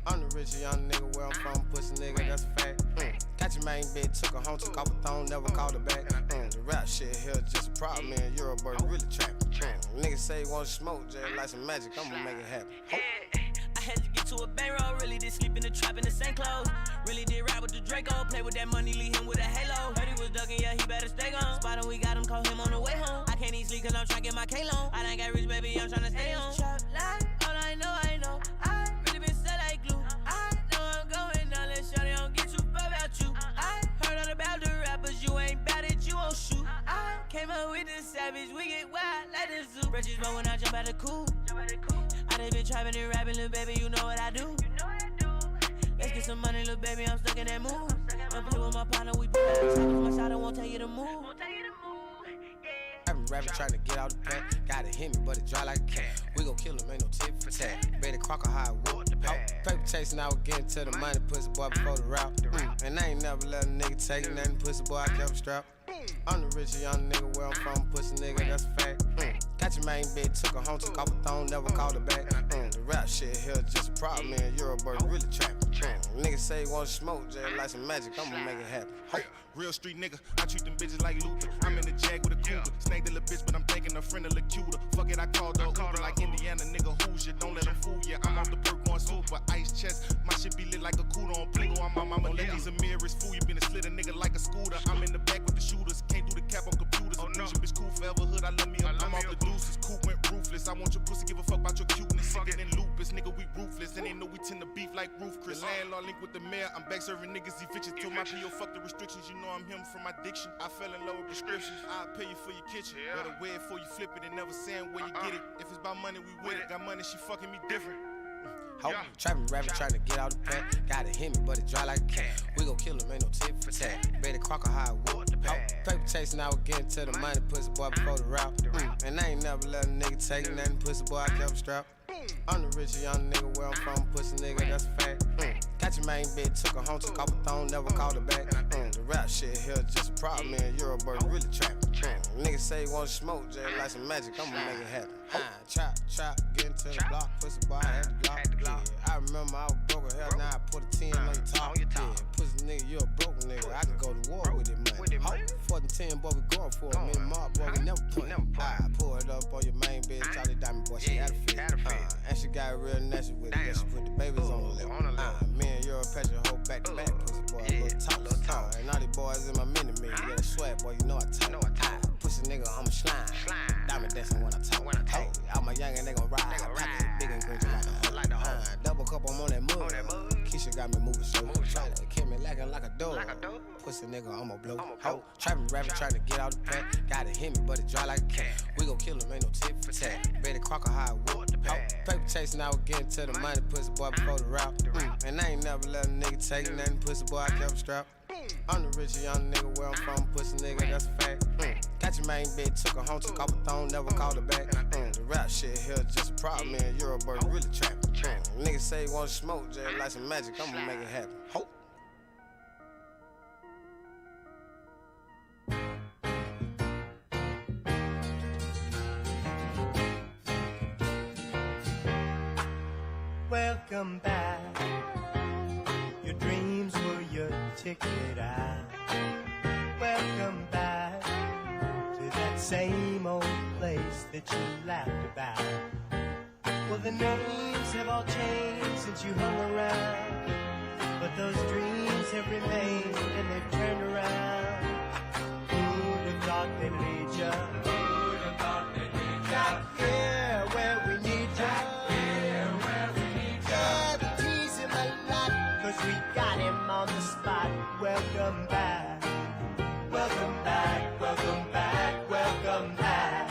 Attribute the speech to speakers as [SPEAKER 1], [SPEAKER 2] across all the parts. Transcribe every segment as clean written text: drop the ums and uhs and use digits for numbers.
[SPEAKER 1] I'm the rich young nigga, where I'm from, pussy nigga, that's a fact. Got your main bitch, took her home, took off a thong, never called her back. The rap shit here just a problem, man. Europe really trapping. Niggas say want smoke, just like some magic, I'ma make it happen.
[SPEAKER 2] I had to get to a bankroll, really did sleep in the trap in the same clothes. Really did ride with the Draco, play with that money, leave him with a halo. Heard he was ducking, yeah, he better stay gone. Spot him, we got him, call him on the way home. I can't eat sleep cause I'm tryna get my K-loan. I done got rich, baby, I'm tryna stay home. Trap life, all I know, I really been set like glue. I know I'm going down, let shawty don't get too far about you. I heard all about the rappers, you ain't bad it, you won't shoot. I came up with this savage, we get wild like the zoo. Bridges roll when I jump out the coupe. I done been trapping and rapping, little baby, you know what I do. Let's get some money, little baby, I'm stuck in that mood. I'm play with my partner, we put my side, I won't tell you to move.
[SPEAKER 1] I've been rapping, trying to get out the pack. Gotta hit me, but it dry like a cat. We gon' kill him, ain't no tip for tat. Betty Crocker, how I whoop the pack. Paper chasing, I was getting to the money, pussy boy before the route. And I ain't never let a nigga take nothing, pussy boy, I kept a strap. I'm the rich young nigga, where I'm from, pussy nigga, that's a fact. Got your main bitch, took her home, took off a thong, never called her back. The rap shit here just a problem, man. Europe really trapping. Niggas say want smoke, just like some magic, I'ma make it happen.
[SPEAKER 3] Hey, real street nigga, I treat them bitches like Luther. I'm in the Jag with a cougar. Snake the little bitch, but I'm thinking a friend a little cuter. Fuck it, I called her Uber like Indiana nigga Hoosier. Don't let them fool ya. I'm off the perk going super. Ice chest, my shit be lit like a cooter on Plingo. I'm my mama. Let these mirrors fool you. Been a slit a nigga like a scooter. I'm in the back with the shooters. Can't do the cap on computers. Amnesia bitch cool forever. Hood, I love me up. I'm off the deuces. Cool went ruthless. I want your pussy, give a fuck about your cuteness. Sicker than lupus, nigga, we ruthless. And they know we tend to beef like roof Chris. Landlord link with the mayor. I'm back serving niggas evictions. Told my PO fuck the restrictions. You know I'm him from my diction. I fell in love with prescriptions. I'll pay you for your kitchen. Better wear it before you flip it and never saying where you get it. If it's about money, we with it. Got money, she fucking me different.
[SPEAKER 1] Trapping, rapping, trying to get out the pack. Gotta hit me, but it dry like a cat. We gon' kill him, ain't no tip for tat. Betty Crocker, how I whoop the pack. Paper chasing, I was getting to the money, pussy boy before the route. And I ain't never let a nigga take nothing, pussy boy, I kept a strap. I'm the rich young nigga, where I'm from, pussy nigga, that's a fact. Got your main bitch, took her home, took off a thong, never called her back. The rap shit here just a problem, man. Europe really trapping. Niggas say want smoke, just like some magic, I'ma make it happen. Chop, getting to the block, pussy boy, I had the block. I remember I was broke as hell, now I put a 10 on your top. Pussy nigga, you a broke nigga, I can go to war with it, money. 4 and 10, boy, we going for it. Me and Mark, boy, we never put it. I pull it up on your main bitch, Charlie Diamond, boy, she had a fit. And she got real nasty with it, yeah, she put the babies on the lip. Me and Euro patch a whole back to back, pussy boy, a little top. And all these boys in my mini-me, yeah, that swag, boy, you know I talk. Pussy nigga, I'm a slime. Diamond dancing when I talk. Hey, all my youngin', they gon' ride. Pocket big and green like the hoe. Double cup, I'm on that mud. Keisha got me moving so. Try to kill me lacking like a dog. Pussy nigga, I'ma blow. Trapping, rapping, trying to get out the pack. Gotta hit me, but it dry like a cat. We gon' kill him, ain't no tip for tat. Betty Crocker, how I whoop the pack. Paper chasing, I was getting to the money, pussy boy before the route. And I ain't never let a nigga take nothing, pussy boy, I kept a strap. I'm the rich young nigga, where I'm from, pussy nigga, that's a fact. Got your main bitch, took her home, took off a thong, never called her back. The rap shit here just a problem, man. Europe really trapping. Niggas say want smoke, just like some magic, I'ma make it happen. Hope.
[SPEAKER 4] Welcome back. Your dreams were your ticket out. Welcome back to that same old place that you laughed about. Well, the names have all changed since you hung around, but those dreams have remained and they've turned around. Who'd have thought they'd lead ya? Who'd have thought they'd lead ya? Back here where we need ya. Yeah, we tease him a lot, 'cause we got him on the spot. Welcome back, welcome back, welcome back, welcome back,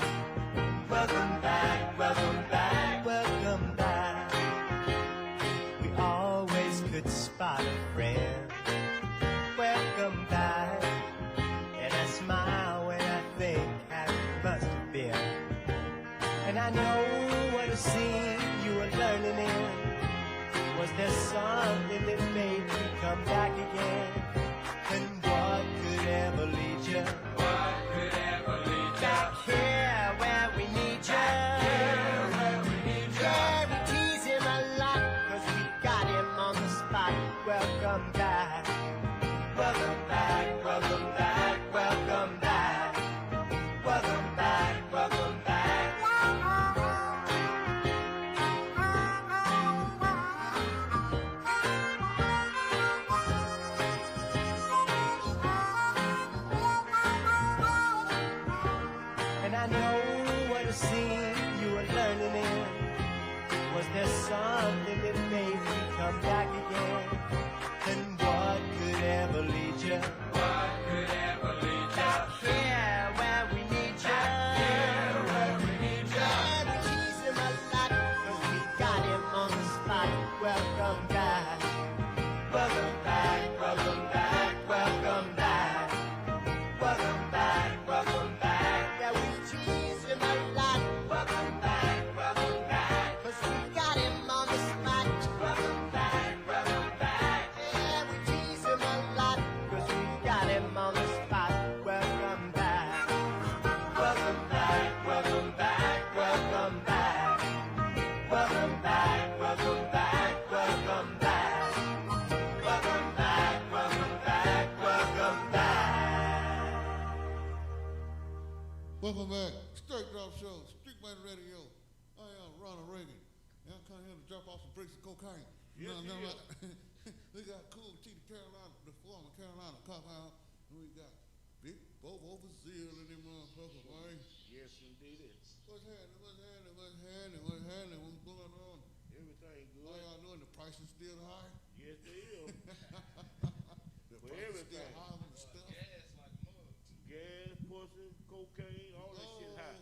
[SPEAKER 4] welcome back, welcome back, welcome back. We always could spot a friend. Welcome back, and I smile when I think how it must have been. And I know what a scene you were learning in. Was there something that made you come back again? And what could ever lead you? What could ever lead you? Back here where we need you. Back here where we need you. Yeah, we tease him a lot, 'cause we got him welcome back. Welcome back, welcome back, welcome back. Welcome back, welcome back. And I know what a scene you were learning in. Was there something that made you come back again? And what could ever lead you? What could ever lead you? Back here where we need you. Back here where we need you. Yeah, we tease him a lot, 'cause we got him on the spot. Welcome back. Welcome back, welcome back, welcome back. Welcome back, welcome back. Yeah, we tease him a lot. Welcome back, welcome back. 'Cause we got him on the spot. Welcome back, welcome back. Yeah, we tease him a lot. 'Cause we got him on the spot. Welcome back. Welcome back, welcome back, welcome back. Welcome back, welcome back, welcome back. Welcome back, welcome back, welcome back.
[SPEAKER 5] Welcome back. Straight Drop Show, Street Man Radio. I am Ronald Reagan. And I'm coming here to drop off some bricks of cocaine.
[SPEAKER 3] Yes,
[SPEAKER 5] You know
[SPEAKER 3] he
[SPEAKER 5] what I'm talking about? We got Cool T, the Carolina, the former Carolina cop out. And we got Big Bobo Brazil in them motherfuckers, man.
[SPEAKER 3] Yes, indeed.
[SPEAKER 5] What's happening? What's happening? What's happening? What's happening? What's going on?
[SPEAKER 3] Everything
[SPEAKER 5] How
[SPEAKER 3] good.
[SPEAKER 5] y'all doing? The price is still high?
[SPEAKER 3] Yes, they is.
[SPEAKER 5] The
[SPEAKER 3] For
[SPEAKER 5] price is still
[SPEAKER 3] everything.
[SPEAKER 5] high on the stuff?
[SPEAKER 3] Gas, pussy, cocaine, all that shit high.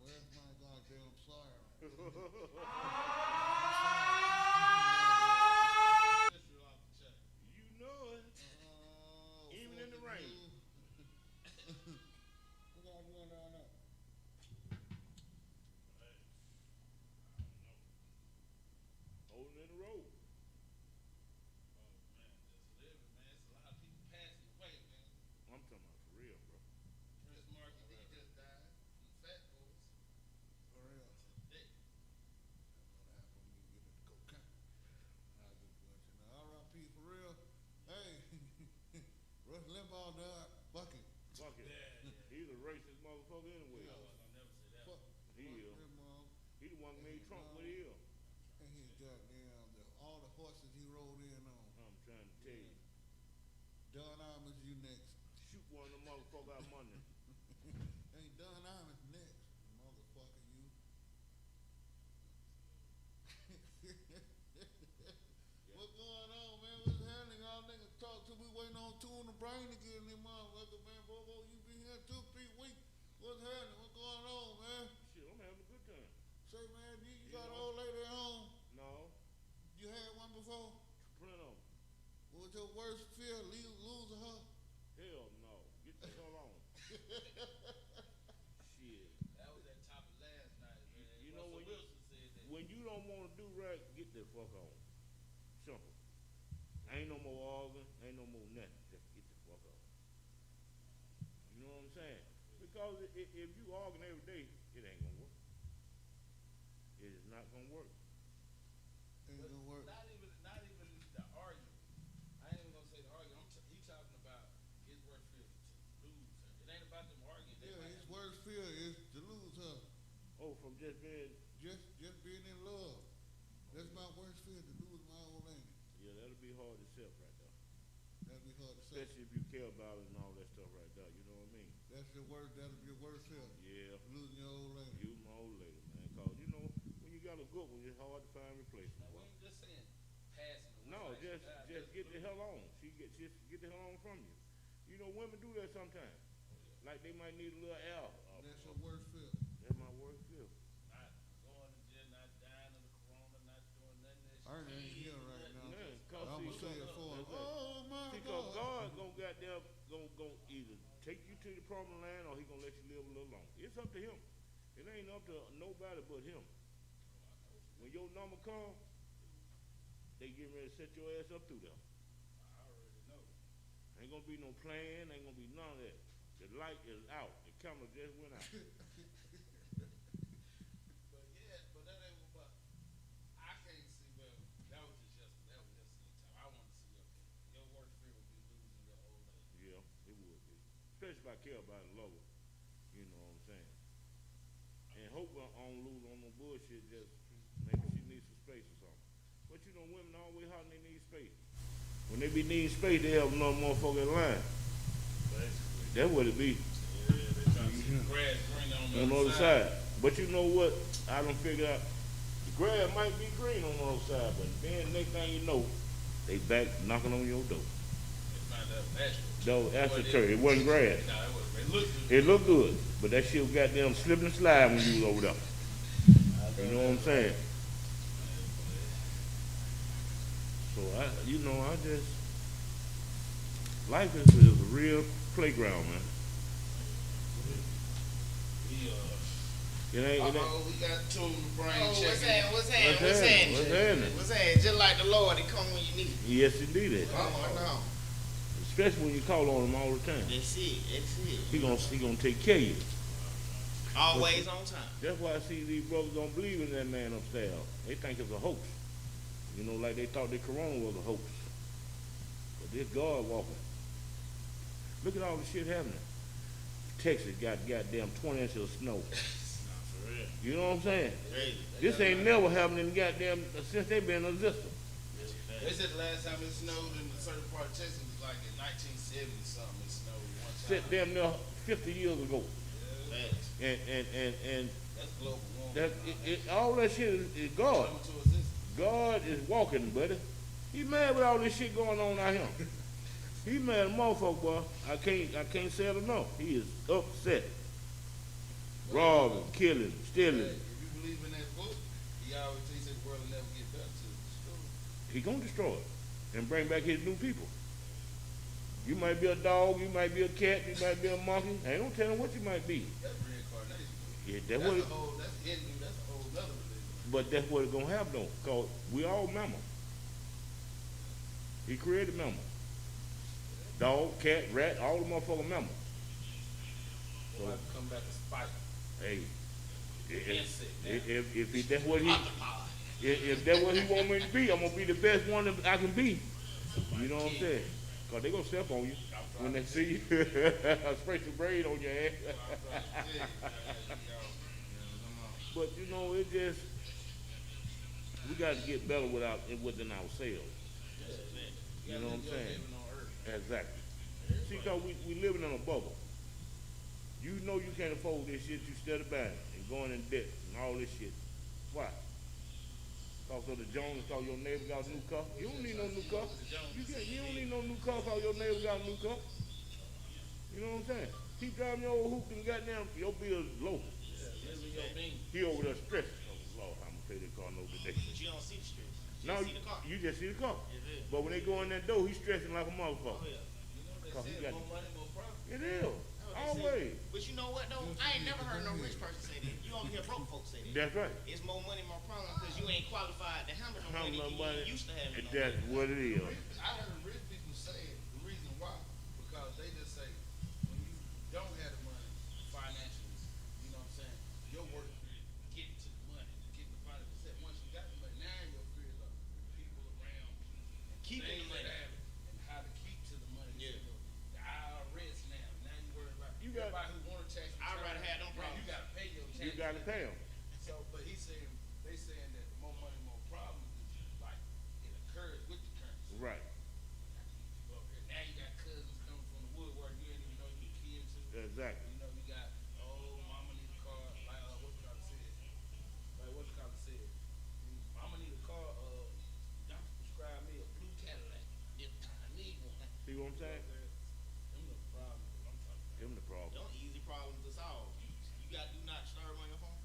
[SPEAKER 5] Where's my goddamn siren?
[SPEAKER 3] You know it. Even in the rain.
[SPEAKER 5] What y'all doing down there?
[SPEAKER 3] Holding in the road. I'm talking about for real, bro.
[SPEAKER 5] For real. That's what happened when you get into cocaine. I just want you to know. R.I.P. for real. Hey, Rush Limbaugh died. Bucket.
[SPEAKER 3] Fuck it. He's a racist motherfucker anyway.
[SPEAKER 5] Fuck.
[SPEAKER 3] He
[SPEAKER 5] Rush
[SPEAKER 3] is.
[SPEAKER 5] Limbaugh.
[SPEAKER 3] He the one who made Trump what he is.
[SPEAKER 5] And his goddamn, all the horses he rode in on.
[SPEAKER 3] I'm trying to tell you.
[SPEAKER 5] Don Imus, you next.
[SPEAKER 3] Shoot one of them motherfuckers out Monday.
[SPEAKER 5] Hey, Don Imus next. Motherfucker, you. What's going on, man? What's happening? Y'all niggas talk to me waiting on Two in the Brain to get in there, motherfucker, man. Bobo, you been here 2-3 weeks. What's happening? What's going on, man?
[SPEAKER 3] Shit, I'm having a good time.
[SPEAKER 5] Say, man, you got an old lady at home?
[SPEAKER 3] No,
[SPEAKER 5] You had one before?
[SPEAKER 3] plenty of 'em.
[SPEAKER 5] What was your worst fear, losing her?
[SPEAKER 3] Hell no. Get the hell on. Shit.
[SPEAKER 6] That was that topic last night, man.
[SPEAKER 3] You know
[SPEAKER 6] Russell
[SPEAKER 3] when you,
[SPEAKER 6] Wilson said that.
[SPEAKER 3] when you don't want to do right, get the fuck on. Simple. Ain't no more arguing, ain't no more nothing. Just get the fuck on. You know what I'm saying? Because if you arguing every day, it ain't gonna work. It is not gonna work.
[SPEAKER 5] Ain't gonna work.
[SPEAKER 6] Not even the argument. I ain't even gonna say the argument. He talking about his worst fear to lose her. It ain't about them arguing. They
[SPEAKER 5] Yeah,
[SPEAKER 6] might
[SPEAKER 5] his
[SPEAKER 6] have-
[SPEAKER 5] worst fear is to lose her.
[SPEAKER 3] Oh, from just being,
[SPEAKER 5] Just being in love. That's my worst fear, to lose my old lady.
[SPEAKER 3] yeah, that'll be hard to accept right there.
[SPEAKER 5] That'd be hard to say.
[SPEAKER 3] Especially if you care about it and all that stuff right there. You know what I mean?
[SPEAKER 5] That'd be your worst fear.
[SPEAKER 3] Yeah.
[SPEAKER 5] Losing your old lady.
[SPEAKER 3] You my old lady, man. Cause you know, when you got a good one, it's hard to find replacement.
[SPEAKER 6] Now, we ain't just saying passing away.
[SPEAKER 3] No,
[SPEAKER 6] Like,
[SPEAKER 3] just
[SPEAKER 6] God,
[SPEAKER 3] get the hell on. Just get the hell on from you. You know, women do that sometimes. Like they might need a little air.
[SPEAKER 5] That's your worst fear.
[SPEAKER 3] That's my worst fear.
[SPEAKER 6] Not going to jail, not dying of the corona, not doing nothing that
[SPEAKER 5] I ain't here right now.
[SPEAKER 3] Man, cause
[SPEAKER 5] I'm gonna
[SPEAKER 3] see,
[SPEAKER 5] say it for him.
[SPEAKER 3] that's right.
[SPEAKER 5] Oh my
[SPEAKER 3] Because
[SPEAKER 5] God.
[SPEAKER 3] God gonna goddamn gonna either take you to the promised land or he gonna let you live a little longer. It's up to him. It ain't up to nobody but him. When your number come, they getting ready to set your ass up through there.
[SPEAKER 6] I already know.
[SPEAKER 3] Ain't gonna be no plan, ain't gonna be none of that. The light is out. The camera just went out.
[SPEAKER 6] But yeah, but that ain't what. I can't see. Well, that was just yesterday. That was yesterday.
[SPEAKER 7] if I care about it, love her. You know what I'm saying? And hope I don't lose on no bullshit. Just maybe she needs some space or something. But you know, women always holler they need space. When they be needing space, they have another motherfucker in line. Basically. That's what it be.
[SPEAKER 6] Yeah, they trying to see the grass green
[SPEAKER 7] On the other side. But you know what? I done figured out the grass might be green on the other side, but then next thing you know, they back knocking on your door.
[SPEAKER 6] They find out natural.
[SPEAKER 7] No, astroturf. It wasn't grass.
[SPEAKER 6] Nah, it looked good.
[SPEAKER 7] It looked good, but that shit was goddamn slipping and sliding when you was over there. You know what I'm saying? So I just life is a real playground, man. It ain't.
[SPEAKER 6] We got two brain checking.
[SPEAKER 8] What's happening? Just like the Lord, He come when you need it.
[SPEAKER 7] Yes, indeed. It.
[SPEAKER 8] No.
[SPEAKER 7] Especially when you call on Him all the time.
[SPEAKER 8] That's it.
[SPEAKER 7] He gonna take care of you.
[SPEAKER 8] Always on time.
[SPEAKER 7] That's why I see these brothers don't believe in that man upstairs. They think it's a hoax. You know, like they thought the corona was a hoax. But this God walking. Look at all the shit happening. Texas got goddamn 20 inches of snow. You know what I'm saying? This ain't never happened in goddamn since they been in existence.
[SPEAKER 6] They said the last time it snowed in a certain part of Texas was like in 1970 something. It snowed one time.
[SPEAKER 7] Said damn near 50 years ago.
[SPEAKER 6] Yeah.
[SPEAKER 7] And
[SPEAKER 6] That's global warming.
[SPEAKER 7] all that shit is God.
[SPEAKER 6] Coming to existence.
[SPEAKER 7] God is walking, buddy. He mad with all this shit going on out here. He mad motherfucker, boy. I can't say it enough. He is upset. Robbing, killing, stealing.
[SPEAKER 6] If you believe in that book, he always said the world will never get better till it's destroyed.
[SPEAKER 7] He gonna destroy it and bring back his new people. You might be a dog, you might be a cat, you might be a monkey. I ain't gonna tell him what you might be.
[SPEAKER 6] That's reincarnation.
[SPEAKER 7] Yeah,
[SPEAKER 6] That's
[SPEAKER 7] what
[SPEAKER 6] a whole other religion.
[SPEAKER 7] but that's what it's gonna happen though, cause we all mammal. He created mammal. Dog, cat, rat, all the motherfucking mammals.
[SPEAKER 6] So I come back to spite.
[SPEAKER 7] Hey,
[SPEAKER 6] Insect.
[SPEAKER 7] if that's what he want me to be, I'm gonna be the best one that I can be. You know what I'm saying? Cause they gonna step on you when they see you. Spray some braid on your ass. But you know, it just we got to get better within ourselves. You know what I'm saying? Exactly. See, cause we living in a bubble. You know you can't afford this shit, you steady buying and going in debt and all this shit. Why? Cause of the Jones, cause your neighbor got a new car. You don't need no new car. You don't need no new car cause your neighbor got a new car. You know what I'm saying? Keep driving your old hoop and goddamn your bill's low. He over there stressing. Oh Lord, I'm gonna pay that car no today.
[SPEAKER 8] But you don't see the streets.
[SPEAKER 7] No, you just see the car. But when they go in that door, he's stressing like a motherfucker. Cause he got
[SPEAKER 6] more money, more profit.
[SPEAKER 7] it is. Always.
[SPEAKER 8] But you know what though? I ain't never heard no rich person say that. You only hear broke folks say that.
[SPEAKER 7] That's right.
[SPEAKER 8] It's more money, more problem because you ain't qualified to handle no money.
[SPEAKER 7] Handle
[SPEAKER 8] You
[SPEAKER 7] money.
[SPEAKER 8] ain't used to having no
[SPEAKER 7] That's
[SPEAKER 8] money.
[SPEAKER 7] what it is.
[SPEAKER 6] I heard rich people say it, the reason why, because they just say, when you don't have the money financially, you know what I'm saying, your work is getting to the money, getting the financial set. Once you got the money, now your fear is of the people around you. And
[SPEAKER 8] Keeping the money.
[SPEAKER 6] And how to keep to the money.
[SPEAKER 8] Yeah.
[SPEAKER 6] So, the IRS now you worry about
[SPEAKER 7] got-
[SPEAKER 6] everybody who want to tax return.
[SPEAKER 8] I'd rather have them
[SPEAKER 6] now
[SPEAKER 8] problems.
[SPEAKER 6] you got to pay your tax.
[SPEAKER 7] You gotta pay them.
[SPEAKER 6] So, but he's saying, they saying that the more money, more problems is like, it occurs with the currency.
[SPEAKER 7] Right.
[SPEAKER 6] Now you got cousins coming from the woodwork you didn't even know you were kids to.
[SPEAKER 7] Exactly.
[SPEAKER 6] You know, you got, mama need a car, like, what said. Mama need a car, doctor prescribed me a blue Cadillac. I need one.
[SPEAKER 7] See what I'm saying?
[SPEAKER 6] Them the problems that I'm talking about.
[SPEAKER 7] Give them the problem.
[SPEAKER 8] Don't easy problems to solve. You got to do not disturb on your phone.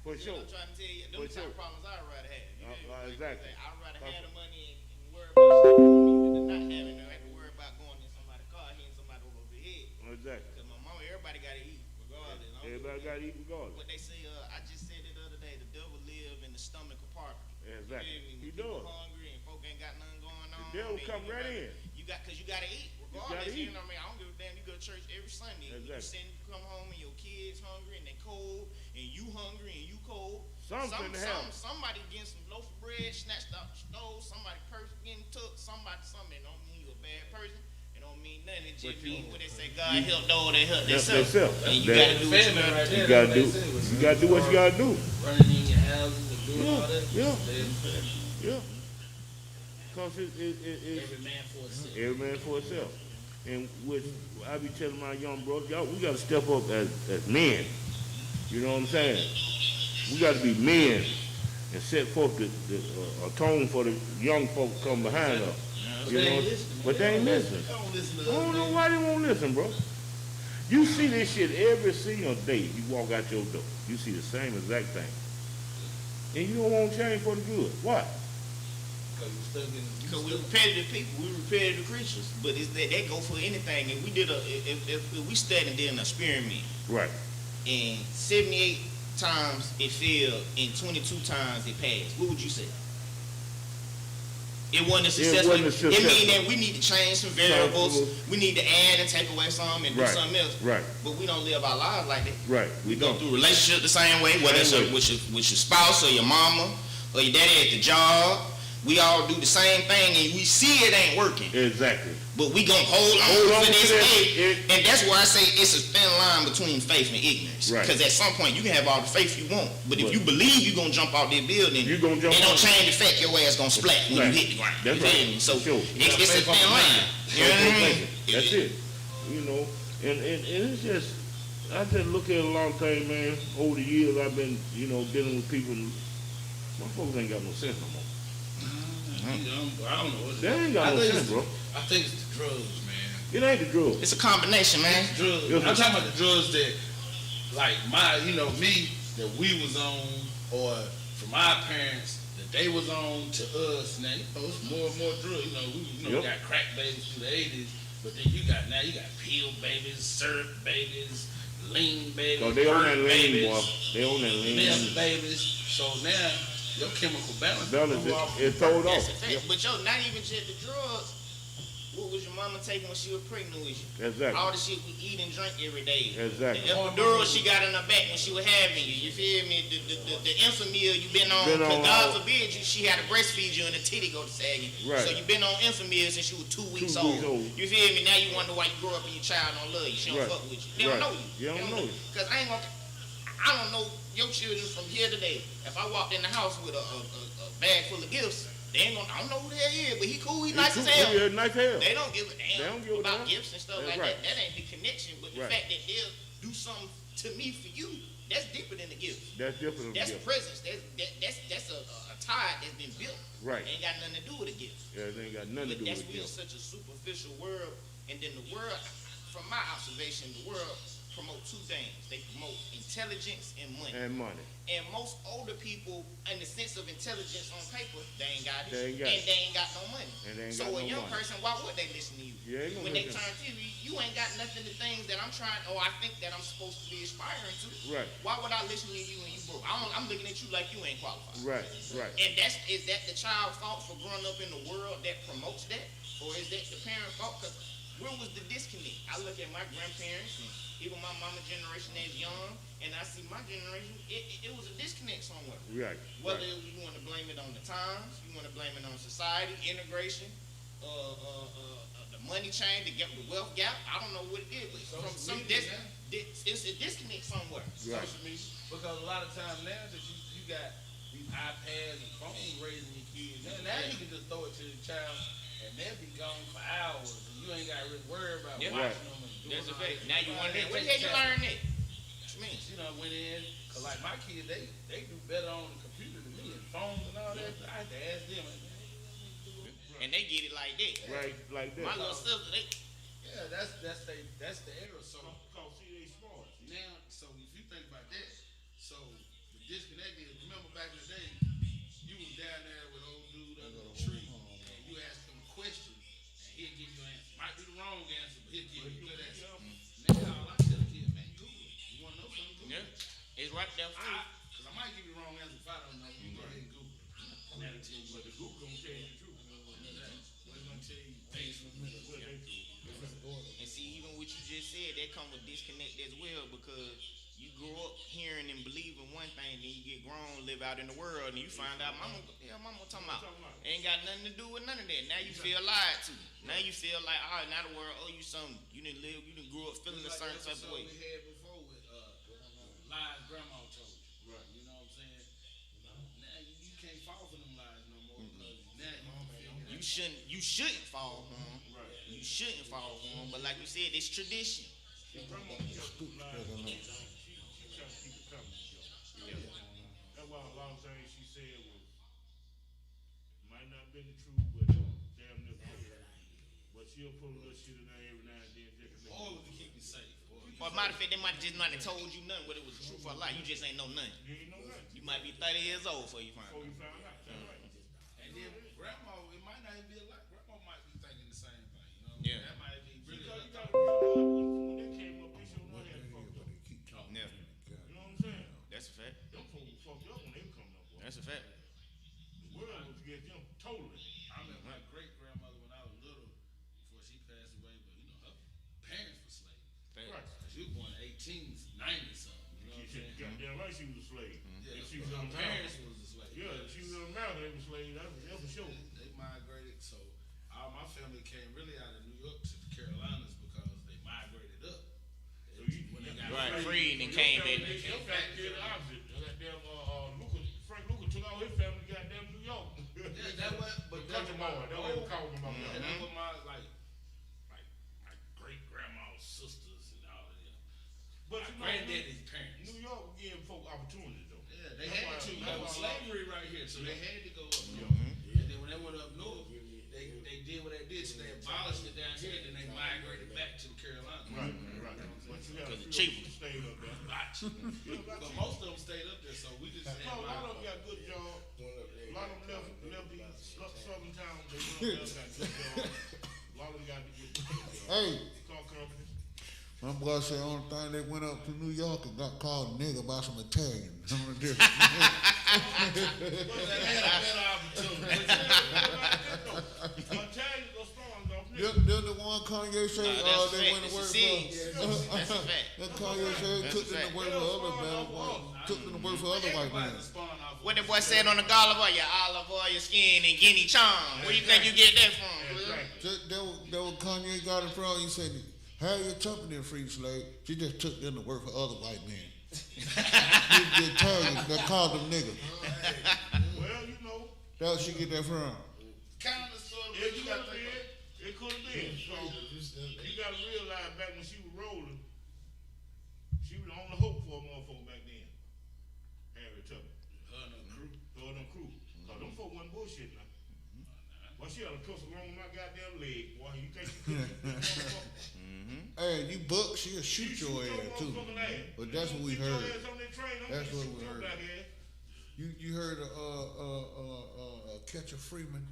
[SPEAKER 7] For
[SPEAKER 8] You
[SPEAKER 7] sure.
[SPEAKER 8] know what I'm trying to tell you? Them
[SPEAKER 7] For
[SPEAKER 8] the type
[SPEAKER 7] sure.
[SPEAKER 8] of problems I'd rather have. You know, like
[SPEAKER 7] exactly.
[SPEAKER 8] I'd rather have the money and worry about stuff than not having to have to worry about going in somebody's car, hitting somebody over the head.
[SPEAKER 7] Exactly.
[SPEAKER 8] Because my mama, everybody got to eat, regardless.
[SPEAKER 7] Everybody gotta eat regardless.
[SPEAKER 8] What they say, I just said it the other day, the devil live in the stomach of poverty.
[SPEAKER 7] Exactly.
[SPEAKER 8] You feel me?
[SPEAKER 7] He
[SPEAKER 8] When people
[SPEAKER 7] does.
[SPEAKER 8] hungry and folk ain't got nothing going on.
[SPEAKER 7] devil
[SPEAKER 8] they
[SPEAKER 7] come
[SPEAKER 8] eat
[SPEAKER 7] right
[SPEAKER 8] right.
[SPEAKER 7] in.
[SPEAKER 8] Cause you gotta eat, regardless.
[SPEAKER 7] gotta eat.
[SPEAKER 8] You know what I mean? I don't give a damn. You go to church every Sunday.
[SPEAKER 7] Exactly.
[SPEAKER 8] You come home and your kids hungry and they cold, and you hungry and you cold.
[SPEAKER 7] Something to happen.
[SPEAKER 8] Somebody getting some loaf of bread snatched out the stove. Somebody purse getting took. Something. It don't mean you a bad person. It don't mean mean nothing. It
[SPEAKER 7] But
[SPEAKER 8] just
[SPEAKER 7] you-
[SPEAKER 8] mean what they say. God help those that help
[SPEAKER 7] That's
[SPEAKER 8] themselves.
[SPEAKER 7] themselves.
[SPEAKER 8] And you
[SPEAKER 7] That-
[SPEAKER 8] gotta do what you
[SPEAKER 9] Family
[SPEAKER 8] gotta
[SPEAKER 9] right
[SPEAKER 8] do.
[SPEAKER 9] there.
[SPEAKER 7] You gotta
[SPEAKER 9] that's
[SPEAKER 7] do.
[SPEAKER 9] what they say.
[SPEAKER 7] You gotta do what you gotta do.
[SPEAKER 9] Running in your houses and doing all that.
[SPEAKER 7] Yeah.
[SPEAKER 9] Stay in the family.
[SPEAKER 7] Yeah. Cause it's
[SPEAKER 9] Every man for himself.
[SPEAKER 7] every man for itself. And which I be telling my young brothers, y'all, we gotta step up as men. You know what I'm saying? We gotta be men and set forth the tone for the young folk come behind us.
[SPEAKER 9] But
[SPEAKER 7] You
[SPEAKER 9] they
[SPEAKER 7] know,
[SPEAKER 9] ain't listening.
[SPEAKER 7] but they ain't listening.
[SPEAKER 6] I don't listen
[SPEAKER 7] I
[SPEAKER 6] to
[SPEAKER 7] don't
[SPEAKER 6] other
[SPEAKER 7] know why they won't listen, bro. You see this shit every single day. You walk out your door, you see the same exact thing, and you don't want to change for the good. Why?
[SPEAKER 9] Because you stuck in
[SPEAKER 8] Because we repetitive people, we repetitive creatures. But it's that go for anything. If we did if we studied and did an experiment,
[SPEAKER 7] Right.
[SPEAKER 8] and 78 times it failed and 22 times it passed, what would you say? It wasn't a successful.
[SPEAKER 7] wasn't a
[SPEAKER 8] It
[SPEAKER 7] successful.
[SPEAKER 8] means that we need to change some variables.
[SPEAKER 7] Some-
[SPEAKER 8] We need to add and take away some and do
[SPEAKER 7] Right.
[SPEAKER 8] something else.
[SPEAKER 7] Right.
[SPEAKER 8] But we don't live our lives like that.
[SPEAKER 7] Right.
[SPEAKER 8] We go
[SPEAKER 7] don't.
[SPEAKER 8] through relationship the same way, whether it's
[SPEAKER 7] Same way.
[SPEAKER 8] with your spouse or your mama or your daddy at the job. We all do the same thing, and we see it ain't working.
[SPEAKER 7] Exactly.
[SPEAKER 8] But we gonna hold
[SPEAKER 7] Hold
[SPEAKER 8] on
[SPEAKER 7] on
[SPEAKER 8] to
[SPEAKER 7] to
[SPEAKER 8] this
[SPEAKER 7] that.
[SPEAKER 8] faith, and that's why I say it's a thin line between faith and ignorance.
[SPEAKER 7] Right.
[SPEAKER 8] Because at some point you can have all the faith you want, but if
[SPEAKER 7] But-
[SPEAKER 8] you believe you gonna jump out that building,
[SPEAKER 7] You gonna jump
[SPEAKER 8] it don't
[SPEAKER 7] out.
[SPEAKER 8] change the fact your ass gonna splat when
[SPEAKER 7] Right.
[SPEAKER 8] you hit the ground.
[SPEAKER 7] That's
[SPEAKER 8] You feel
[SPEAKER 7] right.
[SPEAKER 8] me? So
[SPEAKER 7] For sure.
[SPEAKER 8] it's a thin line. You know what I mean?
[SPEAKER 7] That's it. You know, and it's just, I just look at a lot of things, man. Over the years, I've been, dealing with people. My folks ain't got no sense no more.
[SPEAKER 9] I don't know what
[SPEAKER 7] They ain't got no sense, bro.
[SPEAKER 9] I think it's the drugs, man.
[SPEAKER 7] It ain't the drugs.
[SPEAKER 8] It's a combination, man.
[SPEAKER 9] Drugs.
[SPEAKER 7] Yes,
[SPEAKER 9] I'm
[SPEAKER 7] sir.
[SPEAKER 9] talking about the drugs that, like me, that we was on, or from our parents that they was on to us. Now it's more and more drugs. We
[SPEAKER 7] Yep.
[SPEAKER 9] got crack babies through the '80s, but then you got pill babies, syrup babies, lean babies,
[SPEAKER 7] So they on that
[SPEAKER 9] hurt
[SPEAKER 7] lane,
[SPEAKER 9] babies,
[SPEAKER 7] boy. They on that
[SPEAKER 9] milk
[SPEAKER 7] lane.
[SPEAKER 9] babies. So now your chemical balance
[SPEAKER 7] Balance
[SPEAKER 9] threw off.
[SPEAKER 7] it told
[SPEAKER 8] That's
[SPEAKER 7] off.
[SPEAKER 8] a fact. But not even just the drugs. What was your mama taking when she was pregnant with you?
[SPEAKER 7] Exactly.
[SPEAKER 8] All the shit we eat and drink every day.
[SPEAKER 7] Exactly.
[SPEAKER 8] The epidural she got in her back when she was having you. You feel me? The Infamil you been on.
[SPEAKER 7] Been on
[SPEAKER 8] Cause God
[SPEAKER 7] all-
[SPEAKER 8] forbid she had to breastfeed you and the titty go to sagging.
[SPEAKER 7] Right.
[SPEAKER 8] So you been on Infamil since you were 2 weeks
[SPEAKER 7] 2
[SPEAKER 8] old.
[SPEAKER 7] weeks old.
[SPEAKER 8] You feel me? Now you wonder why you grow up and your child don't love you. She don't
[SPEAKER 7] Right.
[SPEAKER 8] fuck with you. They don't
[SPEAKER 7] Right.
[SPEAKER 8] know you.
[SPEAKER 7] You don't know you.
[SPEAKER 8] Cause I don't know your children from here today. If I walked in the house with a bag full of gifts, I don't know who the hell he is, but he cool, he nice as hell.
[SPEAKER 7] Yeah, nice hell.
[SPEAKER 8] They don't give a damn
[SPEAKER 7] They don't give a
[SPEAKER 8] about
[SPEAKER 7] damn.
[SPEAKER 8] gifts and stuff
[SPEAKER 7] That's
[SPEAKER 8] like
[SPEAKER 7] right.
[SPEAKER 8] that. That ain't the connection. But the
[SPEAKER 7] Right.
[SPEAKER 8] fact that they'll do something to me for you, that's deeper than the gift.
[SPEAKER 7] That's different.
[SPEAKER 8] That's
[SPEAKER 7] Yeah.
[SPEAKER 8] presence. That's a tie that's been built.
[SPEAKER 7] Right.
[SPEAKER 8] Ain't got nothing to do with a gift.
[SPEAKER 7] Yeah, it ain't got nothing to
[SPEAKER 8] But
[SPEAKER 7] do
[SPEAKER 8] that's
[SPEAKER 7] with
[SPEAKER 8] we in
[SPEAKER 7] it.
[SPEAKER 8] such a superficial world, and then the world, from my observation, the world promote two things. They promote intelligence and money.
[SPEAKER 7] And money.
[SPEAKER 8] And most older people, in the sense of intelligence on paper, they ain't got it.
[SPEAKER 7] They ain't got
[SPEAKER 8] and
[SPEAKER 7] it.
[SPEAKER 8] they ain't got no money.
[SPEAKER 7] And they ain't
[SPEAKER 8] So
[SPEAKER 7] got
[SPEAKER 8] a
[SPEAKER 7] no
[SPEAKER 8] young
[SPEAKER 7] money.
[SPEAKER 8] person, why would they listen to you?
[SPEAKER 7] Yeah, ain't gonna
[SPEAKER 8] When they
[SPEAKER 7] listen.
[SPEAKER 8] turn TV, you ain't got nothing to things that I'm trying, or I think that I'm supposed to be aspiring to.
[SPEAKER 7] Right.
[SPEAKER 8] Why would I listen to you when you broke? I'm looking at you like you ain't qualified.
[SPEAKER 7] Right. Right.
[SPEAKER 8] And is that the child's fault for growing up in a world that promotes that? Or is that the parent's fault? Because where was the disconnect? I look at my grandparents and even my mama generation that's young, and I see my generation, it was a disconnect somewhere.
[SPEAKER 7] Right.
[SPEAKER 8] Whether
[SPEAKER 7] Right.
[SPEAKER 8] you want to blame it on the times, you want to blame it on society, integration, the money chain, the wealth gap, I don't know what it is, but from some it's a disconnect somewhere.
[SPEAKER 7] Right.
[SPEAKER 9] Social media. Because a lot of times now that you got these iPads and phones raising your kids, now you can just throw it to the child and they'll be gone for hours and you ain't got to really worry about
[SPEAKER 8] Yeah.
[SPEAKER 9] watching them and doing
[SPEAKER 8] That's a
[SPEAKER 9] all
[SPEAKER 8] fact.
[SPEAKER 9] that.
[SPEAKER 8] Now you wonder,
[SPEAKER 9] They
[SPEAKER 8] where the
[SPEAKER 9] take
[SPEAKER 8] hell you
[SPEAKER 9] time.
[SPEAKER 8] learn that? What you mean?
[SPEAKER 9] You know, went in, cause like my kids, they do better on the computer than me and phones and all that. I had to ask them.
[SPEAKER 8] And they get it like that.
[SPEAKER 7] Right. Like that.
[SPEAKER 8] My little sister,
[SPEAKER 9] Yeah, that's the era. So
[SPEAKER 5] See, they smart.
[SPEAKER 9] now, so if you think about that, so the disconnect is, remember back in the day, you was down there with old dude under the tree, and you ask him a question, and he'll give you an answer. Might be the wrong answer, but he'll give you a good answer. Now, all I tell the kid, man, Google it. You want to know something? Google it.
[SPEAKER 8] it's right there for you.
[SPEAKER 9] Because I might give you the wrong answer if I don't know. You go ahead and Google it. And that'll tell you what the Google gonna tell you the truth. What it's gonna tell you based on the
[SPEAKER 8] And see, even what you just said, that come with disconnect as well, because you grow up hearing and believing one thing, then you get grown, live out in the world, and you find out, mama, what the hell mama talking about? Ain't got nothing to do with none of that. Now you feel lied to. Now you feel like, all right, now the world owe you something. You didn't grow up feeling a certain type of way.
[SPEAKER 9] We had before with lies grandma told you. Right. You know what I'm saying? Now you can't fall for them lies no more because now
[SPEAKER 8] you shouldn't fall for them. Right. You shouldn't fall for them, but like you said, it's tradition.
[SPEAKER 7] Grandma used to lies. She tried to keep it coming. That's why a lot of things she said might not have been the truth, but damn near true. But she'll put a little shit in there every now and then just to make
[SPEAKER 9] always to keep you safe.
[SPEAKER 8] Or matter of fact, they might just not have told you nothing, whether it was the truth or a lie. You just ain't know nothing.
[SPEAKER 7] You ain't know nothing.
[SPEAKER 8] You might be 30 years old before you find out.
[SPEAKER 9] And then grandma, it might not even be a lot. Grandma might be thinking the same thing. You know?
[SPEAKER 8] Yeah.
[SPEAKER 9] That might be really.
[SPEAKER 7] You gotta when they came up, they showed no had fucked up.
[SPEAKER 5] Keep talking.
[SPEAKER 8] Yeah.
[SPEAKER 7] You know what I'm saying?
[SPEAKER 8] That's a fact.
[SPEAKER 7] Them folks fucked up when they come up. Boy.
[SPEAKER 8] That's a fact.
[SPEAKER 7] The world was against them totally.
[SPEAKER 9] I remember my great grandmother when I was little, before she passed away, but you know, her parents were slaves.
[SPEAKER 7] Right.
[SPEAKER 9] She was born in 1890 something. You know what I'm saying?
[SPEAKER 7] Goddamn right she was a slave.
[SPEAKER 9] Yeah,
[SPEAKER 7] If she was
[SPEAKER 9] her
[SPEAKER 7] in
[SPEAKER 9] parents
[SPEAKER 7] America.
[SPEAKER 9] was a slave.
[SPEAKER 7] Yeah, if she was in America, they were slaves. That's for sure.
[SPEAKER 9] They migrated, so all my family came really out of New York to the Carolinas because they migrated up.
[SPEAKER 7] So you,
[SPEAKER 9] When they got
[SPEAKER 8] Right,
[SPEAKER 9] free.
[SPEAKER 8] freed and came back.
[SPEAKER 7] Your family did the opposite. Goddamn, Frank Lucas took all his family to goddamn New York.
[SPEAKER 9] Yeah, that was, but
[SPEAKER 7] Country boy, that's what they call them.
[SPEAKER 9] Yeah, that was my my great grandma's sisters and all of them.
[SPEAKER 7] But
[SPEAKER 9] My
[SPEAKER 7] you know,
[SPEAKER 9] granddaddy's parents.
[SPEAKER 7] New York gave folk opportunities though.
[SPEAKER 9] Yeah, they
[SPEAKER 7] That's
[SPEAKER 9] had
[SPEAKER 7] why-
[SPEAKER 9] to.
[SPEAKER 7] that's
[SPEAKER 9] There was
[SPEAKER 7] why-
[SPEAKER 9] slavery right here, so they had to go up north.
[SPEAKER 7] Yeah.
[SPEAKER 9] And then when they went up north, they did what they did. So they abolished it down here, then they migrated back to the Carolinas.
[SPEAKER 7] Right. But you got a
[SPEAKER 8] Because
[SPEAKER 7] few
[SPEAKER 8] it's cheaper.
[SPEAKER 7] who stayed up there.
[SPEAKER 9] But most of them stayed up there, so we just had
[SPEAKER 7] No, a lot of them got good jobs. A lot of them left these southern towns. They went up there, got good jobs. A lot of them got to get
[SPEAKER 5] Hey,
[SPEAKER 7] car companies.
[SPEAKER 5] my boy said the only thing they went up to New York and got called nigga by some Italians. Some of the different.
[SPEAKER 7] Italians are strong, though.
[SPEAKER 5] They're the one Kanye said
[SPEAKER 8] That's a
[SPEAKER 5] they
[SPEAKER 8] fact.
[SPEAKER 5] went to
[SPEAKER 8] It's a
[SPEAKER 5] work
[SPEAKER 8] seed.
[SPEAKER 5] for.
[SPEAKER 8] That's a fact.
[SPEAKER 5] That Kanye said
[SPEAKER 8] That's
[SPEAKER 5] took
[SPEAKER 8] a
[SPEAKER 5] them
[SPEAKER 8] fact.
[SPEAKER 5] to work for other bad took them to work for other white men.
[SPEAKER 8] What that boy said on the olive oil, your skin, and guinea charm. Where you think you get that from?
[SPEAKER 5] That was Kanye got it from. He said, Harriet Tubman didn't free slave. She just took them to work for other white men. The Italians, they called them niggas.
[SPEAKER 7] Well, you know,
[SPEAKER 5] That's where she get that from.
[SPEAKER 9] Kind of, sort of.
[SPEAKER 7] it could have been. It could have been. So, you got to realize back when she was rolling, she was the only hope for a motherfucker back then. Harriet Tubman. Her and her crew. Cause them folk wasn't bullshit now. Well, she had a pistol along my goddamn leg, boy. You think you could?
[SPEAKER 5] Hey, you buck, she'll shoot your ass too. But that's what we heard. That's what we heard. You heard Catcher Freeman?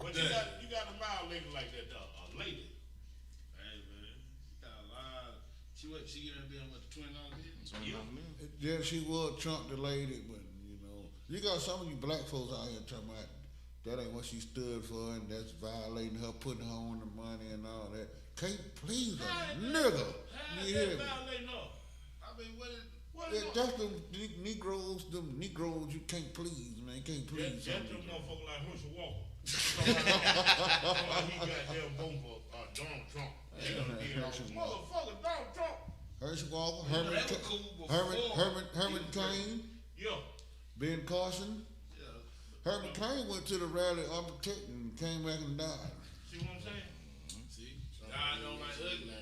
[SPEAKER 7] But you got a mild lady like that, a lady.
[SPEAKER 9] Hey, man. You got a lot. She gonna be on what, the $20 bill?
[SPEAKER 5] Yeah, she was Trump the lady, but you got some of you black folks out here talking about that ain't what she stood for, and that's violating her, putting her on the money and all that. Can't please a nigga. You hear me?
[SPEAKER 9] I mean, what is
[SPEAKER 5] That's them Negroes, you can't please, man. Can't please
[SPEAKER 7] That's
[SPEAKER 5] some
[SPEAKER 7] them
[SPEAKER 5] people.
[SPEAKER 7] motherfucker like Herschel Walker. He got them voting for Donald Trump. Motherfucker, Donald Trump.
[SPEAKER 5] Herschel Walker,
[SPEAKER 9] they were cool before.
[SPEAKER 5] Herman Cain,
[SPEAKER 7] Yeah.
[SPEAKER 5] Ben Carson.
[SPEAKER 9] Yeah.
[SPEAKER 5] Herman Cain went to the rally architect and came back and died.
[SPEAKER 7] See what I'm saying?
[SPEAKER 9] See? God don't like ugly.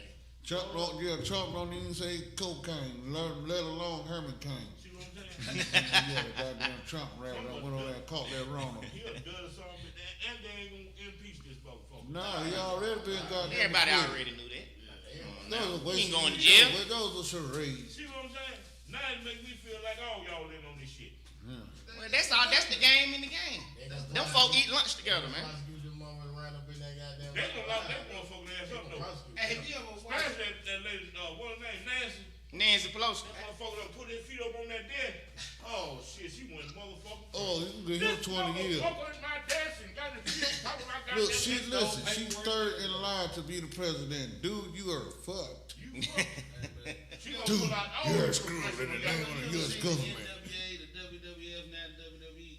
[SPEAKER 5] Trump don't even say cocaine, let alone Herman Cain.
[SPEAKER 7] See what I'm saying?
[SPEAKER 5] Yeah, the goddamn Trump rally went over there and caught that wrong.
[SPEAKER 7] He a dirty son of a bitch, and they ain't gonna impeach this motherfucker.
[SPEAKER 5] Nah, he already been goddamn.
[SPEAKER 8] Everybody
[SPEAKER 5] acquitted.
[SPEAKER 8] already knew that.
[SPEAKER 5] That was a waste
[SPEAKER 8] He ain't
[SPEAKER 5] of-
[SPEAKER 8] going to jail.
[SPEAKER 5] But those were charades.
[SPEAKER 7] See what I'm saying? Now it make me feel like all y'all in on this shit.
[SPEAKER 5] Yeah.
[SPEAKER 8] Well, that's all. That's the game in the game. Them folk eat lunch together, man.
[SPEAKER 7] They gonna lock that motherfucker ass up though.
[SPEAKER 9] Hey, if you ever watch
[SPEAKER 7] Especially that lady, what her name, Nancy.
[SPEAKER 8] Nancy Pelosi.
[SPEAKER 7] That motherfucker done put his feet up on that desk. Oh shit, she went motherfucker.
[SPEAKER 5] Oh, you can get him 20 years.
[SPEAKER 7] Motherfucker in my desk and got his feet talking like
[SPEAKER 5] Look, she's third in line to be the president. Dude, you are fucked.
[SPEAKER 9] You fucked. She gonna
[SPEAKER 5] Dude,
[SPEAKER 9] pull out all
[SPEAKER 5] you're
[SPEAKER 9] the
[SPEAKER 5] screwed in the
[SPEAKER 9] professional
[SPEAKER 5] name of the
[SPEAKER 9] guys.
[SPEAKER 5] U.S. government.
[SPEAKER 6] NWA, the WWF, now the WWE,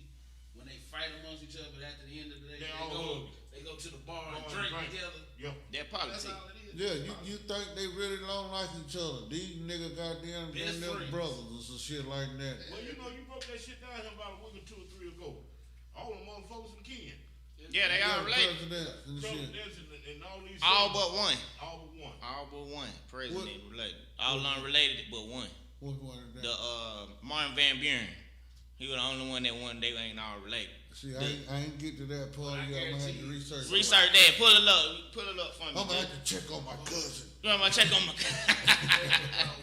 [SPEAKER 6] when they fight amongst each other, but after the end of the day,
[SPEAKER 9] They all hug.
[SPEAKER 6] they go to the bar and
[SPEAKER 9] Go
[SPEAKER 6] drink
[SPEAKER 9] and drink.
[SPEAKER 6] together.
[SPEAKER 9] Yep.
[SPEAKER 8] That
[SPEAKER 6] That's
[SPEAKER 8] politics.
[SPEAKER 6] all it is.
[SPEAKER 5] Yeah, you think they really don't like each other. These niggas goddamn
[SPEAKER 6] Best
[SPEAKER 5] them
[SPEAKER 6] friends.
[SPEAKER 5] brothers or some shit like that.
[SPEAKER 9] Well, you know, you broke that shit down here about a week or 2 or 3 ago. All the motherfuckers from Ken.
[SPEAKER 8] Yeah, they all related.
[SPEAKER 5] Presidents and shit.
[SPEAKER 9] Presidents and all these.
[SPEAKER 8] All
[SPEAKER 9] shit.
[SPEAKER 8] but one.
[SPEAKER 9] All but one.
[SPEAKER 8] All but one. President related. All unrelated but one.
[SPEAKER 5] Which one is that?
[SPEAKER 8] The Martin Van Buren. He was the only one that won. They ain't all related.
[SPEAKER 5] See, I ain't get to that part yet. I'm gonna have to research.
[SPEAKER 8] Research that. Pull it up. Pull it up for me.
[SPEAKER 5] I'm gonna have to check on my cousin.
[SPEAKER 8] You want me to check on my?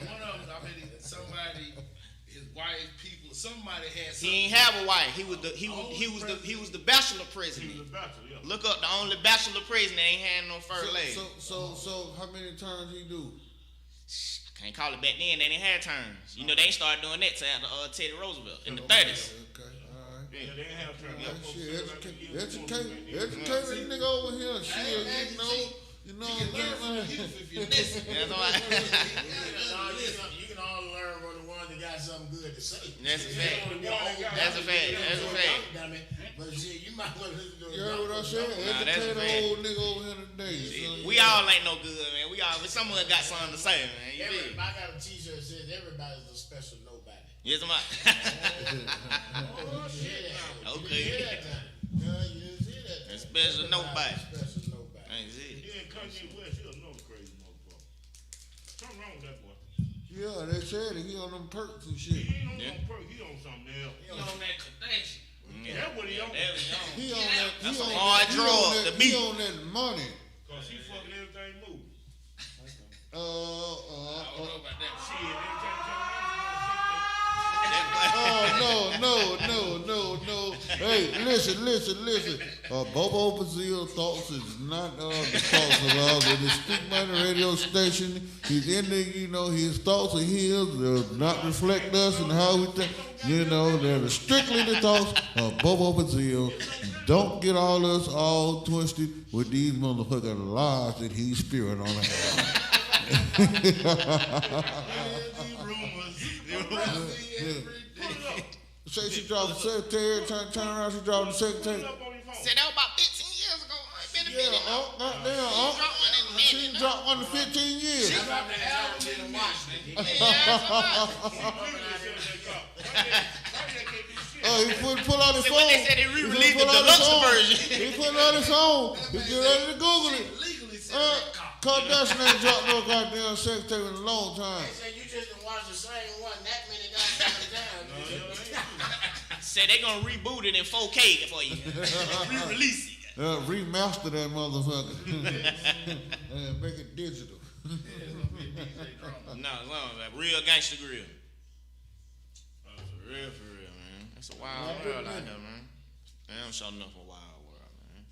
[SPEAKER 6] One of them, I mean, somebody, his wife, people, somebody had something.
[SPEAKER 8] He ain't have a wife. He was the bachelor
[SPEAKER 9] He
[SPEAKER 8] president.
[SPEAKER 9] was a bachelor, yeah.
[SPEAKER 8] Look up the only bachelor president ain't had no first lady.
[SPEAKER 5] So how many times he do?
[SPEAKER 8] Can't call it back then. They didn't have terms. You know they ain't started doing that till after Teddy Roosevelt in the 30s.
[SPEAKER 5] Okay, all right.
[SPEAKER 9] Yeah, they didn't have terms.
[SPEAKER 5] Yeah, shit, educate this nigga over here. Shit, you know what I'm saying?
[SPEAKER 6] If you listen.
[SPEAKER 8] That's all right.
[SPEAKER 10] You can all learn from the ones that got something good to say.
[SPEAKER 8] That's a fact. That's a fact. That's a fact.
[SPEAKER 10] But shit, you might want to listen to
[SPEAKER 5] You heard what I said?
[SPEAKER 8] Nah, that's
[SPEAKER 5] Educate
[SPEAKER 8] bad.
[SPEAKER 5] an old nigga over here today. son.
[SPEAKER 8] We all ain't no good, man. We all, but someone got something to say, man. You feel me?
[SPEAKER 10] I got a t-shirt that says everybody's a special nobody.
[SPEAKER 8] Yes, I'm
[SPEAKER 10] Oh, shit.
[SPEAKER 8] Okay.
[SPEAKER 10] You didn't hear that.
[SPEAKER 8] A special nobody.
[SPEAKER 10] Special nobody.
[SPEAKER 8] Ain't it?
[SPEAKER 9] He ain't Kanye West. He another crazy motherfucker. Something wrong with that boy.
[SPEAKER 5] Yeah, they said it. He on them perks and
[SPEAKER 9] He
[SPEAKER 5] shit.
[SPEAKER 9] ain't on no perk. He on something else.
[SPEAKER 6] He on that connection.
[SPEAKER 9] That's what he on.
[SPEAKER 5] He on that.
[SPEAKER 8] That's
[SPEAKER 5] he
[SPEAKER 8] a
[SPEAKER 5] on
[SPEAKER 8] hard
[SPEAKER 5] that- he
[SPEAKER 8] drug
[SPEAKER 5] on that-
[SPEAKER 8] to beat.
[SPEAKER 5] He on that money.
[SPEAKER 9] Cause he fucking everything move.
[SPEAKER 6] I don't know about that.
[SPEAKER 9] Shit, every time you
[SPEAKER 5] No. Hey, listen. Bobo Brazil thoughts is not the thoughts of ours. It is Speak Money radio station. He's in the, his thoughts are his. They'll not reflect us and how we think. They're strictly the thoughts of Bobo Brazil. Don't get us all twisted with these motherfucking lies that he's spewing on us. Say she dropped the secretary, turn around, she dropped the secretary.
[SPEAKER 8] Said that was about 15 years ago. I ain't been a minute.
[SPEAKER 5] Goddamn, she dropped one in 15 years. He pull out his
[SPEAKER 8] See,
[SPEAKER 5] phone.
[SPEAKER 8] when they said they re-released
[SPEAKER 5] He
[SPEAKER 8] the
[SPEAKER 5] pull out his
[SPEAKER 8] deluxe
[SPEAKER 5] phone.
[SPEAKER 8] version.
[SPEAKER 5] He put out his phone. He get ready to Google it. Kardashian ain't dropped no goddamn secretary in a long time.
[SPEAKER 10] They said you just done watch the same one that many goddamn times.
[SPEAKER 8] Said they gonna reboot it in 4K for you. Re-release it.
[SPEAKER 5] Remaster that motherfucker. And make it digital.
[SPEAKER 8] No, like real gangster grill. For real, man. It's a wild world out here, man. I'm sure enough a wild world, man.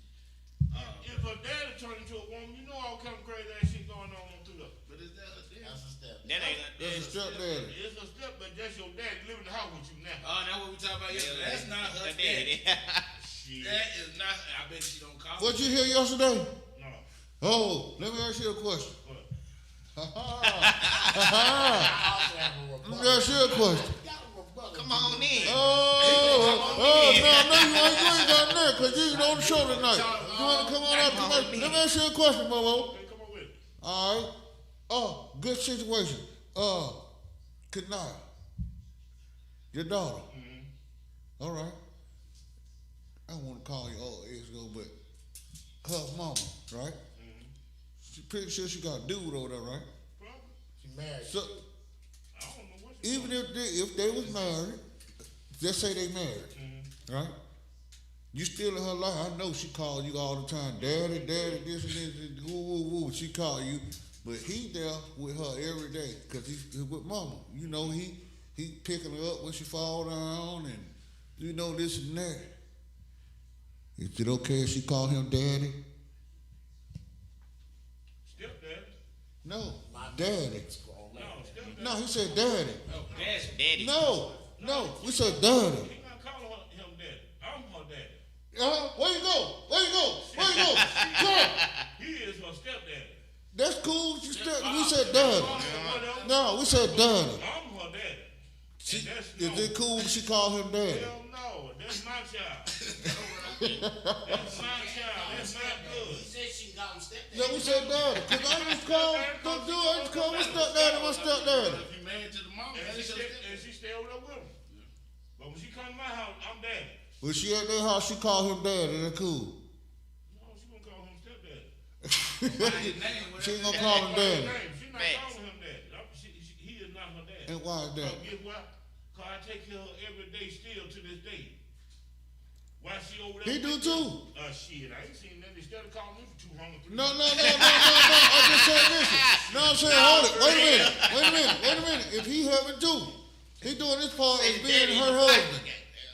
[SPEAKER 9] If her daddy turned into a woman, you know all kind of crazy ass shit going on through there.
[SPEAKER 6] But is that her dad?
[SPEAKER 10] That's a step.
[SPEAKER 8] That ain't
[SPEAKER 5] That's a stepdaddy.
[SPEAKER 9] It's a step, but that's your daddy living in the house with you now.
[SPEAKER 6] Oh, that's what we talking about yesterday. That's not her
[SPEAKER 8] that
[SPEAKER 6] daddy.
[SPEAKER 9] Shit.
[SPEAKER 6] That is not. I bet she don't call.
[SPEAKER 5] What you hear yesterday?
[SPEAKER 9] No.
[SPEAKER 5] Oh, let me ask you a question.
[SPEAKER 9] What?
[SPEAKER 5] Let me ask you a question.
[SPEAKER 8] Come on in.
[SPEAKER 5] No, you ain't got that because you ain't on the show tonight. You want to come on out tonight? Let me ask you a question, Bobo.
[SPEAKER 9] Hey, come on with it.
[SPEAKER 5] All right. Oh, good situation. Kanaya, your daughter. All right. I don't want to call you old age ago, but her mama, right? She pretty sure she got a dude over there, right?
[SPEAKER 9] Probably.
[SPEAKER 10] She married.
[SPEAKER 5] So
[SPEAKER 9] I don't know what she
[SPEAKER 5] even if they was married, let's say they married, right? You still in her life. I know she called you all the time, daddy, this and this, woo. She called you, but he there with her every day because he's with mama. He picking her up when she fall down and this and that. Is it okay if she call him daddy?
[SPEAKER 9] Stepdaddy.
[SPEAKER 5] No, daddy.
[SPEAKER 9] No, stepdaddy.
[SPEAKER 5] No, he said daddy.
[SPEAKER 8] Daddy.
[SPEAKER 5] No, we said daddy.
[SPEAKER 9] He not calling him daddy. I'm her daddy.
[SPEAKER 5] Where you go? go. Come.
[SPEAKER 7] He is her stepdaddy.
[SPEAKER 5] That's cool. We said daddy. No, we said daddy.
[SPEAKER 7] I'm her daddy.
[SPEAKER 5] Is it cool if she call him daddy?
[SPEAKER 7] Hell no, that's my child. That's my child. That's not good.
[SPEAKER 10] He said she got him stepdaddy.
[SPEAKER 5] Yeah, we said daddy. Because I just call, don't do it. I just call my stepdaddy, my stepdaddy.
[SPEAKER 6] If you married to the mama,
[SPEAKER 7] And she stay over there with him. But when she come to my house, I'm daddy.
[SPEAKER 5] When she at their house, she call him daddy. That's cool.
[SPEAKER 7] No, she gonna call him stepdaddy.
[SPEAKER 5] She ain't gonna call him daddy.
[SPEAKER 7] She's not calling him daddy. He is not her daddy.
[SPEAKER 5] And why is that?
[SPEAKER 7] So guess what? Cause I take care of her every day still to this day. Why she over there?
[SPEAKER 5] He do too.
[SPEAKER 7] Shit, I ain't seen that. Instead of calling me for 200.
[SPEAKER 5] No. I'm just saying this. No, I'm saying, hold it. Wait a minute. If he having two, he doing his part as being her husband.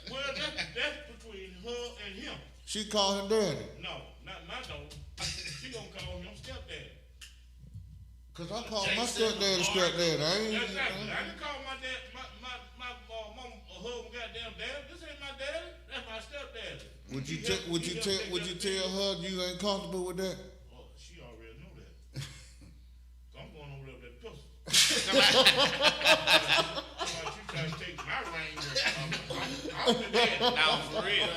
[SPEAKER 7] Well, that's between her and him.
[SPEAKER 5] She call him daddy.
[SPEAKER 7] No, not my daughter. She gonna call him stepdaddy.
[SPEAKER 5] Cause I call my stepdaddy stepdaddy. I ain't.
[SPEAKER 7] Exactly. I didn't call my dad, my mom, husband, goddamn dad. This ain't my daddy. That's my stepdaddy. Would you tell her you ain't comfortable with that? Oh, she already know that. I'm going over there with that pistol. You trying to take my range? I'm the daddy.
[SPEAKER 8] Now, for real.
[SPEAKER 7] You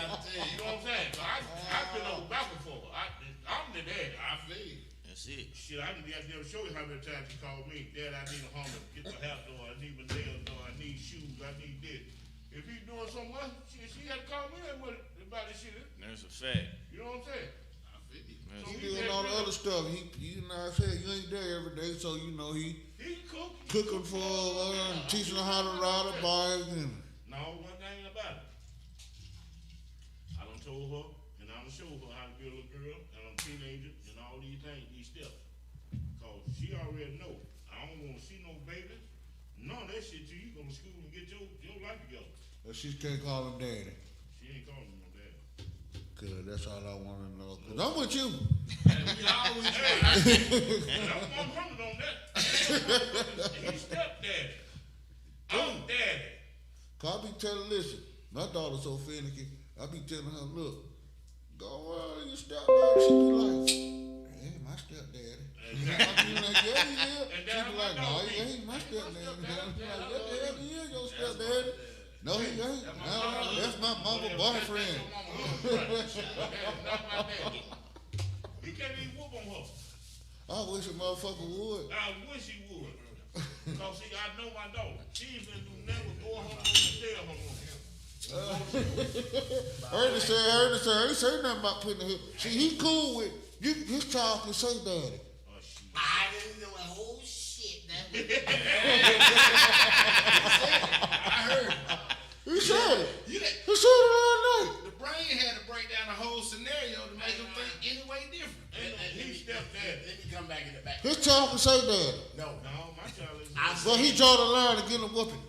[SPEAKER 7] know what I'm saying? I've been over back and forth. I'm the daddy.
[SPEAKER 6] I feel you.
[SPEAKER 8] That's it.
[SPEAKER 7] Shit, I didn't never show you how many times she called me. Dad, I need a Hummer. Get my house door. I need my nails done. I need shoes. I need this. If he's doing so much, she had to call me about this shit.
[SPEAKER 8] That's a fact.
[SPEAKER 7] You know what I'm saying?
[SPEAKER 6] I feel you.
[SPEAKER 7] So
[SPEAKER 5] He doing all the other stuff. You know, I said you ain't there every day, so you know he cooking for her and teaching her how to ride a bike and.
[SPEAKER 7] No, one thing about it. I done told her and I done showed her how to be a little girl and I'm a teenager and all these things, these steps. Cause she already know. I don't want to see no babies. None of that shit till you go to school and get your life together.
[SPEAKER 5] But she can't call him daddy.
[SPEAKER 7] She ain't calling me no daddy.
[SPEAKER 5] Good, that's all I want to know. Cause I'm with you.
[SPEAKER 6] We always
[SPEAKER 7] I'm running on that. He's stepdaddy. I'm daddy.
[SPEAKER 5] Cause I be telling, listen, my daughter's so finicky. I be telling her, look, go your stepdaddy. She be like, hey, my stepdaddy. I be like, yeah, he is. She be like, no, he ain't my stepdaddy. I'm like, what the hell he is your stepdaddy? No, he ain't. No, that's my mama boyfriend.
[SPEAKER 7] He can't even whoop on her.
[SPEAKER 5] I wish a motherfucker would.
[SPEAKER 7] I wish he would. Because see, I know my daughter. She ain't been do nothing but go home and stay at her room.
[SPEAKER 5] Ernie said, he say nothing about putting her. See, he cool with you. His child can say daddy.
[SPEAKER 10] I didn't know a whole shit.
[SPEAKER 6] I heard.
[SPEAKER 5] He said it.
[SPEAKER 6] You that,
[SPEAKER 5] He said it all night.
[SPEAKER 6] the brain had to break down the whole scenario to make him think any way different.
[SPEAKER 7] He's stepdaddy.
[SPEAKER 10] Let me come back in the back.
[SPEAKER 5] His child can say daddy.
[SPEAKER 10] No,
[SPEAKER 7] No, my child is.
[SPEAKER 5] Well, he draw the line to get him whooping.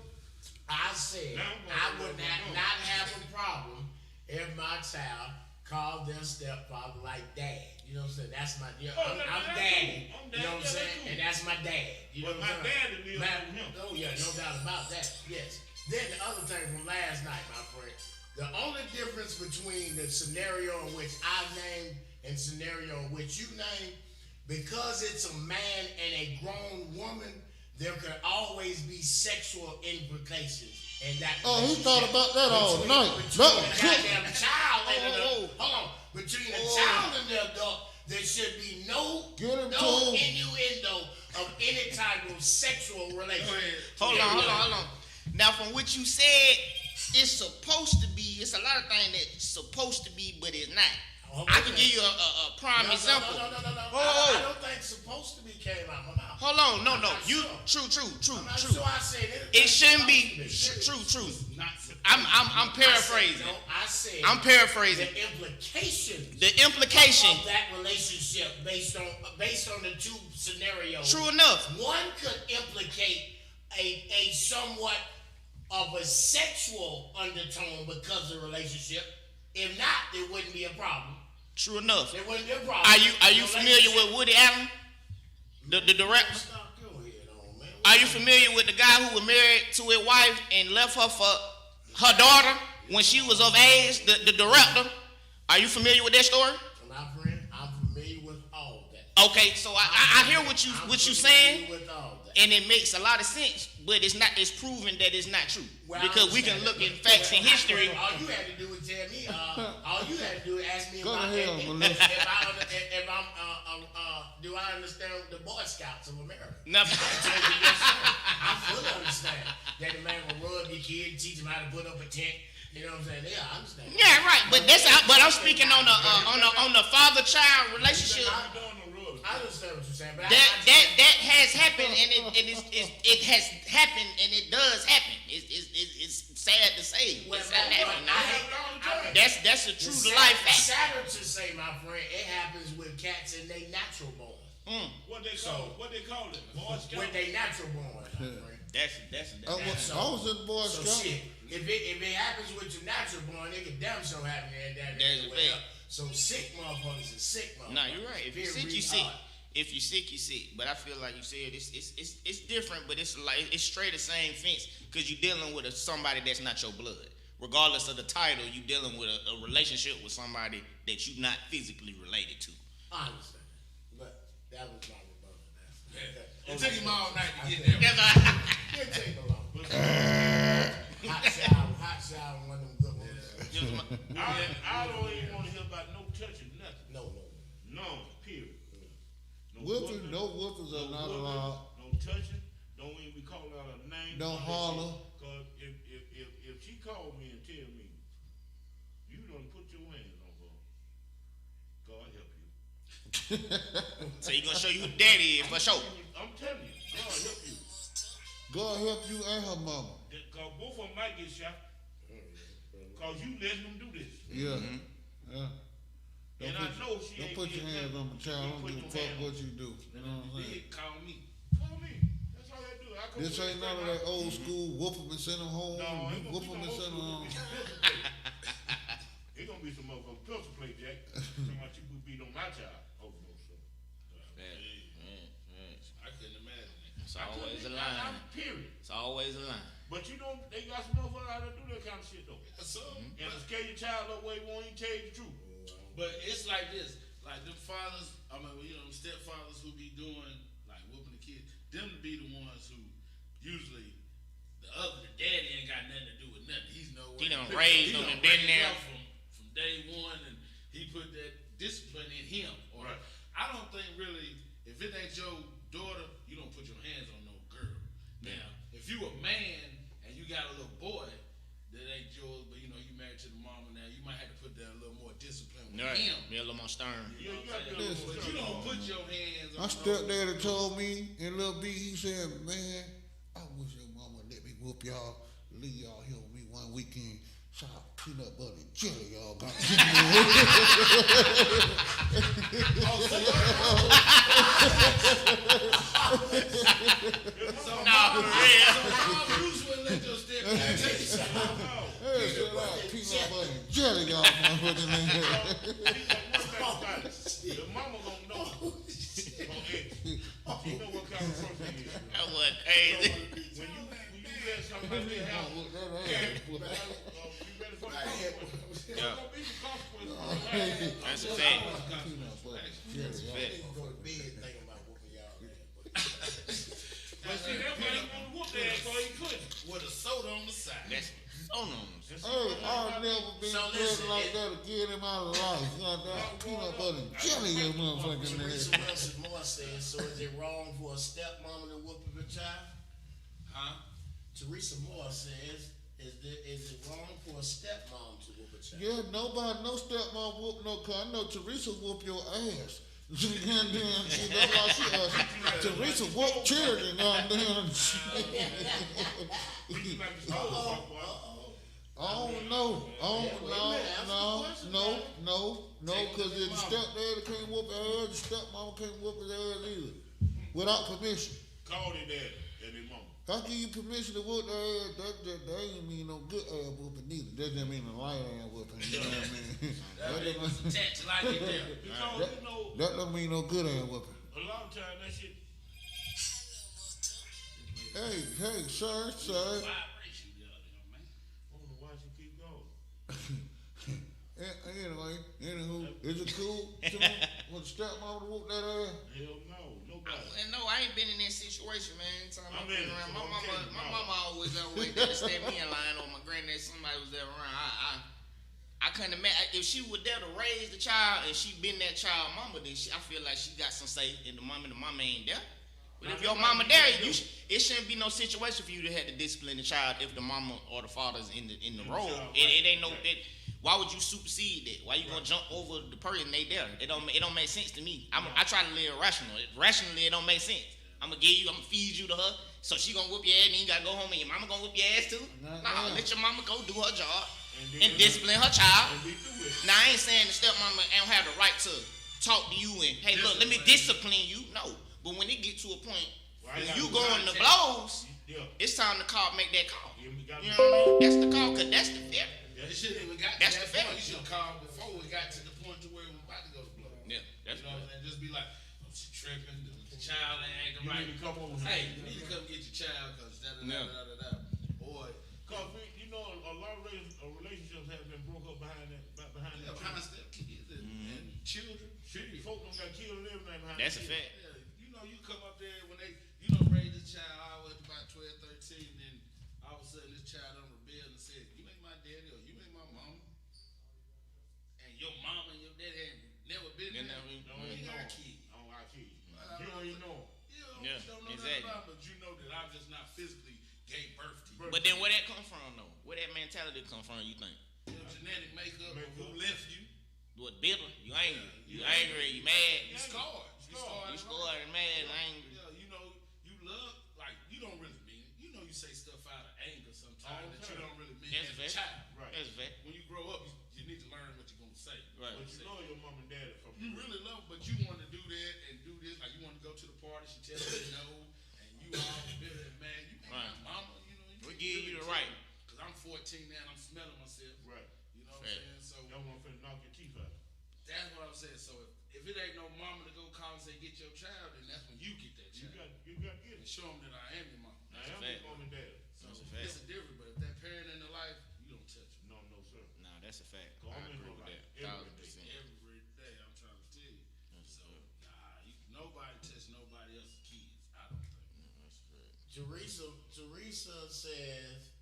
[SPEAKER 10] I said I would not have a problem if my child called their stepfather like dad. You know what I'm saying? That's my, I'm daddy. You know what I'm saying? And that's my dad. You know
[SPEAKER 7] But
[SPEAKER 10] what
[SPEAKER 7] my
[SPEAKER 10] I'm saying?
[SPEAKER 7] daddy lives with him.
[SPEAKER 10] Oh yeah, no doubt about that. Yes. Then the other thing from last night, my friend, the only difference between the scenario in which I named and scenario in which you named, because it's a man and a grown woman, there could always be sexual implications in that.
[SPEAKER 5] Oh, he thought about that all night.
[SPEAKER 10] Between the goddamn child and the, hold on, between the child and the adult, there should be no innuendo of any type of sexual relationship.
[SPEAKER 8] Hold on. Now, from what you said, it's supposed to be. It's a lot of things that's supposed to be, but it's not. I can give you a prime example.
[SPEAKER 10] No. I don't think supposed to be came out my mouth.
[SPEAKER 8] Hold on, no. You true.
[SPEAKER 10] I'm not sure I said
[SPEAKER 8] It shouldn't be true. I'm paraphrasing.
[SPEAKER 10] No, I said
[SPEAKER 8] I'm paraphrasing.
[SPEAKER 10] The implication
[SPEAKER 8] of
[SPEAKER 10] that relationship based on the two scenarios.
[SPEAKER 8] True enough.
[SPEAKER 10] One could implicate a somewhat of a sexual undertone because of the relationship. If not, there wouldn't be a problem.
[SPEAKER 8] True enough.
[SPEAKER 10] There wouldn't be a problem.
[SPEAKER 8] Are you familiar with Woody Allen, the director? Are you familiar with the guy who was married to his wife and left her for her daughter when she was of age? The director. Are you familiar with that story?
[SPEAKER 10] My friend,
[SPEAKER 8] Okay, so I hear what you saying,
[SPEAKER 10] with all that.
[SPEAKER 8] and it makes a lot of sense, but it's not. It's proven that it's not true
[SPEAKER 10] Well,
[SPEAKER 8] because we can look in facts and history.
[SPEAKER 10] All you had to do was tell me. All you had to do is ask me
[SPEAKER 5] Go
[SPEAKER 10] about
[SPEAKER 5] ahead,
[SPEAKER 10] if
[SPEAKER 5] Melissa.
[SPEAKER 10] I'm do I understand the Boy Scouts of America?
[SPEAKER 8] Nothing.
[SPEAKER 10] I told you yes, sir. I fully understand that the man will rub your kid, teach him how to put up a tent. You know what I'm saying? Yeah, I understand.
[SPEAKER 8] Yeah, right. But but I'm speaking on the father-child relationship.
[SPEAKER 10] I understand what you're saying, but
[SPEAKER 8] That has happened, and it has happened, and it does happen. It's sad to say. It's sad happening. That's a true to life fact.
[SPEAKER 10] Sadder to say, my friend, it happens with cats and they natural born.
[SPEAKER 7] What they call it? Boy Scout.
[SPEAKER 10] When they natural born, my friend.
[SPEAKER 5] I was in the Boy
[SPEAKER 10] So
[SPEAKER 5] Scout.
[SPEAKER 10] shit, if it happens with your natural born, it can damn sure happen at that
[SPEAKER 8] That's a
[SPEAKER 10] way
[SPEAKER 8] fact.
[SPEAKER 10] up. So sick motherfuckers is sick motherfuckers.
[SPEAKER 8] No, you're right. If you're sick, you sick. If you're sick, you sick. But I feel like you said it's different, but it's like it's straight the same fence because you're dealing with somebody that's not your blood. Regardless of the title, you're dealing with a relationship with somebody that you're not physically related to.
[SPEAKER 10] I understand, but that was my rebuttal.
[SPEAKER 6] It took him all night to get there.
[SPEAKER 10] It take me long. Hot shower, one of them good ones.
[SPEAKER 7] I don't even want to hear about no touching, nothing. No, period.
[SPEAKER 5] Whoopers, no whoopers are not allowed.
[SPEAKER 7] No touching. Don't even be calling out a name.
[SPEAKER 5] Don't holler.
[SPEAKER 7] Because if she called me and tell me, you don't put your hands on her, God help you.
[SPEAKER 8] So you're gonna show you who daddy is for sure.
[SPEAKER 7] I'm telling you, God help you.
[SPEAKER 5] God help you and her mama.
[SPEAKER 7] Because both of them might get shot. Because you letting them do this.
[SPEAKER 5] Yeah. Yeah.
[SPEAKER 7] And I know she
[SPEAKER 5] Don't
[SPEAKER 7] ain't
[SPEAKER 5] put your
[SPEAKER 7] getting
[SPEAKER 5] hands on
[SPEAKER 7] nothing.
[SPEAKER 5] my child. I don't
[SPEAKER 7] Put
[SPEAKER 5] give a
[SPEAKER 7] your
[SPEAKER 5] fuck
[SPEAKER 7] hand
[SPEAKER 5] what
[SPEAKER 7] on
[SPEAKER 5] you do. You know what I'm saying?
[SPEAKER 6] Call me.
[SPEAKER 7] Call me. That's all they do. I come
[SPEAKER 5] This
[SPEAKER 7] to
[SPEAKER 5] ain't none of that old school whoop 'em and send 'em home.
[SPEAKER 7] No,
[SPEAKER 5] You
[SPEAKER 7] ain't
[SPEAKER 5] whoop
[SPEAKER 7] gonna
[SPEAKER 5] 'em
[SPEAKER 7] be
[SPEAKER 5] and
[SPEAKER 7] no
[SPEAKER 5] send 'em
[SPEAKER 7] old
[SPEAKER 5] home.
[SPEAKER 7] school. It's gonna be pistol play. It's gonna be some motherfucking pistol play, Jack. Talking about you beat on my child. Oh, no, sir.
[SPEAKER 6] I couldn't imagine it.
[SPEAKER 2] It's always a line.
[SPEAKER 7] Period.
[SPEAKER 2] It's always a line.
[SPEAKER 7] But you know, they got some motherfuckers out there do that kind of shit, though.
[SPEAKER 6] So,
[SPEAKER 7] And to scare your child up where he won't even tell you the truth.
[SPEAKER 6] but it's like this. Like them fathers, I mean, them stepfathers who be doing, like whooping the kids, them be the ones who usually, the daddy ain't got nothing to do with nothing. He's nowhere.
[SPEAKER 8] He done raised them and been there.
[SPEAKER 6] From day one, and he put that discipline in him. Or
[SPEAKER 7] Right.
[SPEAKER 6] I don't think really, if it ain't your daughter, you don't put your hands on no girl. Now, if you a man and you got a little boy that ain't yours, but you married to the mama now, you might have to put that a little more discipline with
[SPEAKER 8] Right.
[SPEAKER 6] him.
[SPEAKER 8] Be a little more stern.
[SPEAKER 6] You know what I'm saying? But you don't put your hands on
[SPEAKER 5] My stepdaddy told me in Lil B, he said, man, I wish your mama let me whoop y'all, leave y'all here with me one weekend. So I peanut butter and jelly y'all got.
[SPEAKER 8] No, for real.
[SPEAKER 6] Usually let your stepdad take you somewhere.
[SPEAKER 5] Hey, so like peanut butter and jelly y'all motherfucking in here.
[SPEAKER 7] The mama gonna know. She know what kind of person he is.
[SPEAKER 8] That was crazy.
[SPEAKER 7] When you let somebody in the house,
[SPEAKER 5] Whoop that ass, whoop that.
[SPEAKER 7] you ready for the consequences. There's gonna be some consequences.
[SPEAKER 8] That's a fact.
[SPEAKER 5] Peanut butter and jelly y'all.
[SPEAKER 10] Go to bed thinking about whooping y'all.
[SPEAKER 7] But see, that's why he wanna whoop their ass, so he couldn't.
[SPEAKER 6] With a soda on the side.
[SPEAKER 8] That's so normal.
[SPEAKER 5] Hey, I'll never be
[SPEAKER 10] So
[SPEAKER 5] dressed
[SPEAKER 10] listen,
[SPEAKER 5] like that again in my life. Goddamn peanut butter and jelly your motherfucking
[SPEAKER 10] Teresa
[SPEAKER 5] ass.
[SPEAKER 10] Wilson Moore says, so is it wrong for a stepmama to whoop a child?
[SPEAKER 6] Huh?
[SPEAKER 10] Teresa Moore says, is it wrong for a stepmom to whoop a child?
[SPEAKER 5] Yeah, nobody, no stepmom whoop no car. I know Teresa whoop your ass. Goddamn, see, that's why she Teresa whoop children. Goddamn. Oh no, because if the stepdaddy can't whoop her ass, the stepmama can't whoop his ass either. Without permission.
[SPEAKER 7] Call their daddy and their mama.
[SPEAKER 5] If I give you permission to whoop their ass, that ain't mean no good ass whooping neither. That just mean a light ass whooping. You know what I mean?
[SPEAKER 6] Text like it there.
[SPEAKER 7] Because, you know,
[SPEAKER 5] That don't mean no good ass whooping.
[SPEAKER 7] a lot of times that shit,
[SPEAKER 5] Hey, sir.
[SPEAKER 6] Vibration the other, man.
[SPEAKER 7] I don't know why she keep going.
[SPEAKER 5] Anywho, is it cool for the stepmama to whoop that ass?
[SPEAKER 7] Hell no, nobody.
[SPEAKER 8] No, I ain't been in that situation, man. Anytime I've
[SPEAKER 7] I'm
[SPEAKER 8] been
[SPEAKER 7] in it,
[SPEAKER 8] around,
[SPEAKER 7] so
[SPEAKER 8] my
[SPEAKER 7] I'm telling you,
[SPEAKER 8] mama always always there to stand me in line, or my granddad, somebody was there around. I couldn't imagine if she was there to raise the child and she been that child mama, then I feel like she got some say in the mama ain't there. But if your mama there, it shouldn't be no situation for you to have to discipline the child if the mama or the father's in the role. It ain't no. Why would you supersede that? Why you gonna jump over the person they there? It don't make sense to me. I try to live rational. Rationally, it don't make sense. I'm gonna feed you to her, so she gonna whoop your ass, and you gotta go home and your mama gonna whoop your ass too. Nah, let your mama go do her job and discipline her child. Now I ain't saying the stepmama don't have the right to talk to you and hey, look, let me discipline you. No, but when it get to a point when you going to blows, it's time to make that call. You know what I mean? That's the call, cause that's the fear.
[SPEAKER 9] It shouldn't even got to
[SPEAKER 8] That's
[SPEAKER 9] that
[SPEAKER 8] the fact.
[SPEAKER 9] point. You should have called before it got to the point to where it was about to go to blow.
[SPEAKER 8] Yeah, that's
[SPEAKER 9] you know what I'm saying? Just be like, oh, she tripping, the child ain't acting right.
[SPEAKER 7] Need to come over
[SPEAKER 9] Hey,
[SPEAKER 7] here.
[SPEAKER 9] you need to come get your child because da-da-da-da-da-da. Or,
[SPEAKER 7] Cause you know a lot of relationships have been broke up behind that.
[SPEAKER 9] behind step kids and children.
[SPEAKER 7] Folk don't got killed and everything behind
[SPEAKER 8] That's a
[SPEAKER 7] that.
[SPEAKER 8] fact.
[SPEAKER 9] Yeah, you know, you come up there when raise this child all the way to about 12, 13, and then all of a sudden this child done rebelled and said, you make my daddy or you make my mama. And your mama and your daddy ain't never been there. You ain't got a kid.
[SPEAKER 7] I don't got kids. You don't even know.
[SPEAKER 9] You don't know nothing about, but you know that I'm just not physically gave birth to you.
[SPEAKER 8] But then where that come from though? Where that mentality come from? You think?
[SPEAKER 9] Your genetic makeup, who left you.
[SPEAKER 8] What, bitter? You angry? You angry? You mad?
[SPEAKER 9] You scarred.
[SPEAKER 8] You scarred and mad and angry.
[SPEAKER 9] Yeah, you know, you love, like, you don't really mean it. You know you say stuff out of anger sometimes that you don't really mean
[SPEAKER 8] That's
[SPEAKER 9] as a
[SPEAKER 8] fact.
[SPEAKER 9] child.
[SPEAKER 7] Right.
[SPEAKER 8] That's fact.
[SPEAKER 9] When you grow up, you need to learn what you're going to say.
[SPEAKER 8] Right.
[SPEAKER 7] But you know your mom and daddy from
[SPEAKER 9] You really love, but you want to do that and do this. Like, you want to go to the party, she tells you no, and you all bitter and mad. You ain't
[SPEAKER 8] Right.
[SPEAKER 9] my mama, you know.
[SPEAKER 8] We give you the right.
[SPEAKER 9] Because I'm 14 now and I'm smelling myself.
[SPEAKER 7] Right.
[SPEAKER 9] You know what
[SPEAKER 8] Fact.
[SPEAKER 9] I'm saying? So
[SPEAKER 7] Don't want to knock your teeth out.
[SPEAKER 9] that's what I'm saying. So if it ain't no mama to go call and say get your child, then that's when you get that
[SPEAKER 7] You
[SPEAKER 9] child.
[SPEAKER 7] got to get
[SPEAKER 9] And
[SPEAKER 7] it.
[SPEAKER 9] show them that I am your mama.
[SPEAKER 7] I am
[SPEAKER 8] fact.
[SPEAKER 7] your mom and daddy.
[SPEAKER 9] So
[SPEAKER 8] That's a fact.
[SPEAKER 9] it's a difference, but if that parent in the life, you don't touch them.
[SPEAKER 7] No, sir.
[SPEAKER 8] Nah, that's a fact.
[SPEAKER 7] Go
[SPEAKER 8] I
[SPEAKER 7] on in
[SPEAKER 8] agree
[SPEAKER 7] her
[SPEAKER 8] with
[SPEAKER 7] life.
[SPEAKER 8] that.
[SPEAKER 7] Every day.
[SPEAKER 8] 1,000%.
[SPEAKER 9] Every day, I'm trying to tell you. So, nobody touch nobody else's kids. I don't think.
[SPEAKER 10] Teresa says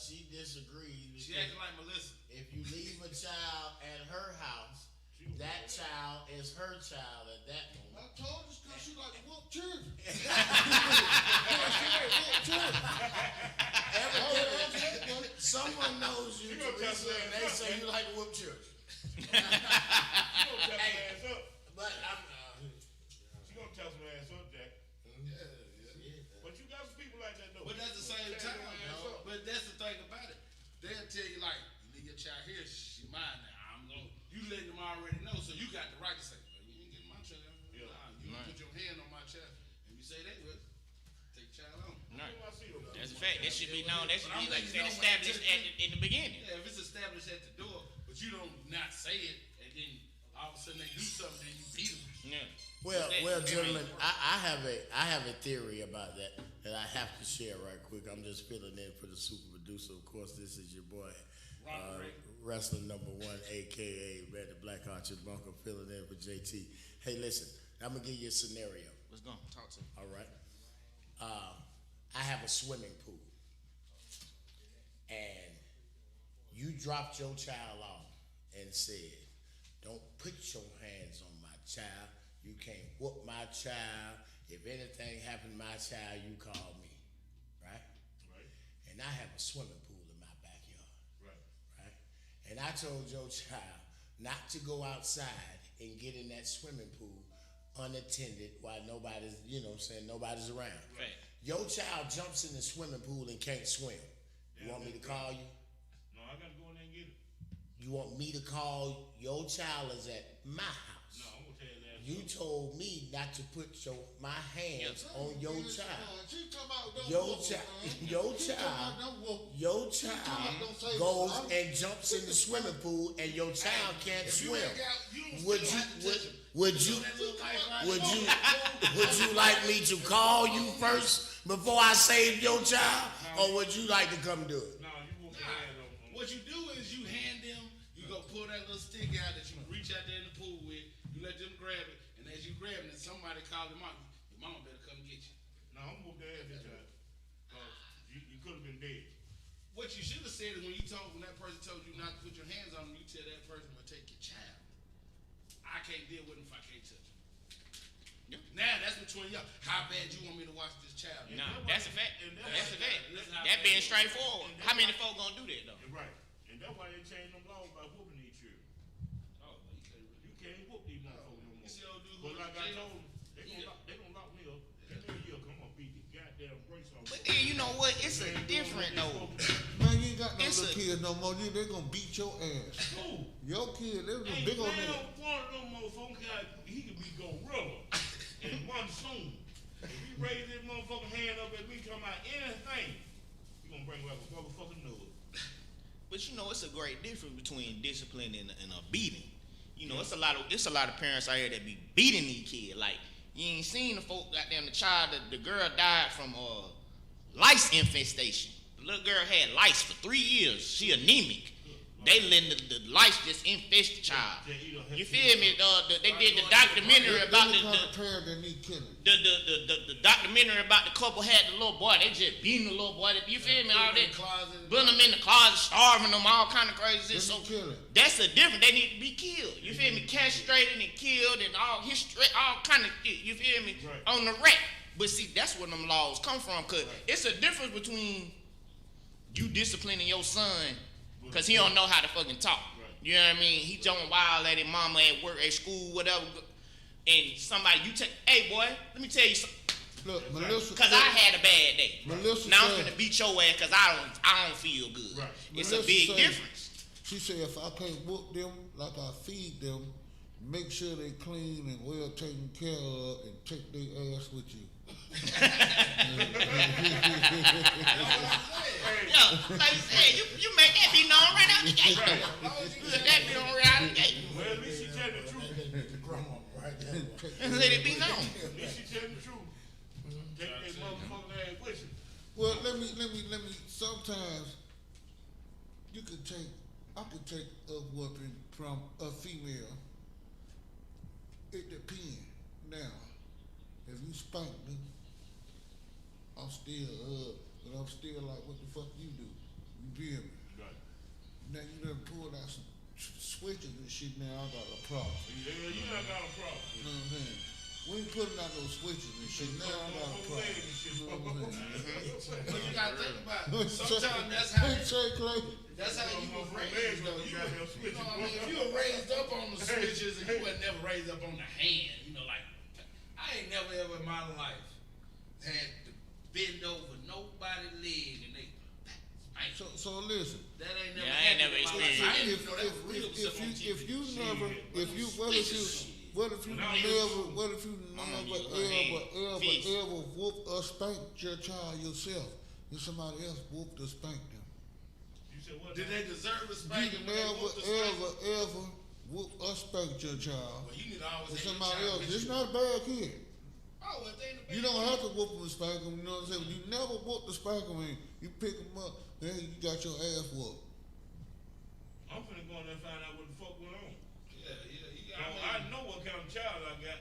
[SPEAKER 10] she disagrees.
[SPEAKER 9] She acting like Melissa.
[SPEAKER 10] If you leave a child at her house, that child is her child at that
[SPEAKER 5] I
[SPEAKER 10] moment.
[SPEAKER 5] told you because she like to whoop children.
[SPEAKER 10] Evidently, someone knows you, Teresa, and they say you like to whoop children.
[SPEAKER 7] She gonna tell some ass up.
[SPEAKER 10] But I'm.
[SPEAKER 7] She gonna tell some ass up, Jack. But you got some people like that though.
[SPEAKER 9] But that's the same
[SPEAKER 7] Tell
[SPEAKER 9] time.
[SPEAKER 7] your ass up.
[SPEAKER 9] But that's the thing about it. They'll tell you like, you leave your child here, she's mine now. You letting them already know, so you got the right to say, well, you ain't getting my child.
[SPEAKER 7] Yeah.
[SPEAKER 9] Nah, you put your hand on my child, and you say that will take the child on.
[SPEAKER 8] Right.
[SPEAKER 7] I see them.
[SPEAKER 8] That's a fact. That should be known. That should
[SPEAKER 9] But
[SPEAKER 8] be
[SPEAKER 9] I'm
[SPEAKER 8] like
[SPEAKER 9] letting you know
[SPEAKER 8] established in the beginning.
[SPEAKER 9] Yeah, if it's established at the door, but you don't not say it, and then all of a sudden they do something, and you beat them.
[SPEAKER 8] Yeah.
[SPEAKER 10] Well, gentlemen, I have a theory about that I have to share right quick. I'm just filling in for the super producer. Of course, this is your boy, wrestler number one, aka Red the Black Archer Bunker, filling in for JT. Hey, listen, I'm gonna give you a scenario.
[SPEAKER 8] Let's go. Talk to me.
[SPEAKER 10] All right. I have a swimming pool, and you dropped your child off and said, "Don't put your hands on my child. You can't whoop my child. If anything happened to my child, you call me." Right?
[SPEAKER 7] Right.
[SPEAKER 10] And I have a swimming pool in my backyard.
[SPEAKER 7] Right.
[SPEAKER 10] Right? And I told your child not to go outside and get in that swimming pool unattended while nobody's, nobody's around.
[SPEAKER 8] Right.
[SPEAKER 10] Your child jumps in the swimming pool and can't swim. You want me to call you?
[SPEAKER 7] No, I gotta go in there and get it.
[SPEAKER 10] You want me to call your child is at my house?
[SPEAKER 7] No, I'm gonna tell you that.
[SPEAKER 10] You told me not to put my hands on your child.
[SPEAKER 5] She talking about don't
[SPEAKER 10] Your
[SPEAKER 5] whoop
[SPEAKER 10] child,
[SPEAKER 5] her,
[SPEAKER 10] your
[SPEAKER 5] She talking
[SPEAKER 10] child,
[SPEAKER 5] about don't whoop her.
[SPEAKER 10] your
[SPEAKER 5] talking
[SPEAKER 10] child
[SPEAKER 5] about don't say
[SPEAKER 10] goes
[SPEAKER 5] whoop her.
[SPEAKER 10] and jumps in the swimming pool, and your child can't
[SPEAKER 9] If you
[SPEAKER 10] swim.
[SPEAKER 9] ain't got, you don't
[SPEAKER 10] Would
[SPEAKER 9] still
[SPEAKER 10] you
[SPEAKER 9] have to touch them.
[SPEAKER 10] would you
[SPEAKER 9] That little lifeline.
[SPEAKER 10] would you like me to call you first before I save your child, or would you like to come do it?
[SPEAKER 7] No, you want your hand on.
[SPEAKER 9] What you do is you hand them, you go that little stick out that you reach out there in the pool with, you let them grab it, and as you grab it, somebody call them out. Your mama better come get you.
[SPEAKER 7] No, I'm gonna whoop their ass this time. You could have been dead.
[SPEAKER 9] What you should have said is when that person told you not to put your hands on them, you tell that person to take your child. I can't deal with him if I can't touch him. Yeah. Now that's between y'all. How bad you want me to watch this child?
[SPEAKER 8] No, that's a fact. That's a fact. That being straightforward. How many folk gonna do that though?
[SPEAKER 7] Right. And that's why they changed them laws by whooping each other.
[SPEAKER 9] Oh,
[SPEAKER 7] you can't whoop these motherfuckers no more.
[SPEAKER 9] You see old dude
[SPEAKER 7] But like I told them, they gonna lock me up. And then you'll come on, beat the goddamn brace off.
[SPEAKER 8] But then you know what? It's a different though.
[SPEAKER 5] Man, you ain't got no little kids no more. They gonna beat your ass.
[SPEAKER 7] Who?
[SPEAKER 5] Your kid, they was a
[SPEAKER 7] Hey,
[SPEAKER 5] big old
[SPEAKER 7] man,
[SPEAKER 5] nigga.
[SPEAKER 7] one of them motherfuckers, he could be gorilla and monsoon. If he raise his motherfucking hand up at me talking about anything, he gonna bring back a motherfucking nose.
[SPEAKER 8] But you know, it's a great difference between discipline and a beating. You know, it's a lot of parents out here that be beating these kids. Like, you ain't seen the folk, goddamn, the girl died from lice infestation. The little girl had lice for 3 years. She anemic. They letting the lice just infest the child. You feel me? They did the documentary about the documentary about the couple had the little boy. They just beating the little boy. You feel me? All that, putting them in the closet, starving them, all kind of crazy. So that's a difference. They need to be killed. You feel me? Castrated and killed and all history, all kind of shit. You feel me? On the rack. But see, that's where them laws come from. Cause it's a difference between you disciplining your son. Because he don't know how to fucking talk. You know what I mean? He jumping wild at his mama at work, at school, whatever. And somebody, you take, hey boy, let me tell you something.
[SPEAKER 5] Look, Melissa.
[SPEAKER 8] Because I had a bad day.
[SPEAKER 5] Melissa
[SPEAKER 8] now I'm finna beat your ass because I don't feel good.
[SPEAKER 5] Right.
[SPEAKER 8] It's
[SPEAKER 5] Melissa
[SPEAKER 8] a big
[SPEAKER 5] said,
[SPEAKER 8] difference.
[SPEAKER 5] She said if I can't whoop them like I feed them, make sure they clean and well taken care of and take their ass with you.
[SPEAKER 8] Yo, like you said, you make that be known right out the gate. That be known right out the gate.
[SPEAKER 7] Well, at least she tell the truth.
[SPEAKER 8] Let it be known.
[SPEAKER 7] At least she tell the truth. Take that motherfucking ass with you.
[SPEAKER 5] Well, let me. Sometimes I could take a whooping from a female. It depends. Now, if you spank me, I'm still like, what the fuck you do? You feel me?
[SPEAKER 7] Right.
[SPEAKER 5] Now you done pulled out some switches and shit. Now I got a problem.
[SPEAKER 7] Yeah, you done got a problem.
[SPEAKER 5] You know what I'm saying? We ain't putting out those switches and shit. Now I got a problem. You know what I'm saying?
[SPEAKER 9] But you gotta think about it. Sometimes that's how you was raised, though. You know what I mean? If you were raised up on the switches and you were never raised up on the hand, you know, like, I ain't never ever in my life had to bend over nobody's leg and they spank.
[SPEAKER 5] So listen.
[SPEAKER 9] That ain't never
[SPEAKER 8] I ain't never experienced
[SPEAKER 9] I didn't know that was real stuff on TV.
[SPEAKER 5] If you never ever whoop or spank your child yourself, then somebody else whooped or spanked them.
[SPEAKER 7] You said what?
[SPEAKER 9] Did they deserve a
[SPEAKER 5] You
[SPEAKER 9] spanking?
[SPEAKER 5] ever whoop or spank your child?
[SPEAKER 9] Well, you need to always
[SPEAKER 5] And
[SPEAKER 9] have your
[SPEAKER 5] somebody
[SPEAKER 9] child
[SPEAKER 5] else.
[SPEAKER 9] with
[SPEAKER 5] It's
[SPEAKER 9] you.
[SPEAKER 5] not a bad kid.
[SPEAKER 9] Oh, well, they ain't a bad
[SPEAKER 5] You don't
[SPEAKER 9] kid.
[SPEAKER 5] have to whoop them and spank them. You know what I'm saying? You never whoop the spank them and you pick them up, then you got your ass whooped.
[SPEAKER 7] I'm finna go in there and find out what the fuck went on.
[SPEAKER 9] Yeah, you
[SPEAKER 7] So
[SPEAKER 9] got
[SPEAKER 7] I know what kind of child I got,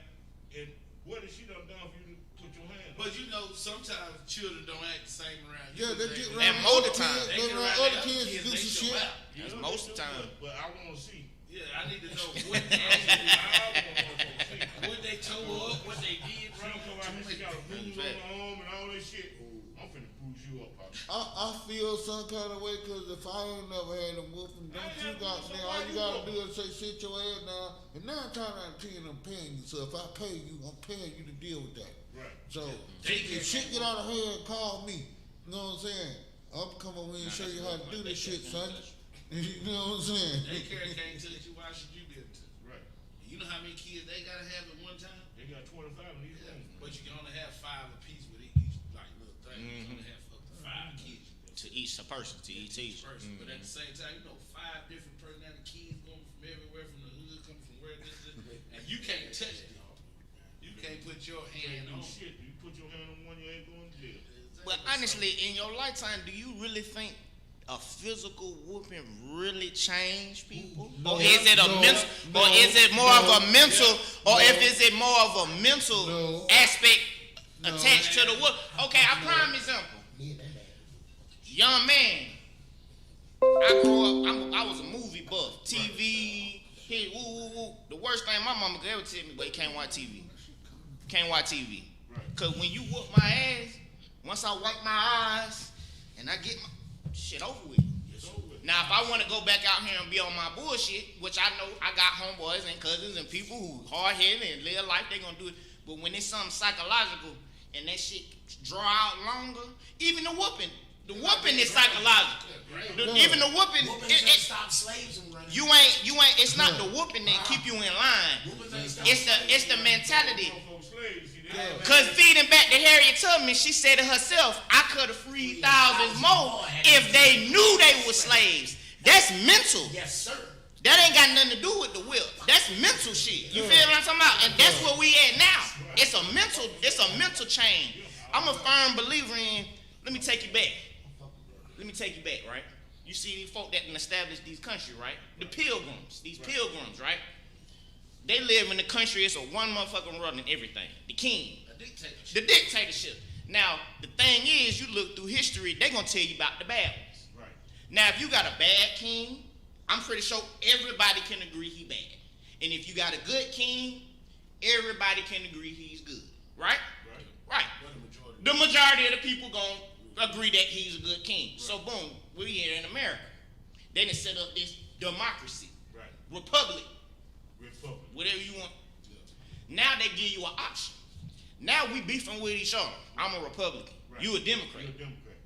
[SPEAKER 7] and what has she done for you to put your hand on?
[SPEAKER 9] But you know, sometimes children don't act the same around you.
[SPEAKER 5] Yeah, they get
[SPEAKER 8] And
[SPEAKER 5] around
[SPEAKER 8] most of
[SPEAKER 5] other
[SPEAKER 8] the time,
[SPEAKER 5] kids.
[SPEAKER 9] they
[SPEAKER 5] They
[SPEAKER 9] get
[SPEAKER 5] around
[SPEAKER 9] around
[SPEAKER 5] other kids to do
[SPEAKER 9] they
[SPEAKER 5] some
[SPEAKER 9] show
[SPEAKER 5] shit.
[SPEAKER 9] out.
[SPEAKER 8] That's most of the time.
[SPEAKER 7] But I want to see.
[SPEAKER 9] Yeah, I need to know what what they tore up, what they did to
[SPEAKER 7] She
[SPEAKER 9] make
[SPEAKER 7] got a bruise on
[SPEAKER 8] Right.
[SPEAKER 7] her arm and all that shit. I'm finna bruise you up, Pop.
[SPEAKER 5] I feel some kind of way because if I ain't never had them whooping, don't you got now all you gotta do is say sit your ass down. And 9 times out of 10 I'm paying you. So if I pay you, I'm paying you to deal with that.
[SPEAKER 7] Right.
[SPEAKER 5] So if shit get out of hand, call me. You know what I'm saying? I'll come over here and show you how to do this shit, son. You know what I'm saying?
[SPEAKER 9] Daycare can't touch you. Why should you be able to?
[SPEAKER 7] Right.
[SPEAKER 9] You know how many kids they gotta have at one time?
[SPEAKER 7] They got 25 in these
[SPEAKER 9] Yeah.
[SPEAKER 7] rooms.
[SPEAKER 9] But you can only have 5 apiece with each like little thing. You can only have up to 5 kids.
[SPEAKER 8] To each person, to each
[SPEAKER 9] Each person. But at the same time, you know, 5 different personality kids going from everywhere, from the hood, coming from where this, and you can't touch them. You can't put your hand
[SPEAKER 7] Can't do
[SPEAKER 9] on.
[SPEAKER 7] shit. You put your hand on one, you ain't going to jail.
[SPEAKER 8] But honestly, in your lifetime, do you really think a physical whooping really change people? Or is it a mental, or is it more of a mental, or is it more of a mental aspect attached to the whoop? Okay, I prime example. Young man, I grew up, I was a movie buff, TV, hit, woo, woo, woo. The worst thing my mama could ever tell me, but you can't watch TV. Can't watch TV. Cause when you whoop my ass, once I wipe my eyes, and I get my shit over with. Now, if I want to go back out here and be on my bullshit, which I know I got homeboys and cousins and people who hard-headed and live life, they gonna do it. But when it's something psychological and that shit draw out longer, even the whooping is psychological. Even the whooping,
[SPEAKER 10] stop slaves from running.
[SPEAKER 8] you ain't. It's not the whooping that keep you in line. It's the mentality. Cause feeding back to Harriet Tubman, she said to herself, I could have freed thousands more if they knew they were slaves. That's mental.
[SPEAKER 10] Yes, sir.
[SPEAKER 8] That ain't got nothing to do with the whip. That's mental shit. You feel what I'm talking about? And that's where we at now. It's a mental change. I'm a firm believer in, let me take you back, right? You see these folk that can establish these countries, right? These pilgrims, right? They live in the country, it's a one motherfucking running everything. The king. The dictatorship. Now, the thing is, you look through history, they're going to tell you about the bad ones. Right. Now, if you got a bad king, I'm pretty sure everybody can agree he bad. And if you got a good king, everybody can agree he's good. Right? Right. The majority of the people going to agree that he's a good king. Right. So, boom, we're here in America. They done set up this democracy. Right. Republic. Whatever you want. Yeah. Now they give you an option. Now we beefing with each other. I'm a Republican. Right. You a Democrat. You're a Democrat.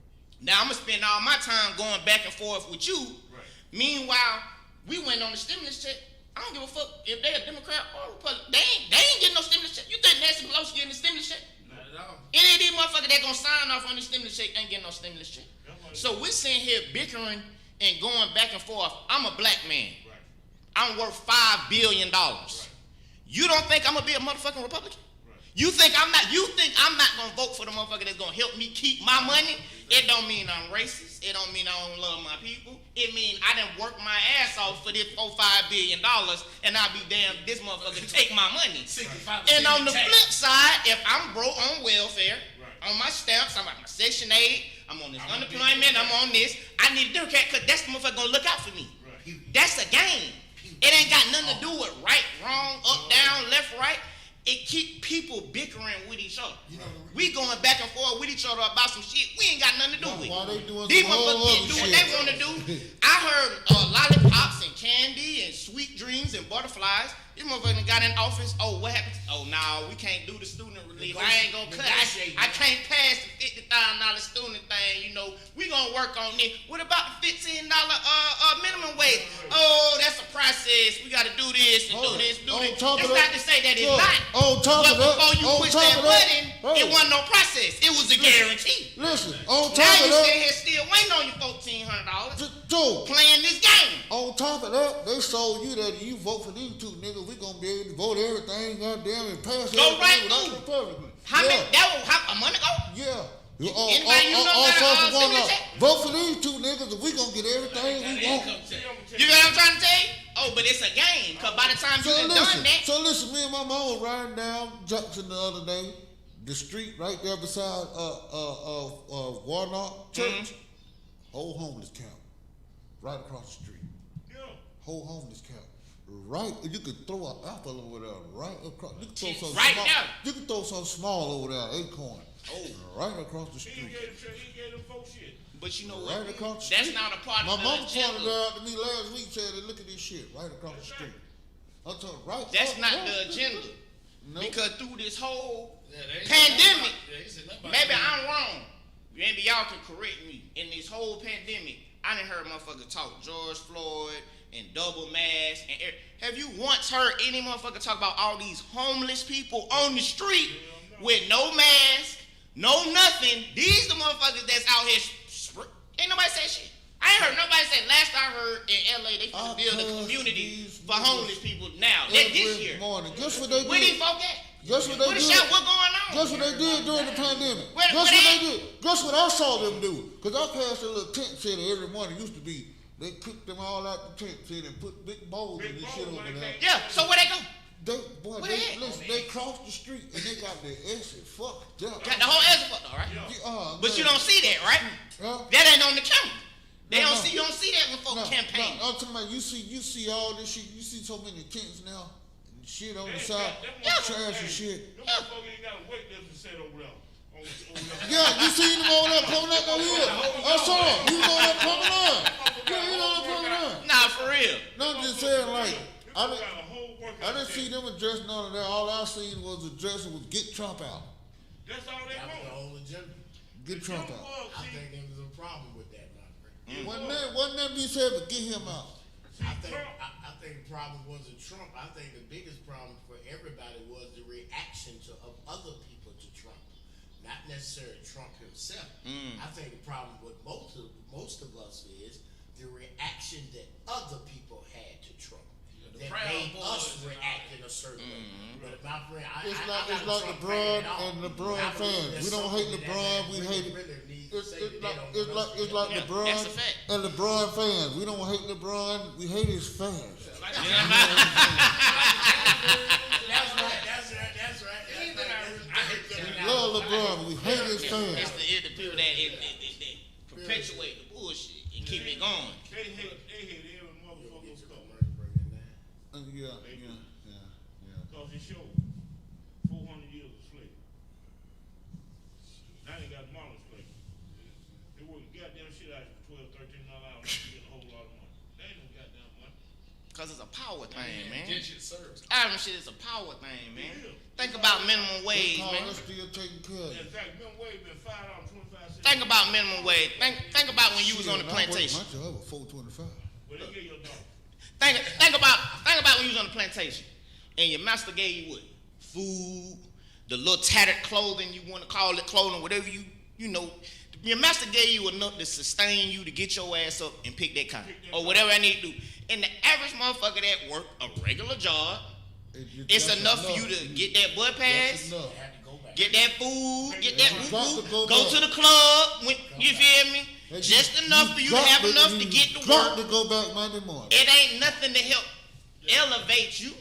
[SPEAKER 8] Now I'm going to spend all my time going back and forth with you. Right. Meanwhile, we went on the stimulus check. I don't give a fuck if they a Democrat or a Republican. They ain't getting no stimulus check. You think Nancy Pelosi getting the stimulus check? Not at all. Any of these motherfuckers that going to sign off on the stimulus check ain't getting no stimulus check. So we're sitting here bickering and going back and forth. I'm a black man. I'm worth $5 billion. Right. You don't think I'm gonna be a motherfucking Republican? Right. You think I'm not gonna vote for the motherfucker that's gonna help me keep my money? It don't mean I'm racist. It don't mean I don't love my people. It mean I done work my ass off for this $4-5 billion, and I'll be damned this motherfucker take my money. And on the flip side, if I'm broke on welfare, on my stamps, I'm on my Section 8, I'm on this unemployment, I'm on this, I need a Democrat because that's the motherfucker gonna look out for me. Right. That's a game. It ain't got nothing to do with right, wrong, up, down, left, right. It keep people bickering with each other. We going back and forth with each other about some shit we ain't got nothing to do with. These motherfuckers do what they want to do. I heard lollipops and candy and sweet dreams and butterflies. These motherfuckers got in office. Oh, what happened? Oh, no, we can't do the student relief. I ain't gonna cut. I can't pass the $50,000 student thing. You know, we gonna work on it. What about the $15 minimum wage? Oh, that's a process. We gotta do this and do this, do this. It's not to say that it's not. But before you push that button, it wasn't no process. It was a guarantee.
[SPEAKER 5] Listen,
[SPEAKER 8] now you sit here still waiting on your $1,400 playing this game.
[SPEAKER 5] On top of that, they sold you that you vote for these two niggas, we gonna be able to vote everything goddamn and pass it.
[SPEAKER 8] Go right through. How many? How a month ago?
[SPEAKER 5] Yeah.
[SPEAKER 8] Anybody you know got
[SPEAKER 5] vote for these two niggas and we gonna get everything we want.
[SPEAKER 8] You know what I'm trying to tell you? Oh, but it's a game. Cause by the time you done that.
[SPEAKER 5] So listen, me and my mom was riding down Jackson the other day, the street right there beside Warnock Church. Whole homeless camp. Right across the street. Yeah. Whole homeless camp. Right, you could throw an apple over there, right across. You could throw something small. Now. You could throw something small over there, acorn. Oh, right across the street.
[SPEAKER 7] He gave them folks shit.
[SPEAKER 8] But you know
[SPEAKER 5] right
[SPEAKER 8] what?
[SPEAKER 5] Across the
[SPEAKER 8] that's
[SPEAKER 5] street.
[SPEAKER 8] not a part
[SPEAKER 5] my
[SPEAKER 8] of the
[SPEAKER 5] mom
[SPEAKER 8] agenda.
[SPEAKER 5] pointed out to me last week, said, "Look at this shit right across the street." I told her, right.
[SPEAKER 8] That's not the agenda. No. Because through this whole pandemic, maybe I'm wrong. Maybe y'all can correct me. In this whole pandemic, I done heard motherfuckers talk George Floyd and double mask. And have you once heard any motherfucker talk about all these homeless people on the street with no mask, no nothing? These the motherfuckers that's out here. Ain't nobody say shit. I ain't heard nobody say. Last I heard in LA, they finna build a community for homeless people now. This year.
[SPEAKER 5] Morning. Guess what they do?
[SPEAKER 8] Where these folk at?
[SPEAKER 5] Guess what they do?
[SPEAKER 8] What going
[SPEAKER 5] Guess what they did during the pandemic?
[SPEAKER 8] What
[SPEAKER 5] Guess what
[SPEAKER 8] they-
[SPEAKER 5] they did? Guess what I saw them do? Because I passed a little tent city every morning. Used to be, they kicked them all out the tent city and put big bowls in this shit over there.
[SPEAKER 8] Yeah, so where they go?
[SPEAKER 5] They crossed the street and they got their exit fucked up.
[SPEAKER 8] Got the whole exit fucked up, right? But you don't see that, right?
[SPEAKER 5] Huh?
[SPEAKER 8] That ain't on the camera. You don't see that when folks
[SPEAKER 5] No,
[SPEAKER 8] campaign.
[SPEAKER 5] I'm talking about you see all this shit. You see so many tents now, and shit on the side, trash and shit.
[SPEAKER 7] Them motherfuckers ain't got a weight lift to set over there.
[SPEAKER 5] Yeah, you seen them over there coming out the hill. I saw him. He was over there coming on. Yeah, he was over there coming on.
[SPEAKER 8] Nah, for real.
[SPEAKER 5] No, I'm just saying, like, I didn't see them addressing none of that. All I seen was addressing was get Trump out.
[SPEAKER 7] That's all they
[SPEAKER 10] That was the
[SPEAKER 7] want.
[SPEAKER 10] whole agenda.
[SPEAKER 5] Get Trump out.
[SPEAKER 10] I think there was a problem with that, my friend.
[SPEAKER 5] Wasn't that be said, but get him out.
[SPEAKER 10] I think the problem wasn't Trump. I think the biggest problem for everybody was the reaction of other people to Trump, not necessarily Trump himself. I think the problem with most of us is the reaction that other people had to Trump that made us react in a certain way. But my friend,
[SPEAKER 5] It's like LeBron and LeBron fans. We don't hate LeBron. We hate it. It's like LeBron
[SPEAKER 8] That's a fact.
[SPEAKER 5] and LeBron fans. We don't hate LeBron. We hate his fans.
[SPEAKER 10] That's right.
[SPEAKER 5] We love LeBron, but we hate his fans.
[SPEAKER 8] It's the people that perpetuate the bullshit and keep it going.
[SPEAKER 7] They hate every motherfucker's color.
[SPEAKER 5] Yeah.
[SPEAKER 7] Because it showed 400 years of slavery. Now they got modern slavery. They work goddamn shit out for $12, $13 hours and get a whole lot of money. They ain't no goddamn money.
[SPEAKER 8] Because it's a power thing, man.
[SPEAKER 6] Indentured service.
[SPEAKER 8] Iron shit is a power thing, man. Think about minimum wage, man.
[SPEAKER 5] They're still taking care of
[SPEAKER 7] In
[SPEAKER 5] you.
[SPEAKER 7] fact, minimum wage been $5.25.
[SPEAKER 8] Think about minimum wage. Think about when you was on the plantation.
[SPEAKER 5] My job was $4.25.
[SPEAKER 7] Well, they give you a dollar.
[SPEAKER 8] Think about when you was on the plantation and your master gave you what? Food, the little tattered clothing, you want to call it clothing, whatever you know. Your master gave you enough to sustain you to get your ass up and pick that cotton or whatever I need to do. And the average motherfucker that work a regular job, it's enough for you to get that butt pass, get that food, get that woo-woo, go to the club, you feel me? Just enough for you to have enough to get to work.
[SPEAKER 5] To go back Monday morning.
[SPEAKER 8] It ain't nothing to help elevate you.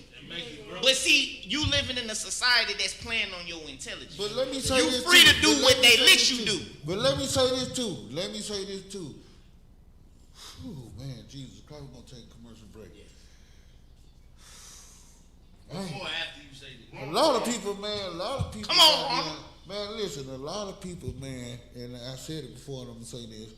[SPEAKER 8] But see, you living in a society that's playing on your intelligence.
[SPEAKER 5] But let me say
[SPEAKER 8] you
[SPEAKER 5] this
[SPEAKER 8] free
[SPEAKER 5] too.
[SPEAKER 8] to do
[SPEAKER 5] But
[SPEAKER 8] what
[SPEAKER 5] let me
[SPEAKER 8] they
[SPEAKER 5] say
[SPEAKER 8] let
[SPEAKER 5] this
[SPEAKER 8] you
[SPEAKER 5] too.
[SPEAKER 8] do.
[SPEAKER 5] But let me say this too. Whew, man, Jesus Christ, we're gonna take a commercial break.
[SPEAKER 6] Before or after you say this.
[SPEAKER 5] A lot of people, man,
[SPEAKER 8] Come on, Ron.
[SPEAKER 5] man, listen, a lot of people, man, and I said it before and I'm gonna say this,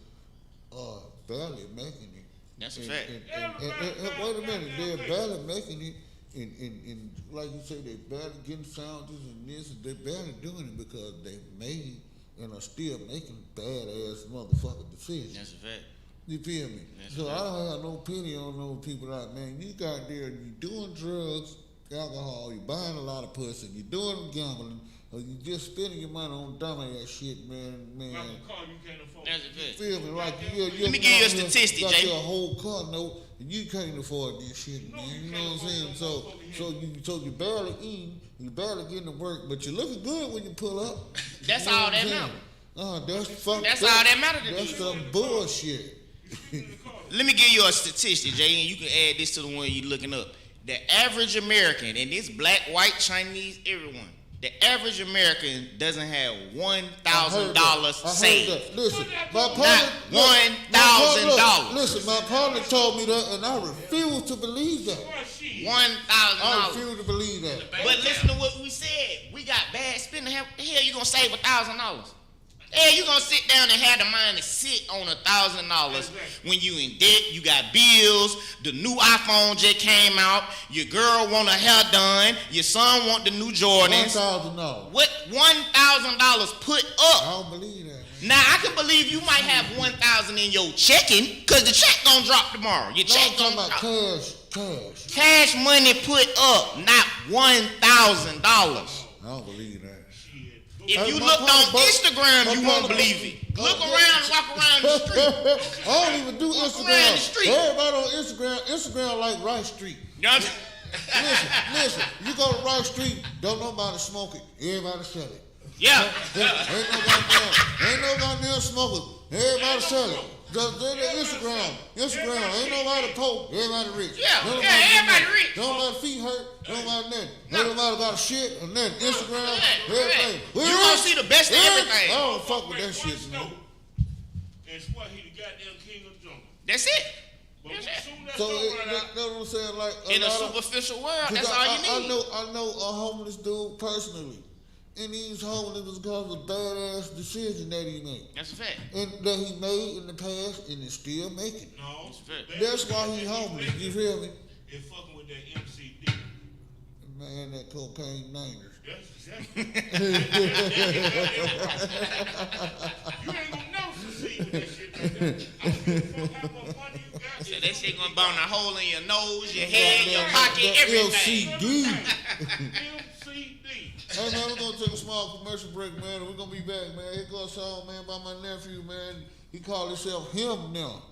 [SPEAKER 5] are barely making it.
[SPEAKER 8] That's a fact.
[SPEAKER 5] And wait a minute, they're barely making it, and like you say, they're barely getting sandwiches and this, and they're barely doing it because they made and are still making badass motherfucking decisions.
[SPEAKER 8] That's a fact.
[SPEAKER 5] You feel me?
[SPEAKER 8] That's
[SPEAKER 5] So
[SPEAKER 8] right.
[SPEAKER 5] I don't have no pity on those people out, man. You got there, you doing drugs, alcohol, you buying a lot of pussy, you doing gambling, or you just spending your money on dumbass shit, man.
[SPEAKER 7] Like a car you can't afford.
[SPEAKER 8] That's a fact.
[SPEAKER 5] Feel me? Like you
[SPEAKER 8] Let me give you a statistic,
[SPEAKER 5] got
[SPEAKER 8] Jay.
[SPEAKER 5] your whole car note, and you can't afford this shit, man. You know what I'm saying? So you barely eating, you barely getting to work, but you're looking good when you pull up.
[SPEAKER 8] That's
[SPEAKER 5] You know
[SPEAKER 8] all
[SPEAKER 5] what
[SPEAKER 8] that
[SPEAKER 5] I'm saying? matters. That's fucked
[SPEAKER 8] That's
[SPEAKER 5] up.
[SPEAKER 8] all that matter to
[SPEAKER 5] That's
[SPEAKER 8] me.
[SPEAKER 5] some bullshit.
[SPEAKER 8] Let me give you a statistic, Jay, and you can add this to the one you're looking up. The average American, and it's black, white, Chinese, everyone. The average American doesn't have $1,000 saved.
[SPEAKER 5] Listen, my
[SPEAKER 8] Not
[SPEAKER 5] partner,
[SPEAKER 8] $1,000.
[SPEAKER 5] Listen, my partner told me that, and I refuse to believe that. I
[SPEAKER 8] $1,000.
[SPEAKER 5] refuse to believe that.
[SPEAKER 8] But listen to what we said. We got bad spending. How the hell you gonna save $1,000? Hell, you gonna sit down and have the mind to sit on $1,000 when you in debt, you got bills, the new iPhone just came out, your girl want her hair done, your son want the new Jordans.
[SPEAKER 5] $1,000.
[SPEAKER 8] What $1,000 put up?
[SPEAKER 5] I don't believe that, man.
[SPEAKER 8] Now I can believe you might have $1,000 in your checking, cause the check gonna drop tomorrow. Your
[SPEAKER 5] No,
[SPEAKER 8] check
[SPEAKER 5] I'm talking
[SPEAKER 8] gonna
[SPEAKER 5] about
[SPEAKER 8] drop.
[SPEAKER 5] cash.
[SPEAKER 8] Cash money put up, not $1,000.
[SPEAKER 5] I don't believe that.
[SPEAKER 8] If
[SPEAKER 5] Hey,
[SPEAKER 8] you
[SPEAKER 5] my
[SPEAKER 8] looked on
[SPEAKER 5] partner-
[SPEAKER 8] Instagram,
[SPEAKER 5] my
[SPEAKER 8] you won't
[SPEAKER 5] partner-
[SPEAKER 8] believe it. Look around, walk around the street.
[SPEAKER 5] I don't even do
[SPEAKER 8] Walk around
[SPEAKER 5] Instagram.
[SPEAKER 8] the street.
[SPEAKER 5] Everybody on Instagram like Rice Street. Listen, you go to Rice Street, don't nobody smoke it. Everybody sell it.
[SPEAKER 8] Yeah.
[SPEAKER 5] Ain't no goddamn smokers. Everybody selling. Just the Instagram. Ain't nobody poor. Everybody rich.
[SPEAKER 8] Yeah, everybody rich.
[SPEAKER 5] Don't nobody feet hurt. Don't nobody nothing. Everybody got shit and then Instagram. Everything.
[SPEAKER 8] You gonna see the best of everything.
[SPEAKER 5] I don't fuck with that shit, man.
[SPEAKER 7] And swear he the goddamn king of the jungle.
[SPEAKER 8] That's it.
[SPEAKER 7] But as soon as that
[SPEAKER 5] So
[SPEAKER 7] snow run out,
[SPEAKER 5] that's what I'm saying. Like
[SPEAKER 8] In a superficial world, that's all you need.
[SPEAKER 5] I know a homeless dude personally. And he's homeless because of bad ass decision that he made.
[SPEAKER 8] That's a fact.
[SPEAKER 5] And that he made in the past and is still making.
[SPEAKER 7] no,
[SPEAKER 5] That's why he homeless. You feel me?
[SPEAKER 7] It's fucking with that MCD.
[SPEAKER 5] Man, that cocaine niner.
[SPEAKER 7] That's exactly. You ain't gonna know succeed with that shit like that. I don't give a fuck how much money you got.
[SPEAKER 8] So that shit gonna burn a hole in your nose, your head, your pocket, everything.
[SPEAKER 5] LCD.
[SPEAKER 7] MCD.
[SPEAKER 5] Hey man, we're gonna take a small commercial break, man, and we're gonna be back, man. Here goes a song, man, by my nephew, man. He called himself Him Now.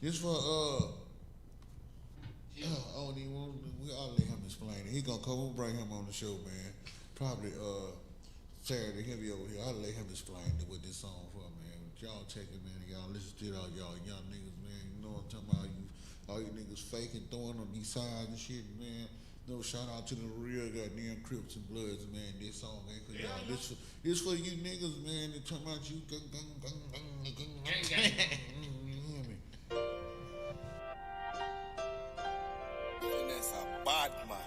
[SPEAKER 5] This for I don't even want to, I'll let him explain it. He gonna come, we'll bring him on the show, man. Probably Saturday, he'll be over here. I'll let him explain what this song for, man. But y'all take it, man, y'all listen to it, all y'all young niggas, man. You know what I'm talking about? All you niggas faking, throwing on these sides and shit, man. No, shout out to the real goddamn Crips and Bloods, man. This song ain't for y'all. This for you niggas, man. They talking about you. You hear me?
[SPEAKER 11] And that's a bad man.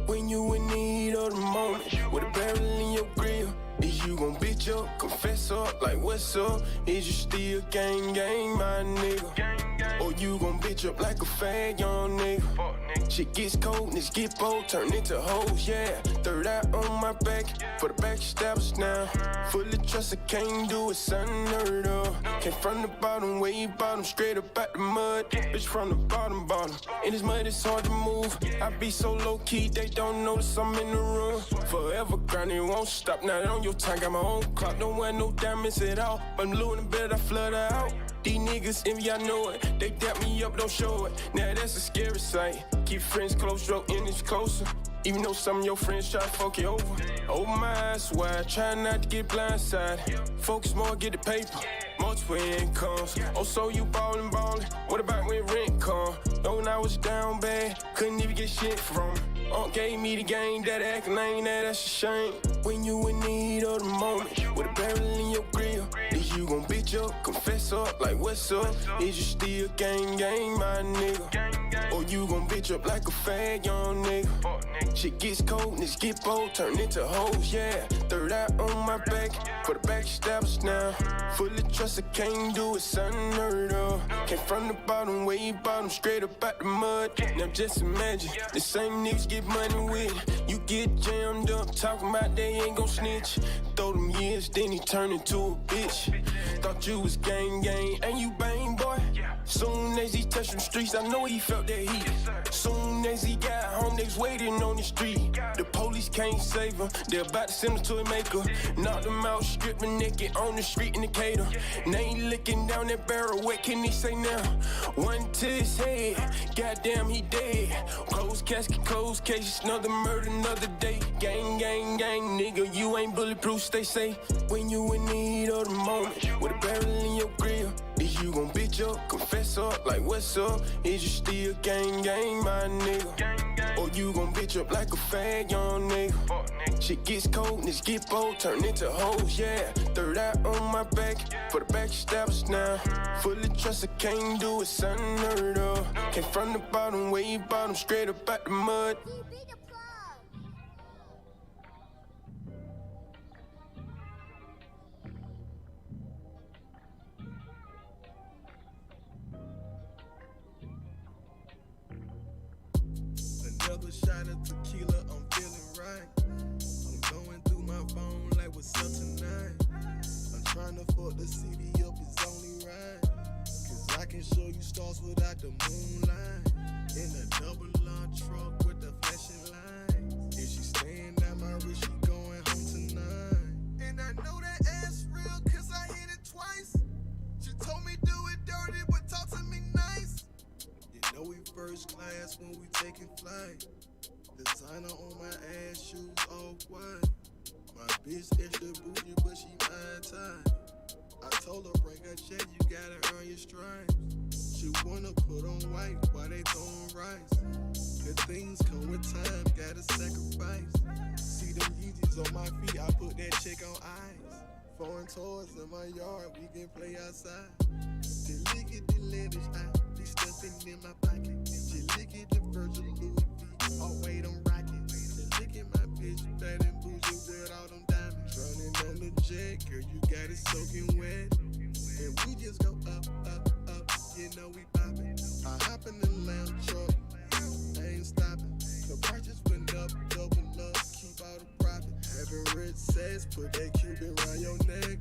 [SPEAKER 12] When you in need of the moment, with a barrel in your grill, is you gon' bitch up, confess up, like what's up? Is you still gang, my nigga? Or you gon' bitch up like a fag, young nigga? Shit gets cold, niggas get bold, turn into hoes, yeah. Third eye on my back, for the backstabbers now. Fully trust, I can't do it, son, unheard of. Came from the bottom, way bottom, straight up out the mud. Bitch from the bottom. In this mud, it's hard to move. I be so low key, they don't notice I'm in the room. Forever grinding, won't stop, now on your time, got my own clock, don't wear no diamonds at all. But I'm losing the bed, I flood out. These niggas envy, I know it. They dap me up, don't show it. Now that's a scary sight. Keep friends close, draw enemies closer. Even though some of your friends try to fuck you over. Oh my, I swear, try not to get blindsided. Focus more, get the paper. Multiple incomes. Oh, so you ballin'. What about when rent come? Know when I was down bad, couldn't even get shit from it. Aunt gave me the game, that actin' ain't that's a shame. When you in need of the moment, with a barrel in your grill, is you gon' bitch up, confess up, like what's up? Is you still gang, my nigga? Or you gon' bitch up like a fag, young nigga? Shit gets cold, niggas get bold, turn into hoes, yeah. Third eye on my back, for the backstabbers now. Fully trust, I can't do it, son, unheard of. Came from the bottom, way bottom, straight up out the mud. Now just imagine, the same niggas get money with. You get jammed up, talking about they ain't gon' snitch. Throw them years, then he turned into a bitch. Thought you was gang, ain't you bang, boy? Soon as he touched them streets, I know he felt that heat. Soon as he got home, they was waiting on the street. The police can't save him, they're about to send him to a maker. Knocked him out, stripped him naked on the street in Decatur. Now he looking down that barrel, what can he say now? One to his head, goddamn he dead. Closed casket, closed case, another murder, another day. Gang, nigga, you ain't bulletproof, stay safe. When you in need of the moment, with a barrel in your grill, is you gon' bitch up, confess up, like what's up? Is you still gang, my nigga? Or you gon' bitch up like a fag, young nigga? Shit gets cold, niggas get bold, turn into hoes, yeah. Third eye on my back, for the backstabbers now. Fully trust, I can't do it, son, unheard of. Came from the bottom, way bottom, straight up out the mud.
[SPEAKER 13] Another shot of tequila, I'm feeling right. I'm going through my phone like what's up tonight. I'm trying to fuck the city up, it's only right. Cause I can show you stars without the moonlight. In a double R truck with the flashing lights. If she staying at my wrist, she going home tonight. And I know that ass real cause I hit it twice. She told me do it dirty but talk to me nice. Yeah. First class when we taking flight. Designer on my ass, shoes all white. My bitch extra bougie, but she mind tight. I told her break her check, you gotta earn your stripes. She wanna put on white while they throwing rice. Good things come with time, gotta sacrifice. See them Yeezys on my feet, I put that check on ice. Foreign toys in my yard, we can play outside. Just look at the letters, I be stuffing in my pocket. Just look at the Virgil Louis V, oh wait, I'm rocking. Just look at my bitch, bad and bougie with all them diamonds. Running on the jet, girl, you got it soaking wet. And we just go up, up, up, you know we poppin'. I hop in the lamb truck, I ain't stopping. The price just went up, double up, keep all the profit. Having rich sex, put that Cuban around your neck.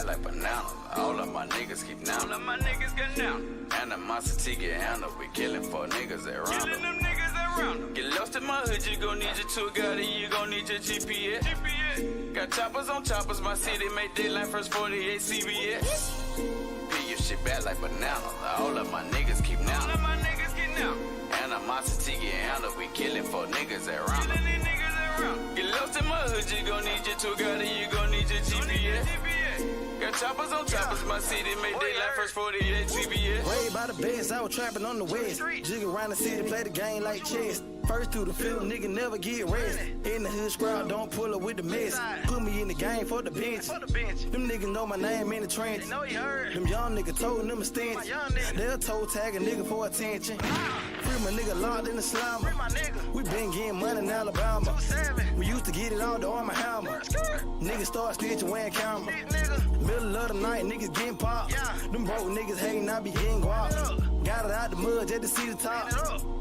[SPEAKER 14] Like bananas. All of my niggas keep now. All of my niggas get now. Animosity get handled. We killing for niggas that round. Killing them niggas that round. Get lost in my hood, you gon' need your tour guide. You gon' need your GPS. Got choppers on choppers. My city made deadline first 48 CBS. Peel your shit back like bananas. All of my niggas keep now. All of my niggas get now. Animosity get handled. We killing for niggas that round. Killing these niggas that round. Get lost in my hood, you gon' need your tour guide. You gon' need your GPS. Got choppers on choppers, my city made daylight first 48 CBS.
[SPEAKER 15] Way by the best, I was trapping on the west. Jig around the city, play the game like chess. First through the field, nigga never get rest. In the hood scrap, don't pull up with the mess. Put me in the game for the bench. Them niggas know my name in the trenches. Them young niggas told them a stench. They'll toe tag a nigga for attention. Free my nigga locked in the slammer. We been getting money in Alabama. We used to get it all the Arm & Hammer. Niggas start snitching wearing camera. Middle of the night, niggas getting popped. Them broke niggas hating, I be getting guap. Got it out the mud just to see the top.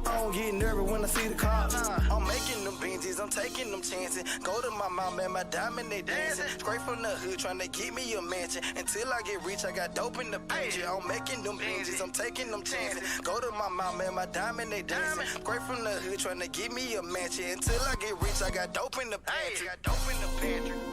[SPEAKER 15] I don't get nervous when I see the cops. I'm making them binges, I'm taking them chances. Go to my mom and my diamond, they dancing. Straight from the hood, trying to get me a mansion. Until I get rich, I got dope in the pantry. I'm making them binges, I'm taking them chances. Go to my mom and my diamond, they dancing. Straight from the hood, trying to get me a mansion. Until I get rich, I got dope in the pantry.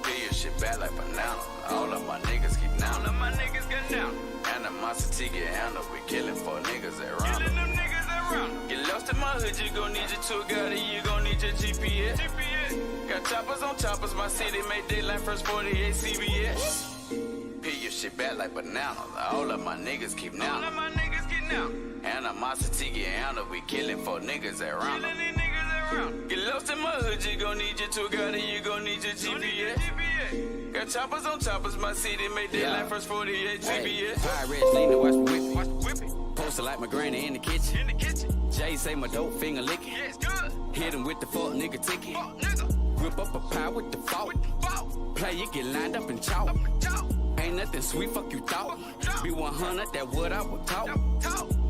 [SPEAKER 14] Peel your shit back like bananas. All of my niggas keep now. All of my niggas get down. Animosity get handled. We killing for niggas that round. Killing them niggas that round. Get lost in my hood, you gon' need your tour guide. You gon' need your GPS. Got choppers on choppers. My city made daylight first 48 CBS. Peel your shit back like bananas. All of my niggas keep now. All of my niggas get now. Animosity get handled. We killing for niggas that round. Killing these niggas that round. Get lost in my hood, you gon' need your tour guide. You gon' need your GPS. Got choppers on choppers, my city made daylight first 48 CBS.
[SPEAKER 16] Pirates lean to watch me whip it. Posted like my granny in the kitchen. Jay say my dope finger licking. Yeah, it's good. Hit him with the fuck nigga ticket. Whip up a pie with the fault. Play, you get lined up and chalk. Ain't nothing sweet, fuck you thought. Be 100, that what I would talk.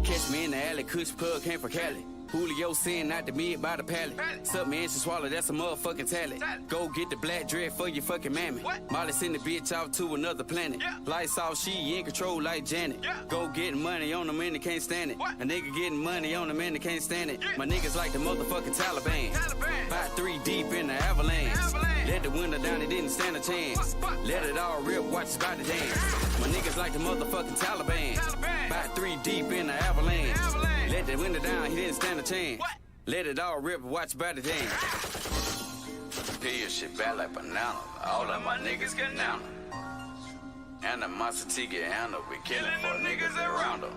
[SPEAKER 16] Catch me in the alley, Kush Pug came from Cali. Julio sitting out the mid by the pallet. Suck me and she swallow, that's a motherfucking talent. Go get the black dread for your fucking mammy. Molly send the bitch off to another planet. Lights off, she in control like Janet. Go getting money on them and they can't stand it. A nigga getting money on them and they can't stand it. My niggas like the motherfucking Taliban. About 3 deep in the avalanche. Let the window down, they didn't stand a chance. Let it all rip, watch his body dance. My niggas like the motherfucking Taliban. About 3 deep in the avalanche. Let the window down, he didn't stand a chance. Let it all rip, watch body dance.
[SPEAKER 14] Peel your shit back like bananas. All of my niggas get now. Animosity get handled. We killing for niggas that round them.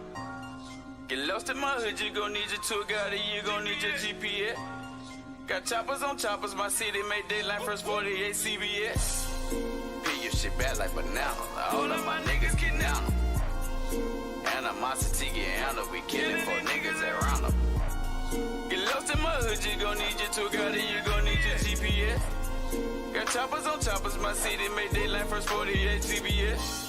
[SPEAKER 14] Get lost in my hood, you gon' need your tour guide. You gon' need your GPS. Got choppers on choppers, my city made daylight first 48 CBS. Peel your shit back like bananas. All of my niggas get now. Animosity get handled. We killing for niggas that round them. Get lost in my hood, you gon' need your tour guide. You gon' need your GPS. Got choppers on choppers, my city made daylight first 48 CBS.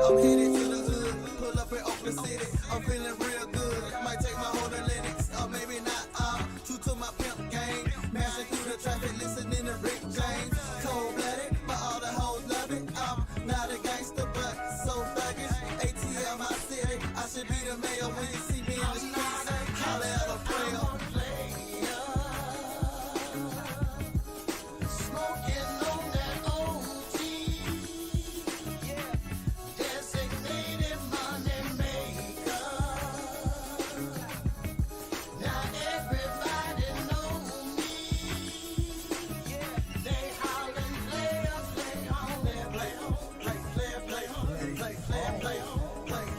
[SPEAKER 13] I'm headed to the hood, pull up in Oakland City. I'm feeling real good. Might take my whole Linux, or maybe not. True to my pimp game. Mashing through the traffic, listening to Rick James. Cold-blooded, but all the hoes love it. I'm not a gangster, but so thuggish. ATL my city, I should be the mayor when you see me in the streets. Holla at a player.
[SPEAKER 4] Smoking on that OG, designated money maker. Now everybody know me. They hollering player, play on, play on, play on, play on, play on.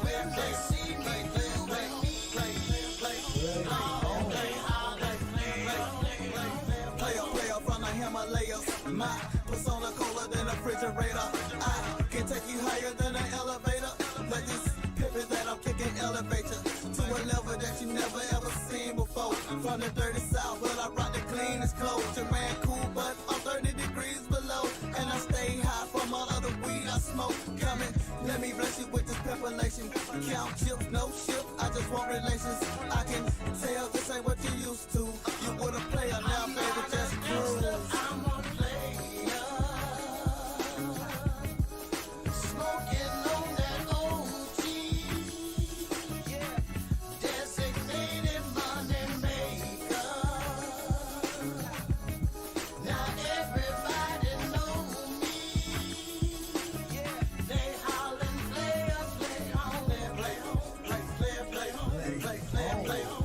[SPEAKER 4] When they see me, they play on, play player from the Himalayas. My persona colder than a refrigerator. I can take you higher than an elevator. Like this pivot that I'm kicking elevator to a level that you never ever seen before. From the dirty south, but I rock the cleanest clothes. Your man cool, but I'm 30 degrees below. And I stay high from all of the weed I smoke. Coming, let me bless you with this preparation. Count chips, no ships, I just want relations. I can tell this ain't what you used to. You were a player, now baby, just cruise. I'm a player, smoking on that OG, designated money maker. Now everybody know me. They hollering player, play on, play on, play on, play on, play on.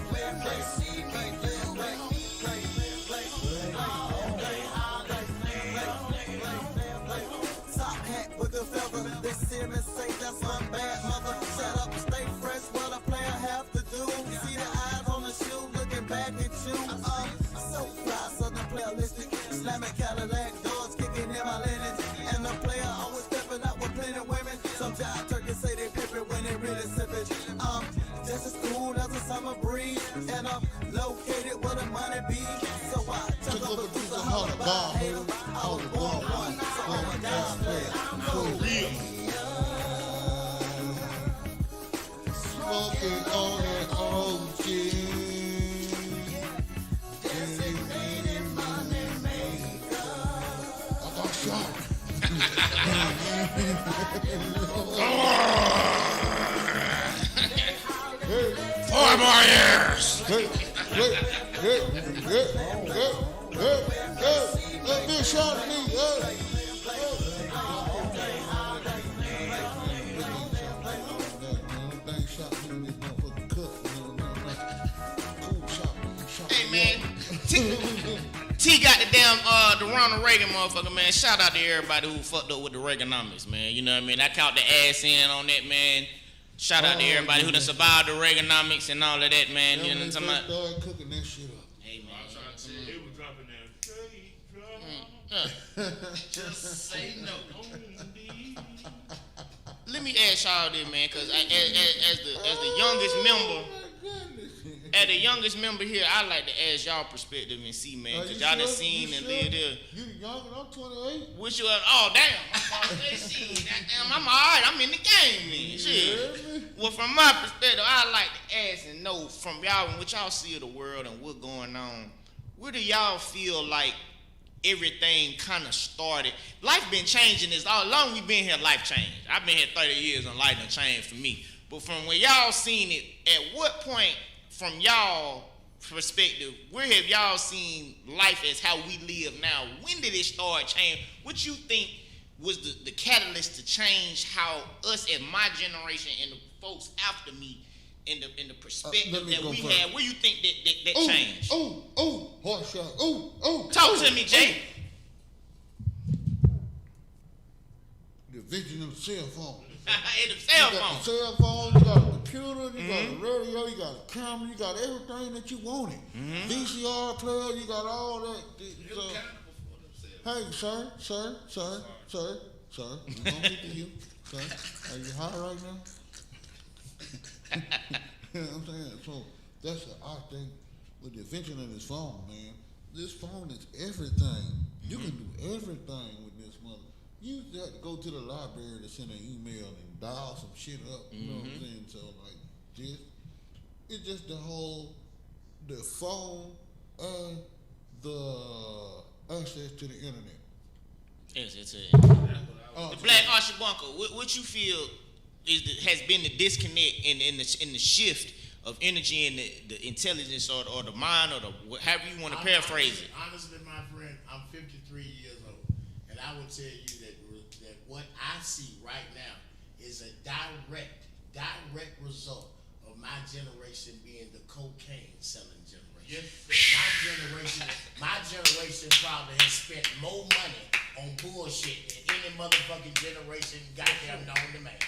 [SPEAKER 4] When they see me, they play on, play on. Top hat with the feather, they see me say that's my bad mother. Shut up, stay fresh, what a player have to do. See the eyes on the shoe, looking back at you. So fly, southern playalistic, slamming Cadillac doors, kicking in my linens. And the player always stepping out with plenty women. Some jive turkeys say they pimpin' when they really sippin'. Just as cool as a summer breeze, and I'm located where the money be. So I took up a piece of hard bar, hater. I was born one, so I'm a down player. For real.
[SPEAKER 5] Smoking on that OG.
[SPEAKER 4] Designated money maker.
[SPEAKER 5] I got shot.
[SPEAKER 3] Four more years.
[SPEAKER 5] Big shot at me.
[SPEAKER 8] Hey man, T got the damn the Ronald Reagan motherfucker, man. Shout out to everybody who fucked up with the Reaganomics, man. You know what I mean? I count the ass in on that, man. Shout out to everybody who done survived the Reaganomics and all of that, man. You know what I'm talking about?
[SPEAKER 5] Started cooking that shit up.
[SPEAKER 8] Hey man,
[SPEAKER 7] They was dropping that.
[SPEAKER 8] just say no. Let me ask y'all this, man, because as the youngest member. As the youngest member here, I like to ask y'all perspective and see, man, because y'all done seen and lived there.
[SPEAKER 5] You younger, I'm 28.
[SPEAKER 8] Which you, oh, damn. I'm all right. I'm in the game, man. Shit. Well, from my perspective, I like to ask and know from y'all and what y'all see of the world and what's going on, where do y'all feel like everything kind of started? Life been changing as long we been here, life changed. I've been here 30 years and life done changed for me. But from when y'all seen it, at what point from y'all perspective, where have y'all seen life as how we live now? When did it start changing? What you think was the catalyst to change how us as my generation and the folks after me in the perspective that we had? Where you think that changed?
[SPEAKER 5] Horse shot.
[SPEAKER 8] Talk to me, Jay.
[SPEAKER 5] The invention of the cell phone.
[SPEAKER 8] In the cell phone.
[SPEAKER 5] You got the cell phone, you got a computer, you got a radio, you got a camera, you got everything that you wanted. VCR player, you got all that. Hey, sir, we gonna get to you. Sir, are you high right now? You know what I'm saying? So that's the odd thing with the invention of this phone, man. This phone is everything. You can do everything with this mother. you used to have to go to the library to send an email and dial some shit up. You know what I'm saying? So like, it's just the phone and the access to the internet.
[SPEAKER 8] Yes, it's it. The Black Ashibunka, what you feel has been the disconnect in the shift of energy and the intelligence or the mind or the however you want to paraphrase it?
[SPEAKER 10] Honestly, my friend, I'm 53 years old, and I would tell you that what I see right now is a direct result of my generation being the cocaine selling generation. My generation probably has spent more money on bullshit than any motherfucking generation goddamn known to man.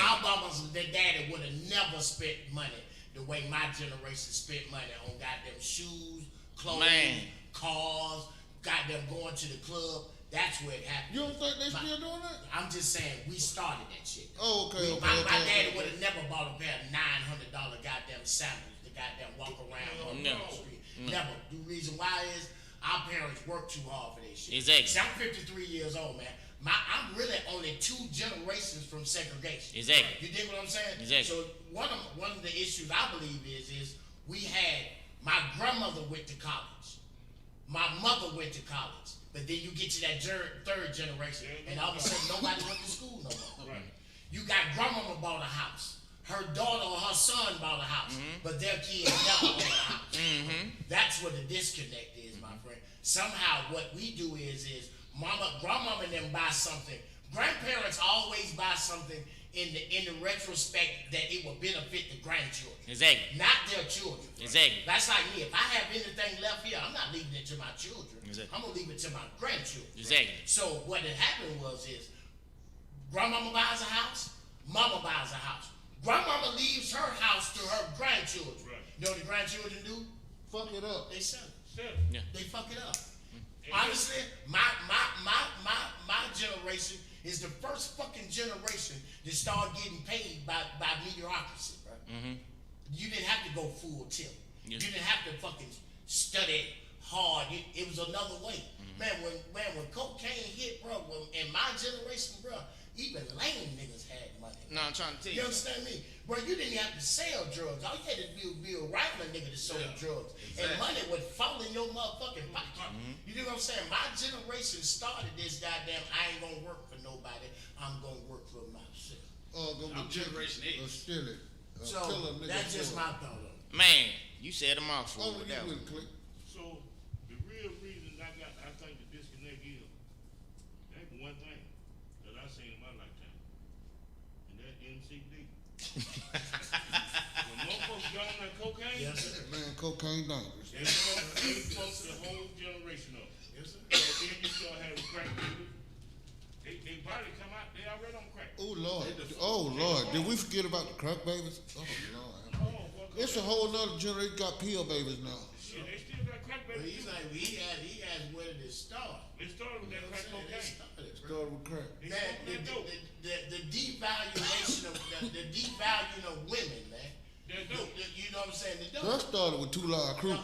[SPEAKER 10] Our mamas and their daddy would have never spent money the way my generation spent money on goddamn shoes, clothes, cars, goddamn going to the club. That's where it happened.
[SPEAKER 5] You don't think they still doing that?
[SPEAKER 10] I'm just saying we started that shit.
[SPEAKER 5] Oh, okay.
[SPEAKER 10] My daddy would have never bought a pair of $900 goddamn sandals to goddamn walk around on the street. Never. The reason why is our parents worked too hard for this shit.
[SPEAKER 8] Exactly.
[SPEAKER 10] See, I'm 53 years old, man. I'm really only 2 generations from segregation.
[SPEAKER 8] Exactly.
[SPEAKER 10] You dig what I'm saying?
[SPEAKER 8] Exactly.
[SPEAKER 10] So one of the issues I believe is we had my grandmother went to college, my mother went to college, but then you get to that third generation, and all of a sudden nobody went to school no more. Right. You got grandmama bought a house. Her daughter or her son bought a house, but their kids never bought a house. That's what the disconnect is, my friend. Somehow what we do is grandmama and them buy something. Grandparents always buy something in the retrospect that it will benefit the grandchildren.
[SPEAKER 8] Exactly.
[SPEAKER 10] Not their children.
[SPEAKER 8] Exactly.
[SPEAKER 10] That's like me. If I have anything left here, I'm not leaving it to my children.
[SPEAKER 8] Exactly.
[SPEAKER 10] I'm gonna leave it to my grandchildren.
[SPEAKER 8] Exactly.
[SPEAKER 10] So what had happened is grandmama buys a house, mama buys a house. Grandmama leaves her house to her grandchildren. Right. You know what the grandchildren do? Fuck it up. They sell it.
[SPEAKER 8] Yeah.
[SPEAKER 10] They fuck it up. Honestly, my generation is the first fucking generation that started getting paid by mediocrity, bro. You didn't have to go full tilt. You didn't have to fucking study hard. It was another way. Man, when cocaine hit, bro, in my generation, bro, even lame niggas had money.
[SPEAKER 8] No, I'm trying to tell you.
[SPEAKER 10] You understand me? Bro, you didn't have to sell drugs. All you had to do was be a regular nigga that sold drugs. Exactly. And money would fall in your motherfucking pocket. You know what I'm saying? My generation started this goddamn, I ain't gonna work for nobody. I'm gonna work for myself.
[SPEAKER 9] I'm Generation X.
[SPEAKER 10] So, that's just my thought on it.
[SPEAKER 8] Man, you said them off for
[SPEAKER 5] with that one.
[SPEAKER 7] So, the real reason I think the disconnect is, that's one thing that I seen in my lifetime, and that MCD. When motherfuckers got on that cocaine,
[SPEAKER 5] Man, cocaine dangerous.
[SPEAKER 7] It fucked the whole generation up. Yes, sir. So then you start having crack babies. They body come out, they already on crack.
[SPEAKER 5] Oh Lord, did we forget about the crack babies? Oh Lord. It's a whole nother generation got pill babies now.
[SPEAKER 7] Shit, they still got crack babies.
[SPEAKER 10] He's like, he has where did it start?
[SPEAKER 7] It started with that crack cocaine.
[SPEAKER 5] Started with crack.
[SPEAKER 10] Man, the devaluation of women, man. You know what I'm saying?
[SPEAKER 5] That started with 2 Live Crew.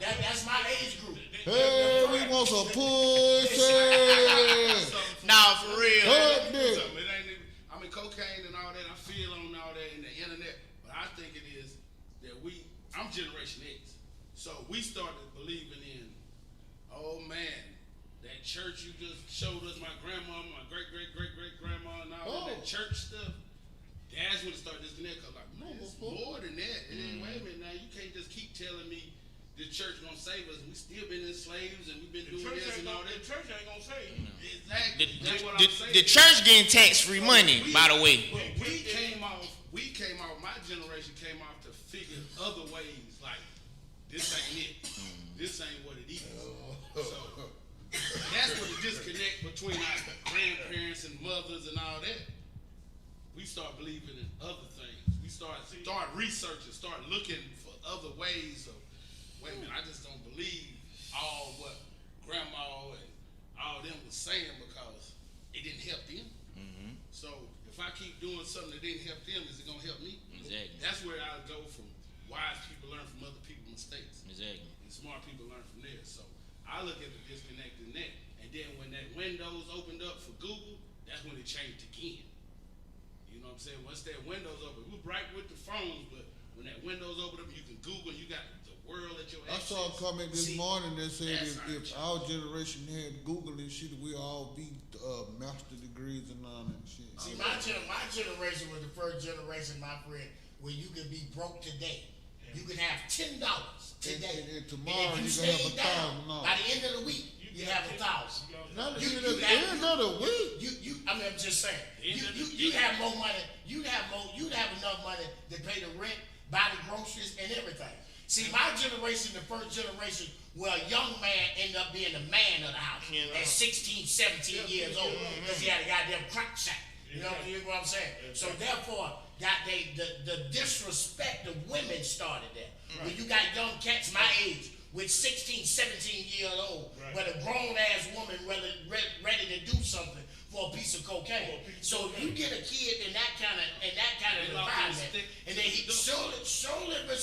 [SPEAKER 10] That's my age group.
[SPEAKER 5] Hey, we want some pussy.
[SPEAKER 8] Nah, for real.
[SPEAKER 9] I mean, cocaine and all that, I feel on all that in the internet, but I think it is that I'm Generation X. So we started believing in, oh man, that church you just showed us, my grandma, my great-great-great-great-grandma and all that church stuff. That's when it started disconnect. Cause like, man, it's more than that. And then wait a minute now, you can't just keep telling me the church gonna save us. We still been in slaves and we've been doing this and all that.
[SPEAKER 7] The church ain't gonna save you.
[SPEAKER 9] Exactly. That's what I'm saying.
[SPEAKER 8] The church getting tax-free money, by the way.
[SPEAKER 9] We came off. My generation came off to figure other ways. Like this ain't it. This ain't what it is. So that's what the disconnect between our grandparents and mothers and all that. We start believing in other things. We start researching, start looking for other ways of, wait a minute, I just don't believe all what grandma and all them was saying because it didn't help them. So if I keep doing something that didn't help them, is it gonna help me?
[SPEAKER 8] Exactly.
[SPEAKER 9] That's where I go from. Wise people learn from other people's mistakes.
[SPEAKER 8] Exactly.
[SPEAKER 9] And smart people learn from theirs. So I look at the disconnect in that. And then when that windows opened up for it changed again. You know what I'm saying? Once that window's open, we bright with the phones, but when that window's open up, you can Google, you got the world at your
[SPEAKER 5] I
[SPEAKER 9] access.
[SPEAKER 5] saw a comment this morning that said
[SPEAKER 9] that's
[SPEAKER 5] if our generation had Google and shit, we all be master degrees and all that shit.
[SPEAKER 10] See, my generation was the first generation, my friend, where you could be broke today. You could have $10 today.
[SPEAKER 5] And tomorrow
[SPEAKER 10] and if
[SPEAKER 5] you
[SPEAKER 10] you
[SPEAKER 5] can have
[SPEAKER 10] stayed down,
[SPEAKER 5] $1,000.
[SPEAKER 10] by the end of the week, you have $1,000.
[SPEAKER 5] Not even at the end of the week.
[SPEAKER 10] I'm just saying. You have more money. You'd have enough money to pay the rent, buy the groceries, and everything. See, my generation, the first generation, where a young man ended up being the man of the house at 16, 17 years old because he had a goddamn crack shack. You know what I'm saying? So therefore, the disrespect of women started there. When you got young cats my age with 16, 17 years old, but a grown-ass woman ready to do something for a piece of cocaine. So if you get a kid in that kind of environment, and then he slowly but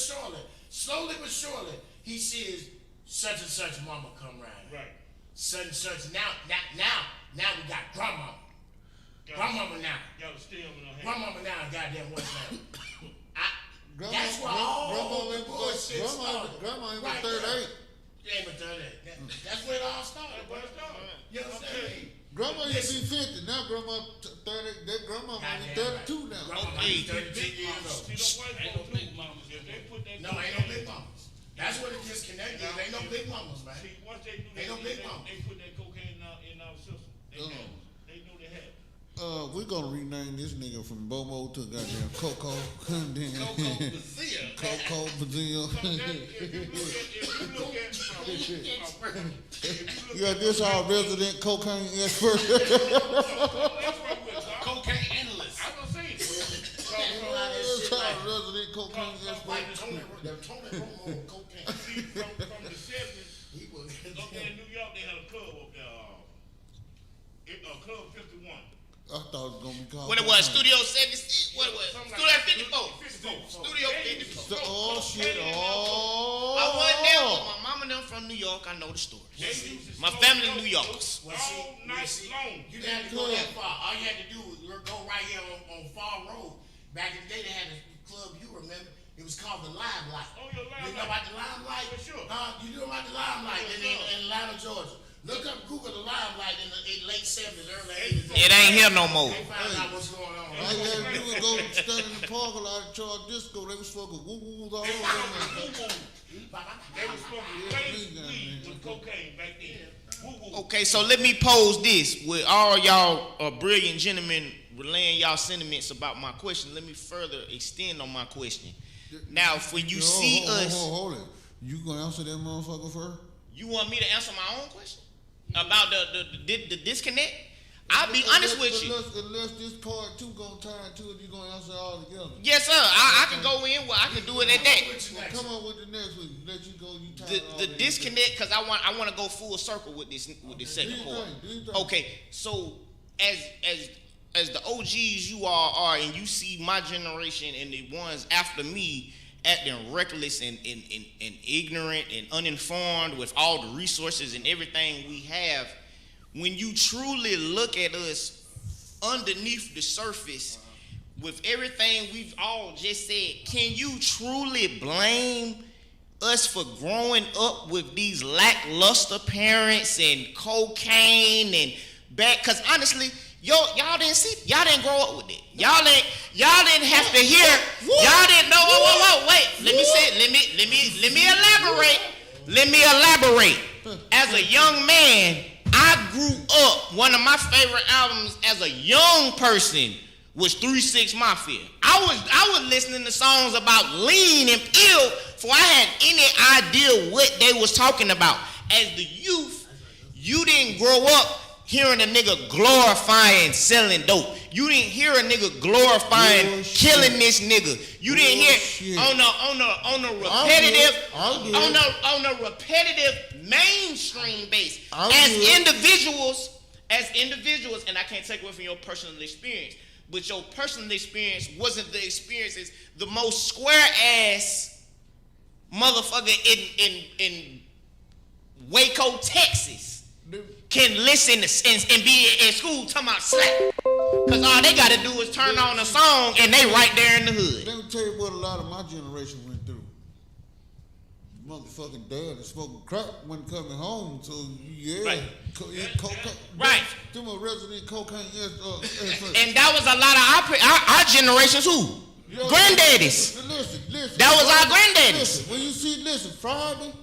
[SPEAKER 10] surely, he sees such and such mama come around. Right. Such and such. Now we got grandmama. Grandmama now. Grandmama now, goddamn what's name? That's why all the bullshit started.
[SPEAKER 5] Grandma ain't but 38.
[SPEAKER 10] Yeah, but 38. That's where it all started. You understand me?
[SPEAKER 5] Grandma used to be 50. Now grandma 30. That grandma might be 32 now.
[SPEAKER 10] Grandma is 32 years old.
[SPEAKER 7] Ain't no big mamas. If they put that
[SPEAKER 10] No, ain't no big mamas. That's what the disconnect is. Ain't no big mamas, man.
[SPEAKER 7] See, once they do that,
[SPEAKER 10] ain't no big mamas.
[SPEAKER 7] They put that cocaine in our system. They know they have it.
[SPEAKER 5] We're gonna rename this nigga from Bobo to goddamn Coco. Coco Bazille. Yeah, this our resident cocaine expert.
[SPEAKER 9] Cocaine analyst.
[SPEAKER 7] I don't say it.
[SPEAKER 5] This our resident cocaine expert.
[SPEAKER 10] Tony Romo cocaine.
[SPEAKER 7] See, from the 70s, up there in New York, they had a club up there. Club 51.
[SPEAKER 5] I thought it was gonna be called.
[SPEAKER 8] What it was? Studio 76? What it was? Studio 54. Studio 54.
[SPEAKER 5] Oh shit! Oh.
[SPEAKER 8] I wasn't there, but my mama and them from New York. I know the story. My family New Yorkers.
[SPEAKER 10] Well, see, you didn't have to go that far. All you had to do was go right here on Fall Road. Back in the day, they had a club. You remember? It was called the Limelight.
[SPEAKER 7] Oh, your Limelight.
[SPEAKER 10] You know about the Limelight?
[SPEAKER 7] For sure.
[SPEAKER 10] You know about the Limelight in Atlanta, Georgia. Look up, Google the Limelight in the late 70s, early 80s.
[SPEAKER 8] It ain't here no more.
[SPEAKER 10] They found out what's going on.
[SPEAKER 5] All you had to do was go stand in the parking lot and charge disco. They was smoking woo-woos all over there.
[SPEAKER 7] They was smoking weed with cocaine back then.
[SPEAKER 8] Okay, so let me pose this. With all y'all brilliant gentlemen relaying y'all sentiments about my question, let me further extend on my question. Now, when you see us...
[SPEAKER 5] Hold it. You gonna answer that motherfucker first?
[SPEAKER 8] You want me to answer my own question? About the disconnect? I'll be honest with you.
[SPEAKER 5] Unless this part 2 gonna tie into it, you gonna answer all together.
[SPEAKER 8] Yes, sir. I can go in. Well, I can do it at that.
[SPEAKER 5] Well, come up with the next one. Let you go. You tie
[SPEAKER 8] The disconnect, because I want to go full circle with this second part. Okay, so as the OGs you all are, and you see my generation and the ones after me acting reckless and ignorant and uninformed with all the resources and everything we have, when you truly look at us underneath the surface with everything we've all just said, can you truly blame us for growing up with these lackluster parents and cocaine and bad? Because honestly, y'all didn't grow up with it. Y'all didn't have to hear. Y'all didn't know. Whoa, wait. Let me say it. Let me elaborate. Let me elaborate. As a young man, I grew up. One of my favorite albums as a young person was 3 6 Mafia. I was listening to songs about lean and ill before I had any idea what they was talking about. As the youth, you didn't grow up hearing a nigga glorifying selling dope. You didn't hear a nigga glorifying killing this nigga. You didn't hear on the repetitive mainstream base. As individuals, and I can't take away from your personal experience, but your personal experience wasn't the experiences the most square ass motherfucker in Waco, Texas can listen and be in school talking about slack. Cause all they gotta do is turn on a song and they right there in the hood.
[SPEAKER 5] Let me tell you what a lot of my generation went through. Motherfucking dad is smoking crack when coming home, so yeah.
[SPEAKER 8] Right.
[SPEAKER 5] Cocaine.
[SPEAKER 8] Right.
[SPEAKER 5] Them a resident cocaine.
[SPEAKER 8] And that was a lot of our generations who? Granddaddies.
[SPEAKER 5] Listen.
[SPEAKER 8] That was our granddaddies.
[SPEAKER 5] Listen, when you see, Friday,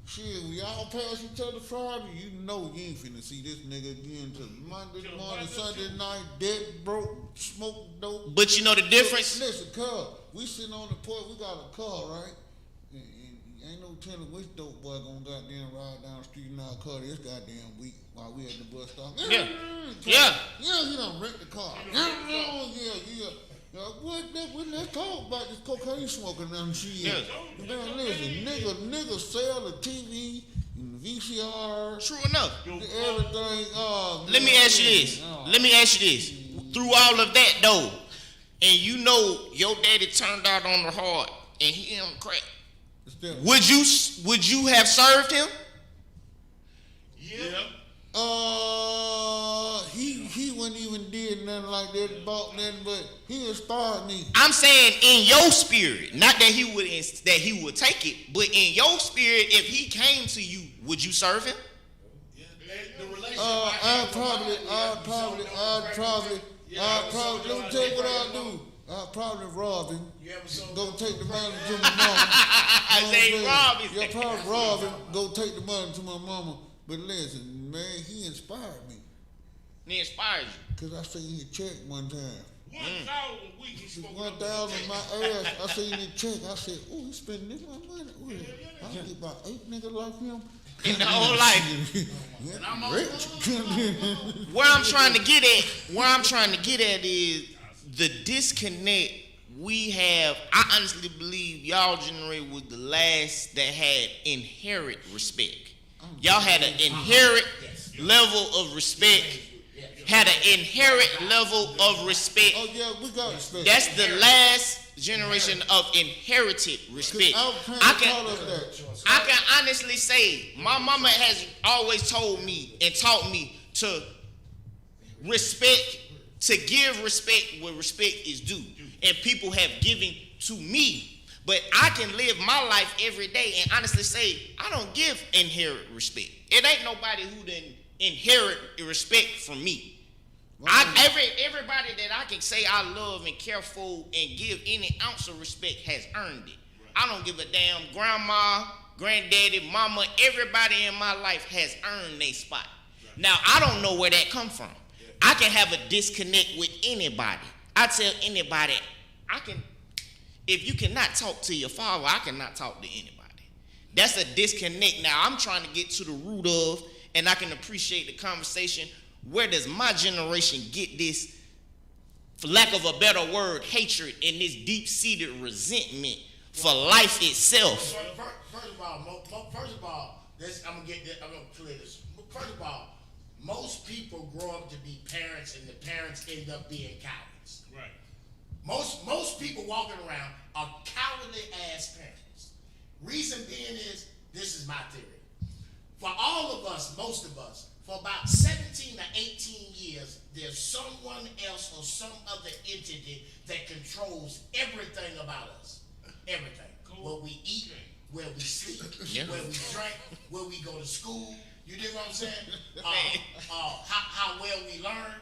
[SPEAKER 5] shit, we all pass each other Friday, you know you ain't finna see this nigga again till Monday morning, Sunday night, dead, broke, smoking dope.
[SPEAKER 8] But you know the difference?
[SPEAKER 5] Listen, cuz, we sitting on the porch, we got a car, right? And ain't no telling which dope boy gonna goddamn ride down the street in our car this goddamn week while we at the bus stop.
[SPEAKER 8] Yeah,
[SPEAKER 5] he done wrecked the car. Let's talk about this cocaine smoking and shit. Yeah. Man, listen, nigga sell the TV and the VCR.
[SPEAKER 8] True enough.
[SPEAKER 5] Everything.
[SPEAKER 8] Let me ask you this. Through all of that though, and you know your daddy turned out on the hard and he on crack. Would you have served him?
[SPEAKER 5] Yeah. He wouldn't even did nothing like that about nothing, but he inspired me.
[SPEAKER 8] I'm saying in your spirit, not that he would take it, but in your spirit, if he came to you, would you serve him?
[SPEAKER 5] I'd probably. Let me tell you what I'll do. I'll probably rob him. Go take the money to my mama.
[SPEAKER 8] I say rob him.
[SPEAKER 5] Yeah, probably rob him. Go take the money to my mama. But listen, man, he inspired me.
[SPEAKER 8] He inspired you?
[SPEAKER 5] Because I seen his check one time.
[SPEAKER 7] 1,000 a week he spoke
[SPEAKER 5] 1,000 in my ass. I seen his check. I said, oh, he's spending this much money. Ooh, I can get about 8 niggas like him.
[SPEAKER 8] In the whole life.
[SPEAKER 5] And I'm rich.
[SPEAKER 8] Where I'm trying to get at is the disconnect we have. I honestly believe y'all generation was the last that had inherent respect. Y'all had an inherent level of respect. Had an inherent level of respect.
[SPEAKER 5] Oh yeah, we got respect.
[SPEAKER 8] That's the last generation of inherited respect. I can honestly say my mama has always told me and taught me to respect, to give respect where respect is due. And people have given to me. But I can live my life every day and honestly say, I don't give inherent respect. It ain't nobody who didn't inherit respect from me. Everybody that I can say I love and care for and give any ounce of respect has earned it. I don't give a damn. Grandma, granddaddy, mama, everybody in my life has earned their spot. Now, I don't know where that come from. I can have a disconnect with anybody. I tell anybody, if you cannot talk to your father, I cannot talk to anybody. That's a disconnect. Now, I'm trying to get to the root of, and I can appreciate the conversation. Where does my generation get this, for lack of a better word, hatred and this deep-seated resentment for life itself?
[SPEAKER 10] First of all, I'm gonna clear this. First of all, most people grow up to be parents, and the parents end up being cowards.
[SPEAKER 7] Right.
[SPEAKER 10] Most people walking around are cowardly ass parents. Reason being is, this is my theory. For all of us, most of us, for about 17 or 18 years, there's someone else or some other entity that controls everything about us. Everything. What we eat, where we sleep, where we drink, where we go to school. You dig what I'm saying? How well we learn.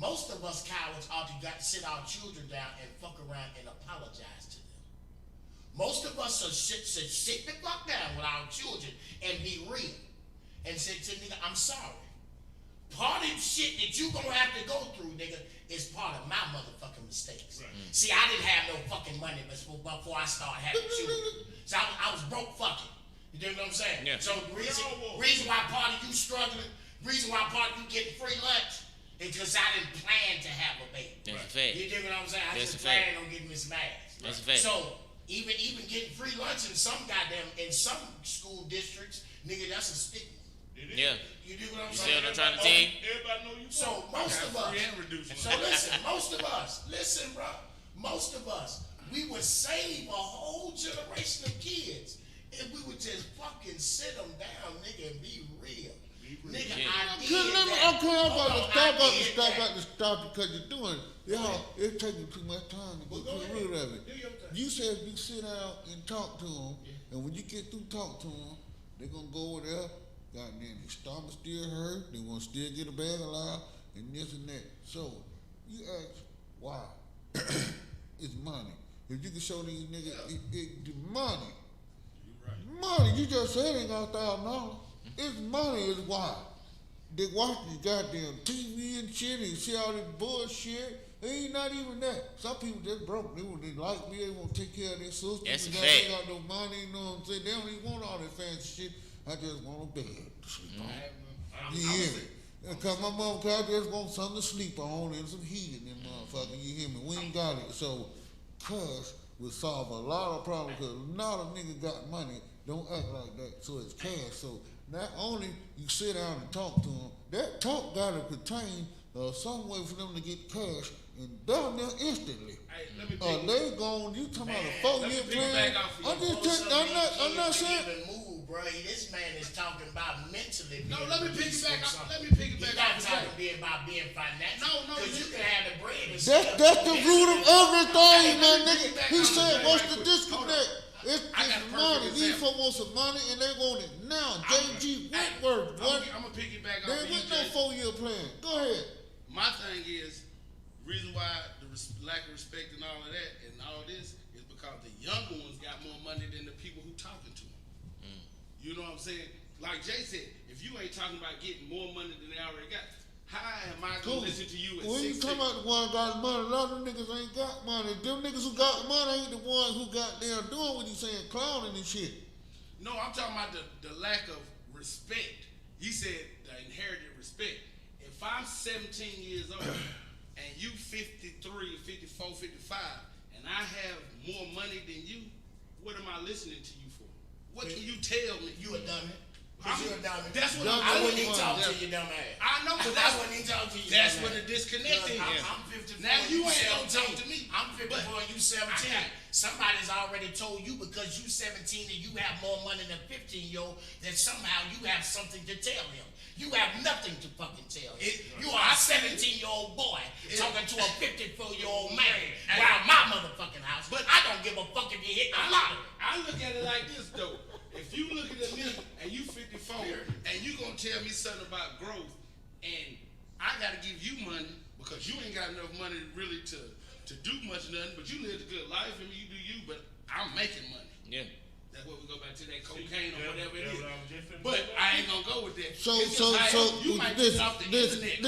[SPEAKER 10] Most of us cowards ought to sit our children down and fuck around and apologize to them. Most of us should sit the fuck down with our children and be real. And say to nigga, I'm sorry. Part of the shit that you gonna have to go through, nigga, is part of my motherfucking mistakes. Right. See, I didn't have no fucking money before I started having children. So I was broke fucking. You know what I'm saying? Yeah. So the reason why part of you struggling, reason why part of you getting free lunch, is because I didn't plan to have a baby.
[SPEAKER 8] That's a fact.
[SPEAKER 10] You know what I'm saying? I just planned on getting me some ass.
[SPEAKER 8] That's a fact.
[SPEAKER 10] So even getting free lunch in some school districts, nigga, that's a stigma.
[SPEAKER 8] Yeah.
[SPEAKER 10] You do what I'm
[SPEAKER 8] saying?
[SPEAKER 10] You
[SPEAKER 8] see what I'm trying to tell you?
[SPEAKER 7] Everybody know you.
[SPEAKER 10] So most of us. So listen, listen, bro. Most of us, we would save a whole generation of kids if we would just fucking sit them down, nigga, and be real. Nigga, I did that.
[SPEAKER 5] got to stop because you're doing it. Y'all, it's taking too much time to get rid of it. You said you sit down and talk to them, and when you get through talk to them, they're going to go over there, goddamn, their stomach still hurt, they want to still get a bag of lime, and this and that. So, you ask, why? It's money. If you can show these niggas, the money. Money, you just said it ain't got $1,000. It's money is why. They watch the goddamn TV and shit and see all this bullshit. It ain't not even that. Some people just broke. They like me, they want to take care of their sister.
[SPEAKER 8] That's a
[SPEAKER 5] They
[SPEAKER 8] fact.
[SPEAKER 5] got no money, you know what I'm saying? They don't even want all that fancy shit. I just want a bed to sleep on. You hear me? Cause my mom, I just want something to sleep on and some heat in them motherfuckers. You hear me? We ain't got it. So, cuz will solve a lot of problems. Cause a lot of niggas got money. Don't act like that. So it's cash. So not only you sit down and talk to them, that talk gotta contain some way for them to get cash and down there instantly.
[SPEAKER 9] Hey, let me
[SPEAKER 5] They gone. You talking about a 4-year plan? I'm not saying.
[SPEAKER 10] Bro, this man is talking about mentally.
[SPEAKER 9] No, let me piggyback.
[SPEAKER 10] He's not talking about being financial.
[SPEAKER 9] No,
[SPEAKER 10] because you can have the bread.
[SPEAKER 5] That's the root of everything, my nigga. He said, what's the disconnect? It's money. These folks want some money and they want it now. JG Whitworth, what?
[SPEAKER 9] I'm going to piggyback
[SPEAKER 5] There
[SPEAKER 9] off
[SPEAKER 5] ain't
[SPEAKER 9] EJ.
[SPEAKER 5] no 4-year plan. Go ahead.
[SPEAKER 9] My thing is, reason why the lack of respect and all of that and all this is because the younger ones got more money than the people who talking to them. You know what I'm saying? Like Jay said, if you ain't talking about getting more money than they already got, how am I going to listen to you at
[SPEAKER 5] When
[SPEAKER 9] 16?
[SPEAKER 5] you talking about the one got money, a lot of them niggas ain't got money. Them niggas who got money ain't the ones who got there doing what you saying, clowning and shit.
[SPEAKER 9] No, I'm talking about the lack of respect. He said the inherited respect. If I'm 17 years old and you 53, 54, 55, and I have more money than you, what am I listening to you for? What can you tell me?
[SPEAKER 10] You a dummy.
[SPEAKER 9] You're a dummy.
[SPEAKER 10] That's what I wouldn't even talk to you, dumb ass.
[SPEAKER 9] I know, but
[SPEAKER 10] I wouldn't even talk to you.
[SPEAKER 9] That's where the disconnect is.
[SPEAKER 10] I'm 54.
[SPEAKER 9] Now you ain't gonna talk to me.
[SPEAKER 10] I'm 54 and you 17. Somebody's already told you because you 17 and you have more money than 15-year-old that somehow you have something to tell him. You have nothing to fucking tell him. You are a 17-year-old boy talking to a 54-year-old man around my motherfucking house. But I don't give a fuck if you hit the lottery.
[SPEAKER 9] I look at it like this though. If you looking at me and you 54 and you gonna tell me something about growth and I gotta give you money because you ain't got enough money really to do much of nothing, but you live a good life and you do you, but I'm making money.
[SPEAKER 8] Yeah.
[SPEAKER 9] That's what we go back to that cocaine or whatever it is. But I ain't gonna go with that.
[SPEAKER 5] So
[SPEAKER 9] you might
[SPEAKER 5] this,
[SPEAKER 9] get off the internet.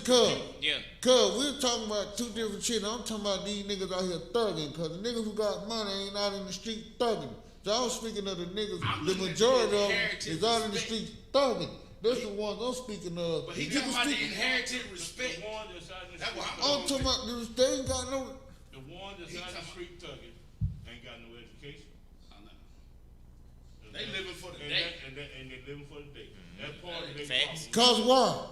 [SPEAKER 5] cuz.
[SPEAKER 8] Yeah.
[SPEAKER 5] Cuz, we're talking about two different shit. I'm talking about these niggas out here thugging, cuz the niggas who got money ain't out in the street thugging. So I was speaking of the niggas, the majority of them is out in the streets thugging. That's the ones I'm speaking of.
[SPEAKER 9] But he talking about the inherited respect.
[SPEAKER 7] That's
[SPEAKER 5] what I'm talking about. They ain't got no.
[SPEAKER 7] The one that's out the street thugging ain't got no education.
[SPEAKER 9] They living for the day.
[SPEAKER 7] And they living for the day. That's part of their
[SPEAKER 8] Facts.
[SPEAKER 5] Cause why?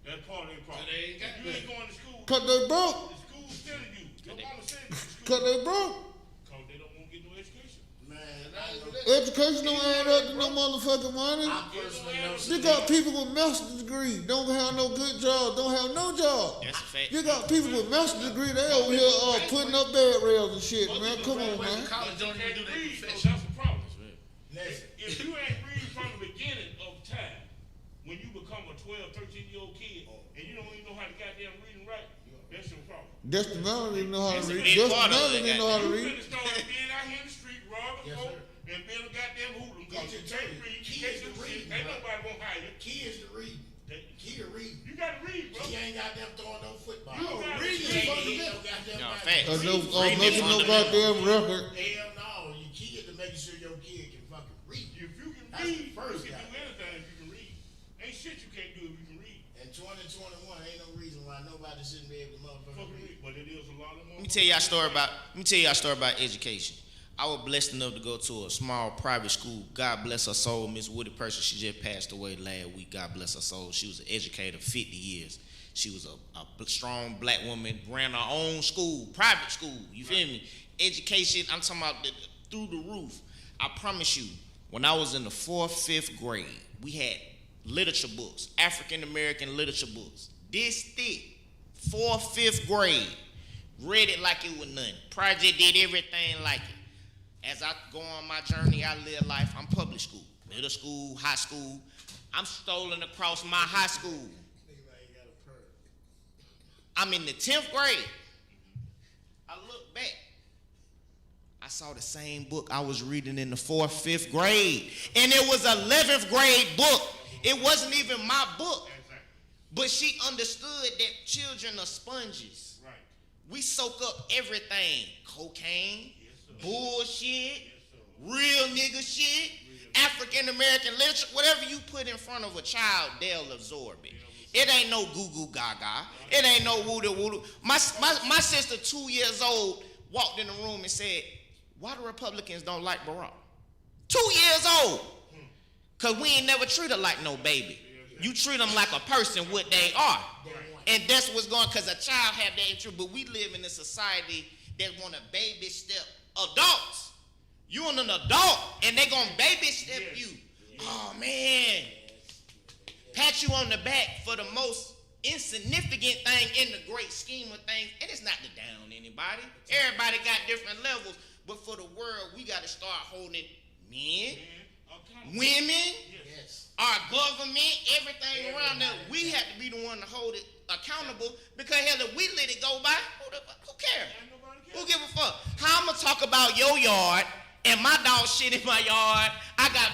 [SPEAKER 7] That's part of their problem.
[SPEAKER 9] So they ain't got
[SPEAKER 7] If you ain't going to school.
[SPEAKER 5] Cause they broke.
[SPEAKER 7] The school's telling you. Your mama said you to school.
[SPEAKER 5] Cause they broke.
[SPEAKER 7] Cause they don't want to get no education.
[SPEAKER 5] Education don't add up to no motherfucking money. You got people with master's degree, don't have no good job, don't have no job.
[SPEAKER 8] That's a fact.
[SPEAKER 5] You got people with master's degree, they over here putting up bed rails and shit, man. Come on, man.
[SPEAKER 9] College don't even do their
[SPEAKER 7] That's
[SPEAKER 9] profession.
[SPEAKER 7] the problem. If you ain't reading from the beginning of time, when you become a 12, 13-year-old kid, and you don't even know how to goddamn read and write, that's your problem.
[SPEAKER 5] Just the melody didn't know how to
[SPEAKER 8] That's a
[SPEAKER 5] read.
[SPEAKER 8] big
[SPEAKER 5] Just the
[SPEAKER 8] part of
[SPEAKER 5] melody
[SPEAKER 8] it,
[SPEAKER 5] didn't know how to
[SPEAKER 7] You
[SPEAKER 5] read.
[SPEAKER 7] finna start being out here in the street, robbing folk, and being a goddamn hoodlum, cause you can't read, you can't do shit. Ain't nobody gonna hire you.
[SPEAKER 10] Kids to read. Kid to read.
[SPEAKER 7] You gotta read, bro.
[SPEAKER 10] He ain't got them throwing no football.
[SPEAKER 7] You don't read
[SPEAKER 10] He
[SPEAKER 7] it.
[SPEAKER 10] ain't need no goddamn
[SPEAKER 8] No,
[SPEAKER 10] Bible.
[SPEAKER 8] facts.
[SPEAKER 5] Making no goddamn record.
[SPEAKER 10] Hell no. You kid to make sure your kid can fucking read.
[SPEAKER 7] If you can
[SPEAKER 10] That's
[SPEAKER 7] read,
[SPEAKER 10] the first
[SPEAKER 7] you can
[SPEAKER 10] guy.
[SPEAKER 7] do anything if you can read. Ain't shit you can't do if you can read.
[SPEAKER 10] In 2021, ain't no reason why nobody shouldn't be able to motherfucking
[SPEAKER 7] Fucking
[SPEAKER 10] read.
[SPEAKER 7] read. But it is a lot of more.
[SPEAKER 8] Let me tell y'all a story about education. I was blessed enough to go to a small private school. God bless her soul. Miss Woody Person, she just passed away last week. God bless her soul. She was an educator 50 years. She was a strong black woman, ran her own school, private school. You feel me? Education, I'm talking about through the roof. I promise you, when I was in the 4th, 5th grade, we had literature books, African American literature books. This thick, 4th, 5th grade. Read it like it was nothing. Project did everything like it. As I go on my journey, I live life. I'm public school, middle school, high school. I'm strolling across my high school. I'm in the 10th grade. I look back. I saw the same book I was reading in the 4th, 5th grade. And it was 11th grade book. It wasn't even my book. But she understood that children are sponges. Right. We soak up everything. Cocaine, bullshit, real nigga shit, African American literature, whatever you put in front of a child, they'll absorb it. It ain't no goo goo gaga. It ain't no woo doo woo doo. My sister, 2 years old, walked in the room and said, "Why the Republicans don't like Barack?" 2 years old. Cause we ain't never treat her like no baby. You treat them like a person, what they are. And that's what's going, cause a child have that interest, but we live in a society that want to baby step adults. You an adult and they gonna baby step you. Oh man. Pat you on the back for the most insignificant thing in the great scheme of things. And it's not to down anybody. Everybody got different levels. But for the world, we got to start holding men, women, our government, everything around there. We have to be the one to hold it accountable, because hell, if we let it go by, who cares? Who give a fuck? How I'm gonna talk about your yard and my dog shit in my yard? I got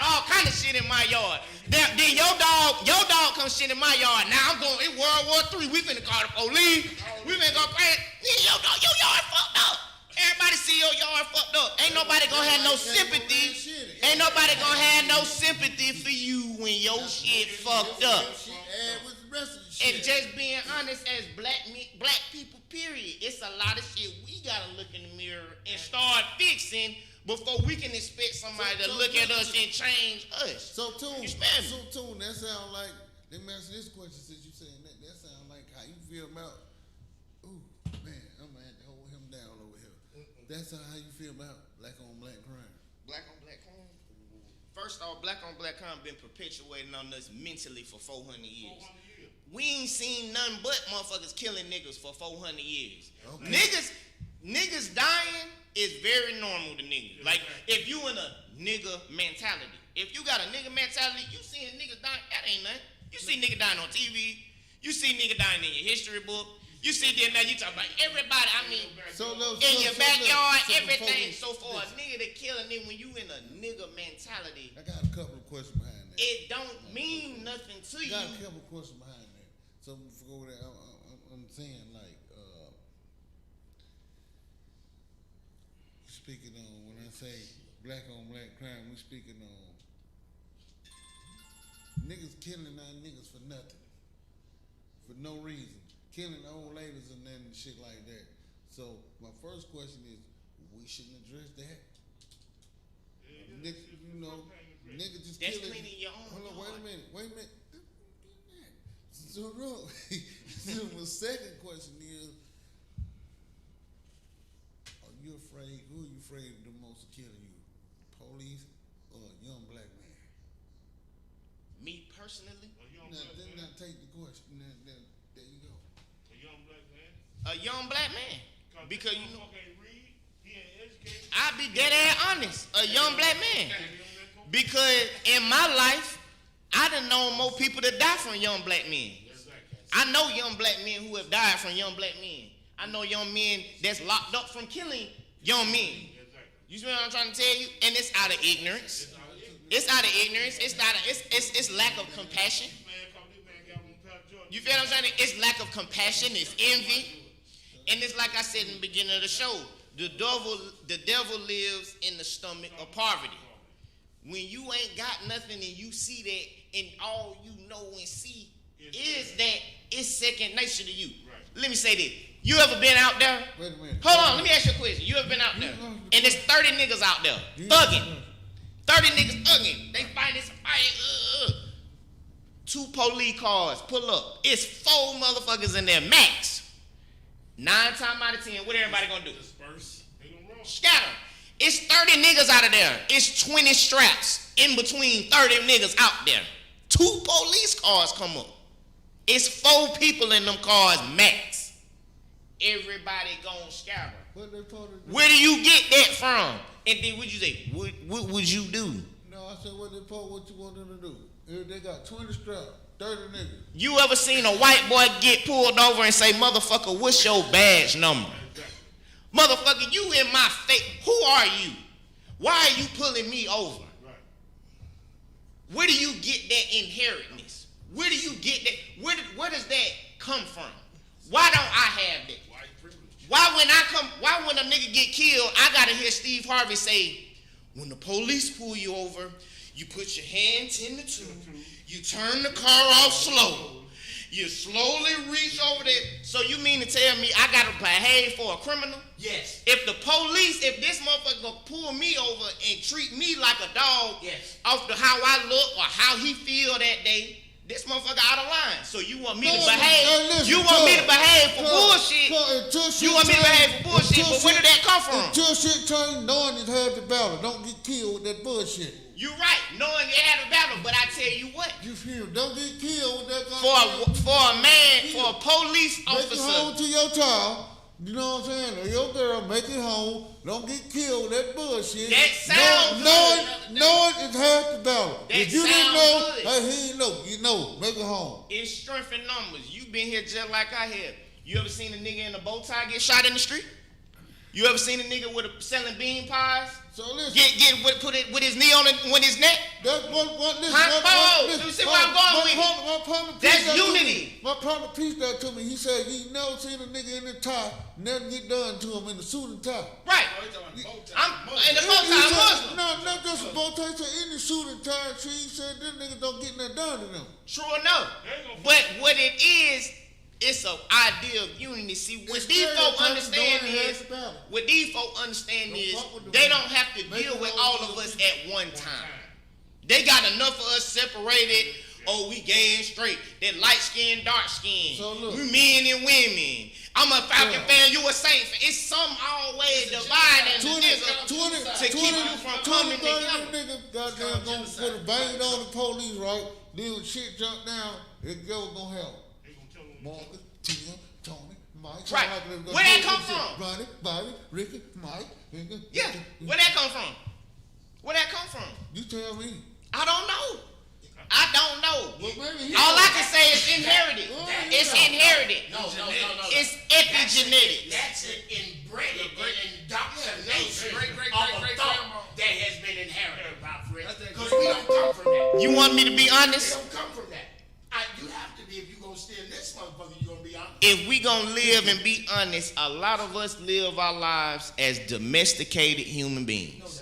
[SPEAKER 8] all kind of shit in my yard. Then your dog come shit in my yard. Now I'm going in World War III. We finna call the police. We finna go crazy. Your yard fucked up. Everybody see your yard fucked up. Ain't nobody gonna have no sympathy. Ain't nobody gonna have no sympathy for you when your shit fucked up. And just being honest, as black people, period, it's a lot of shit we gotta look in the mirror and start fixing before we can expect somebody to look at us and change us.
[SPEAKER 5] So Tune, that sound like, let me ask you this question since you saying that. That sound like how you feel about, ooh, man, I'm gonna have to hold him down over here. That's how you feel about black on black crime.
[SPEAKER 8] Black on black crime? First off, black on black crime been perpetuating on us mentally for 400 years. We ain't seen nothing but motherfuckers killing niggas for 400 years. Okay. Niggas dying is very normal to niggas. Like, if you in a nigga mentality, if you got a nigga mentality, you seeing niggas dying, that ain't nothing. You see nigga dying on TV. You see nigga dying in your history book. You see that now you talk about everybody, I mean, in your backyard, everything. So for a nigga to kill a nigga when you in a nigga mentality,
[SPEAKER 5] I got a couple of questions behind that.
[SPEAKER 8] It don't mean nothing to you.
[SPEAKER 5] I got a couple of questions behind that. So before that, I'm saying like, speaking on, when I say black on black crime, we speaking on niggas killing our niggas for nothing, for no reason, killing old ladies and then shit like that. So my first question is, we shouldn't address that. Niggas, you know, niggas just
[SPEAKER 8] that's
[SPEAKER 5] killing.
[SPEAKER 8] Cleaning your own.
[SPEAKER 5] Hold on, wait a minute. So wrong. So my second question is, are you afraid? Who are you afraid the most of killing you? Police or a young black man?
[SPEAKER 8] Me personally?
[SPEAKER 5] Now take the question. There you go.
[SPEAKER 7] A young black man?
[SPEAKER 8] A young black man. Because you know,
[SPEAKER 7] can't read, he ain't educated.
[SPEAKER 8] I be dead ass honest. A young black man. Because in my life, I done known more people that die from young black men. I know young black men who have died from young black men. I know young men that's locked up from killing young men. You see what I'm trying to tell you? And it's out of ignorance. It's out of ignorance. It's lack of compassion. You feel what I'm saying? It's lack of compassion. It's envy. And it's like I said in the beginning of the show. The devil lives in the stomach of poverty. When you ain't got nothing and you see that, and all you know and see is that it's second nature to you. Right. Let me say this. You ever been out there?
[SPEAKER 5] Wait a minute.
[SPEAKER 8] Hold on, let me ask you a question. You ever been out there? And there's 30 niggas out there thugging. 30 niggas thugging. They fighting this fight. 2 police cars pull up. It's 4 motherfuckers in there max. 9 times out of 10, what everybody gonna do?
[SPEAKER 7] Disperse. They gonna roll.
[SPEAKER 8] Scatter. It's 30 niggas out of there. It's 20 straps in between 30 niggas out there. 2 police cars come up. It's 4 people in them cars max. Everybody gonna scatter. Where do you get that from? And then what you say? What would you do?
[SPEAKER 5] No, I said what you want them to do. If they got 20 straps, 30 niggas.
[SPEAKER 8] You ever seen a white boy get pulled over and say, motherfucker, what's your badge number? Motherfucker, you in my face. Who are you? Why are you pulling me over? Where do you get that inheritance? Where do you get that? Where does that come from? Why don't I have that? Why when a nigga get killed, I gotta hear Steve Harvey say, when the police pull you over, you put your hands in the tube, you turn the car off slow, you slowly reach over there. So you mean to tell me I gotta behave for a criminal?
[SPEAKER 10] Yes.
[SPEAKER 8] If this motherfucker gonna pull me over and treat me like a dog,
[SPEAKER 10] yes,
[SPEAKER 8] off the how I look or how he feel that day, this motherfucker out of line. So you want me to behave? You want me to behave for bullshit? You want me to behave for bullshit? But where did that come from?
[SPEAKER 5] Until shit change, knowing it's half the battle. Don't get killed with that bullshit.
[SPEAKER 8] You right, knowing you had a battle, but I tell you what.
[SPEAKER 5] You feel? Don't get killed with that.
[SPEAKER 8] For a police officer.
[SPEAKER 5] Make it home to your child. You know what I'm saying? Or your girl, make it home. Don't get killed with that bullshit.
[SPEAKER 8] That sounds good.
[SPEAKER 5] Knowing it's half the battle.
[SPEAKER 8] That
[SPEAKER 5] if you didn't know,
[SPEAKER 8] good.
[SPEAKER 5] hey, he didn't know. You know, make it home.
[SPEAKER 8] It's strength in numbers. You been here just like I have. You ever seen a nigga in a bow tie get shot in the street? You ever seen a nigga selling bean pies?
[SPEAKER 5] So listen.
[SPEAKER 8] Put it with his knee on his neck?
[SPEAKER 5] That's one
[SPEAKER 8] You see where I'm going with? That's unity.
[SPEAKER 5] My partner preached that to me. He said, you never seen a nigga in the tie, nothing get done to him in the suit and tie.
[SPEAKER 8] Right. In the bow tie, Muslim.
[SPEAKER 5] No, not just a bow tie. He said, in the suit and tie, he said, this nigga don't get nothing done to them.
[SPEAKER 8] True enough. But what it is, it's an idea of unity. See, what these folk understand is, they don't have to deal with all of us at one time. They got enough of us separated. Oh, we gay and straight. That light skin, dark skin.
[SPEAKER 5] So look,
[SPEAKER 8] we men and women. I'm a Falcon fan, you a Saint fan. It's some always dividing the nigga to keep you from coming together.
[SPEAKER 5] Niggas goddamn gonna put a bang on the police, right? Then when shit jump down, it go gonna help. Marcus, Tina, Tony, Mike.
[SPEAKER 8] Right. Where that come from?
[SPEAKER 5] Ronnie, Bobby, Ricky, Mike.
[SPEAKER 8] Yeah. Where that come from? Where that come from?
[SPEAKER 5] You tell me.
[SPEAKER 8] I don't know. All I can say is inherited. It's inherited.
[SPEAKER 10] No.
[SPEAKER 8] It's epigenetic.
[SPEAKER 10] That's an inbred indoctrination of a thought that has been inherited, my friend. Because we don't come from that.
[SPEAKER 8] You want me to be honest?
[SPEAKER 10] We don't come from that. You have to be, if you're going to stay in this motherfucker, you're going to be honest.
[SPEAKER 8] If we going to live and be honest, a lot of us live our lives as domesticated human beings. No doubt.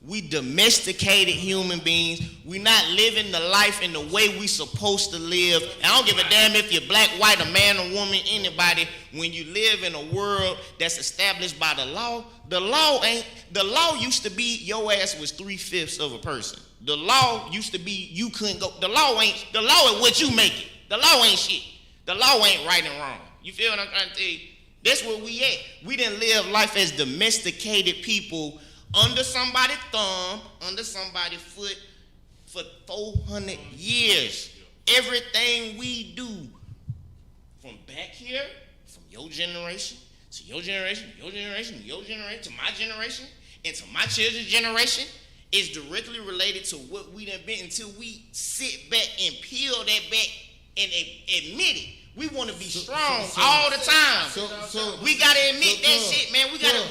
[SPEAKER 8] We domesticated human beings. We not living the life in the way we supposed to live. And I don't give a damn if you're black, white, a man, a woman, anybody. When you live in a world that's established by the law used to be your ass was 3/5 of a person. The law used to be you couldn't go. The law is what you make it. The law ain't shit. The law ain't right and wrong. You feel what I'm trying to tell you? That's where we at. We didn't live life as domesticated people under somebody's thumb, under somebody's foot for 400 years. Everything we do from back here, from your generation to your generation, your generation, your generation, to my generation, and to my children's generation, is directly related to what we done been until we sit back and peel that back and admit it. We want to be strong all the time. We gotta admit that shit, man. We gotta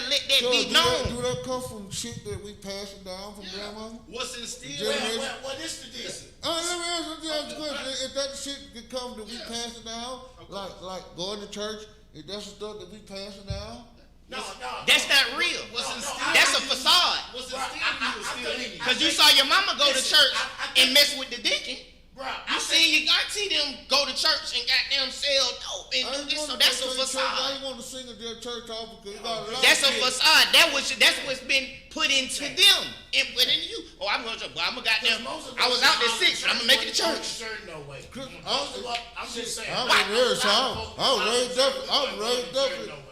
[SPEAKER 8] let that be known.
[SPEAKER 5] Do that come from shit that we passing down from grandma?
[SPEAKER 9] What's instilled?
[SPEAKER 10] What is the deal?
[SPEAKER 5] Let me ask you a question. If that shit could come that we passing down, like going to church, if that's the stuff that we passing down?
[SPEAKER 8] No. That's not real. That's a facade.
[SPEAKER 9] What's instilled in you?
[SPEAKER 8] Because you saw your mama go to church and mess with the deacon. You seen your auntie them go to church and goddamn sell dope and do this, so that's a facade.
[SPEAKER 5] I ain't want to sing at their church off because
[SPEAKER 8] that's a facade. That's what's been put into them and put into you. Oh, I'm going to church. Well, I'm a goddamn. I was out there 6, but I'm gonna make it to church.
[SPEAKER 10] No way. I'm just saying.
[SPEAKER 5] I was raised up.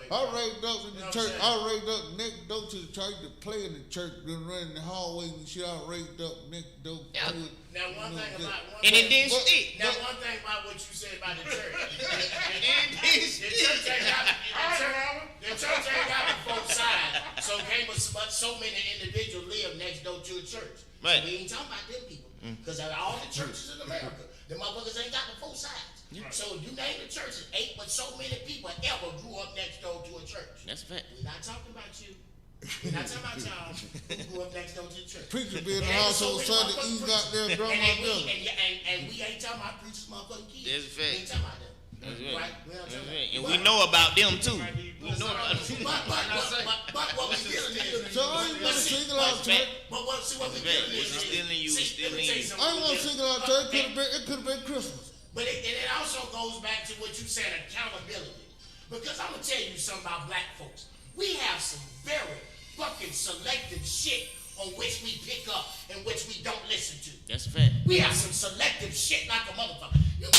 [SPEAKER 5] I raised up in the church. I raised up next door to the church to play in the church, then run in the hallways and shit. I raised up next door.
[SPEAKER 10] Now one thing about one thing about what you said about the church. The church ain't got both sides. So but so many individuals live next door to a church.
[SPEAKER 8] Right.
[SPEAKER 10] So we ain't talking about them people. Because all the churches in America, the motherfuckers ain't got the both sides. Yeah. So you name the churches, ain't but so many people ever grew up next door to a church.
[SPEAKER 8] That's a fact.
[SPEAKER 10] We're not talking about you. We're not talking about y'all who grew up next door to the church.
[SPEAKER 5] Preacher be in the house on Sunday, eating goddamn grandma dinner.
[SPEAKER 10] And we ain't talking about preachers, motherfucking kids.
[SPEAKER 8] That's a fact.
[SPEAKER 10] We ain't talking about them.
[SPEAKER 8] That's
[SPEAKER 10] right.
[SPEAKER 8] Right. And we know about them too. We know about them.
[SPEAKER 10] But what we dealing is.
[SPEAKER 5] So I ain't gonna single out church.
[SPEAKER 10] But what we dealing is.
[SPEAKER 8] Was it still in you? Still in you?
[SPEAKER 5] I ain't gonna single out church. It could have been Christmas.
[SPEAKER 10] But it also goes back to what you said, accountability. Because I'm gonna tell you something about black folks. We have some very fucking selective shit on which we pick up and which we don't listen to.
[SPEAKER 8] That's a fact.
[SPEAKER 10] We have some selective shit like a motherfucker. You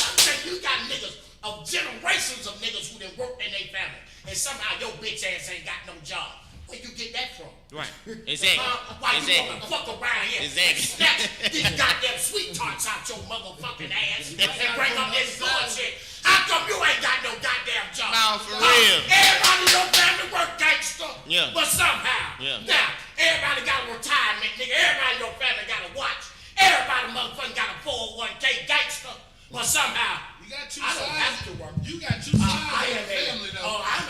[SPEAKER 10] got niggas of generations of niggas who done worked in their family, and somehow your bitch ass ain't got no job. Where you get that from?
[SPEAKER 8] Right. Exactly.
[SPEAKER 10] Why you wanna fuck around here and snatch these goddamn sweet tarts out your motherfucking ass and bring up this bullshit? How come you ain't got no goddamn job?
[SPEAKER 8] No, for real.
[SPEAKER 10] Everybody in your family work gangster.
[SPEAKER 8] Yeah.
[SPEAKER 10] But somehow.
[SPEAKER 8] Yeah.
[SPEAKER 10] Now, everybody got a retirement, nigga. Everybody in your family got a watch. Everybody motherfucking got a 401k gangster. But somehow.
[SPEAKER 6] You got two
[SPEAKER 10] I
[SPEAKER 6] sides.
[SPEAKER 10] don't have to work.
[SPEAKER 6] You got two sides of the family, though.
[SPEAKER 10] Oh, I'm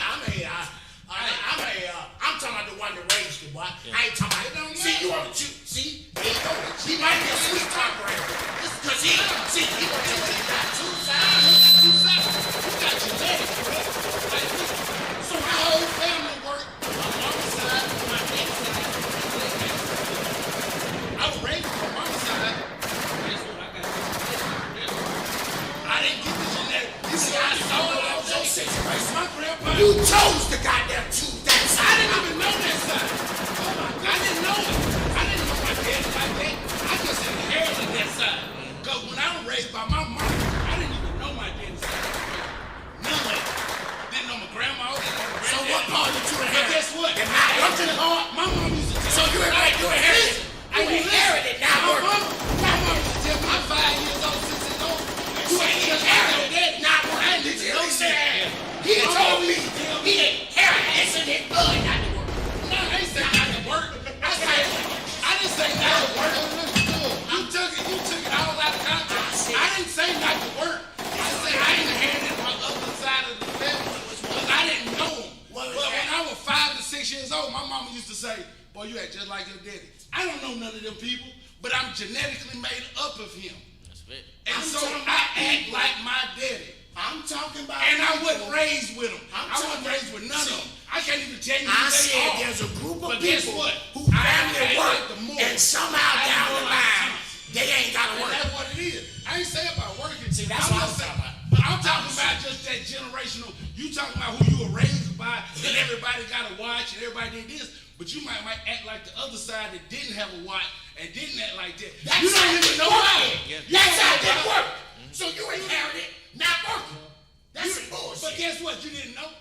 [SPEAKER 10] talking about the one that raised you, boy. Yeah. I ain't talking about it. See, you want to see? There you go. He might be a sweet talk right now. Because he got two sides.
[SPEAKER 6] You got genetics, bro. So my whole family worked on mom's side, my dad's side. I was raised on mom's side. Guess what? I got I didn't get the genetics. You see, I saw it all your situation. My grandpa.
[SPEAKER 10] You chose the goddamn choose that side.
[SPEAKER 6] I didn't even know that side. Oh my God. I didn't know it. I didn't know my dad like that. I just inherited that side. Because when I was raised by my mom, I didn't even know my dad's side. None of it. Didn't know my grandma.
[SPEAKER 10] So what part did you inherit?
[SPEAKER 6] But guess what?
[SPEAKER 10] And now working hard.
[SPEAKER 6] My mom used to tell
[SPEAKER 10] me. So you inherited. You inherited now working.
[SPEAKER 6] My mom used to tell me I'm 5 years old, 6 years old.
[SPEAKER 10] You ain't inherited. Now working. Did you know that? He told me he inherited. It's in his blood not to work.
[SPEAKER 6] No, I ain't say not to work. I didn't say not to work. You took it all out of context. I didn't say not to work. I said I inherited my other side of the family because I didn't know him. But when I was 5 to 6 years old, my mama used to say, boy, you act just like your daddy. I don't know none of them people, but I'm genetically made up of him.
[SPEAKER 8] That's it.
[SPEAKER 6] And so I act like my daddy.
[SPEAKER 10] I'm talking about.
[SPEAKER 6] And I wasn't raised with them. I wasn't raised with none of them. I can't even tell you who
[SPEAKER 10] I
[SPEAKER 6] they
[SPEAKER 10] said
[SPEAKER 6] are.
[SPEAKER 10] there's a group of
[SPEAKER 6] But guess
[SPEAKER 10] people
[SPEAKER 6] what?
[SPEAKER 10] who family work and somehow down the line they ain't got to work.
[SPEAKER 6] That's what it is. I ain't say about working.
[SPEAKER 10] See, that's what I'm talking about.
[SPEAKER 6] But I'm talking about just that generational. You talking about who you were raised by, and everybody got a watch, and everybody did this. But you might act like the other side that didn't have a watch and didn't act like that.
[SPEAKER 10] That's
[SPEAKER 6] you don't even know why.
[SPEAKER 10] That's how it work. So you inherited not working. That's some bullshit.
[SPEAKER 6] But guess what? You didn't know.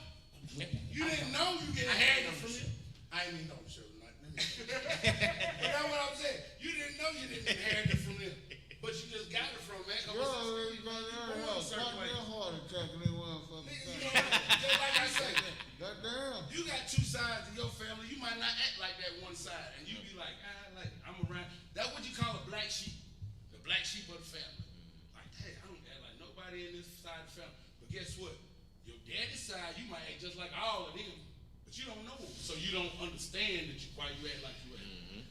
[SPEAKER 6] You didn't know you get inherited from him.
[SPEAKER 10] I ain't even know, sure.
[SPEAKER 6] But that's what I'm saying. You didn't know you didn't inherit it from him. But you just got it from man.
[SPEAKER 5] Yo, you got your heart attack and they motherfucker.
[SPEAKER 6] Just like I say,
[SPEAKER 5] goddamn.
[SPEAKER 6] You got two sides of your family. You might not act like that one side. And you be like, I'm around. That's what you call a black sheep. The black sheep of the family. Like, hey, I don't act like nobody in this side of the family. But guess what? Your daddy's side, you might act just like all of them. But you don't know them. So you don't understand why you act like you act.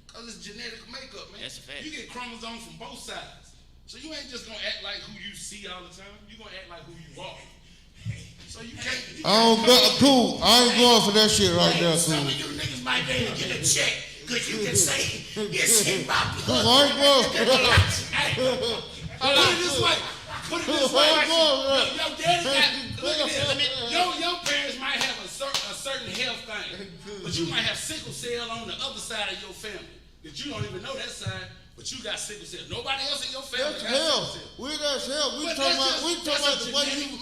[SPEAKER 6] Because it's genetic makeup, man.
[SPEAKER 8] That's a fact.
[SPEAKER 6] You get chromosomes from both sides. So you ain't just going to act like who you see all the time. You're going to act like who you are. So you can't.
[SPEAKER 5] Cool. I ain't going for that shit right there, cool.
[SPEAKER 10] Some of you niggas might be able to get a check because you can say it's in my blood.
[SPEAKER 5] I ain't going for that.
[SPEAKER 6] Put it this way. Put it this way. Your daddy got. Look at this. Your parents might have a certain health thing, but you might have sickle cell on the other side of your family that you don't even know that side. But you got sickle cell. Nobody else in your family got sickle cell.
[SPEAKER 5] We got hell. We talking about the way you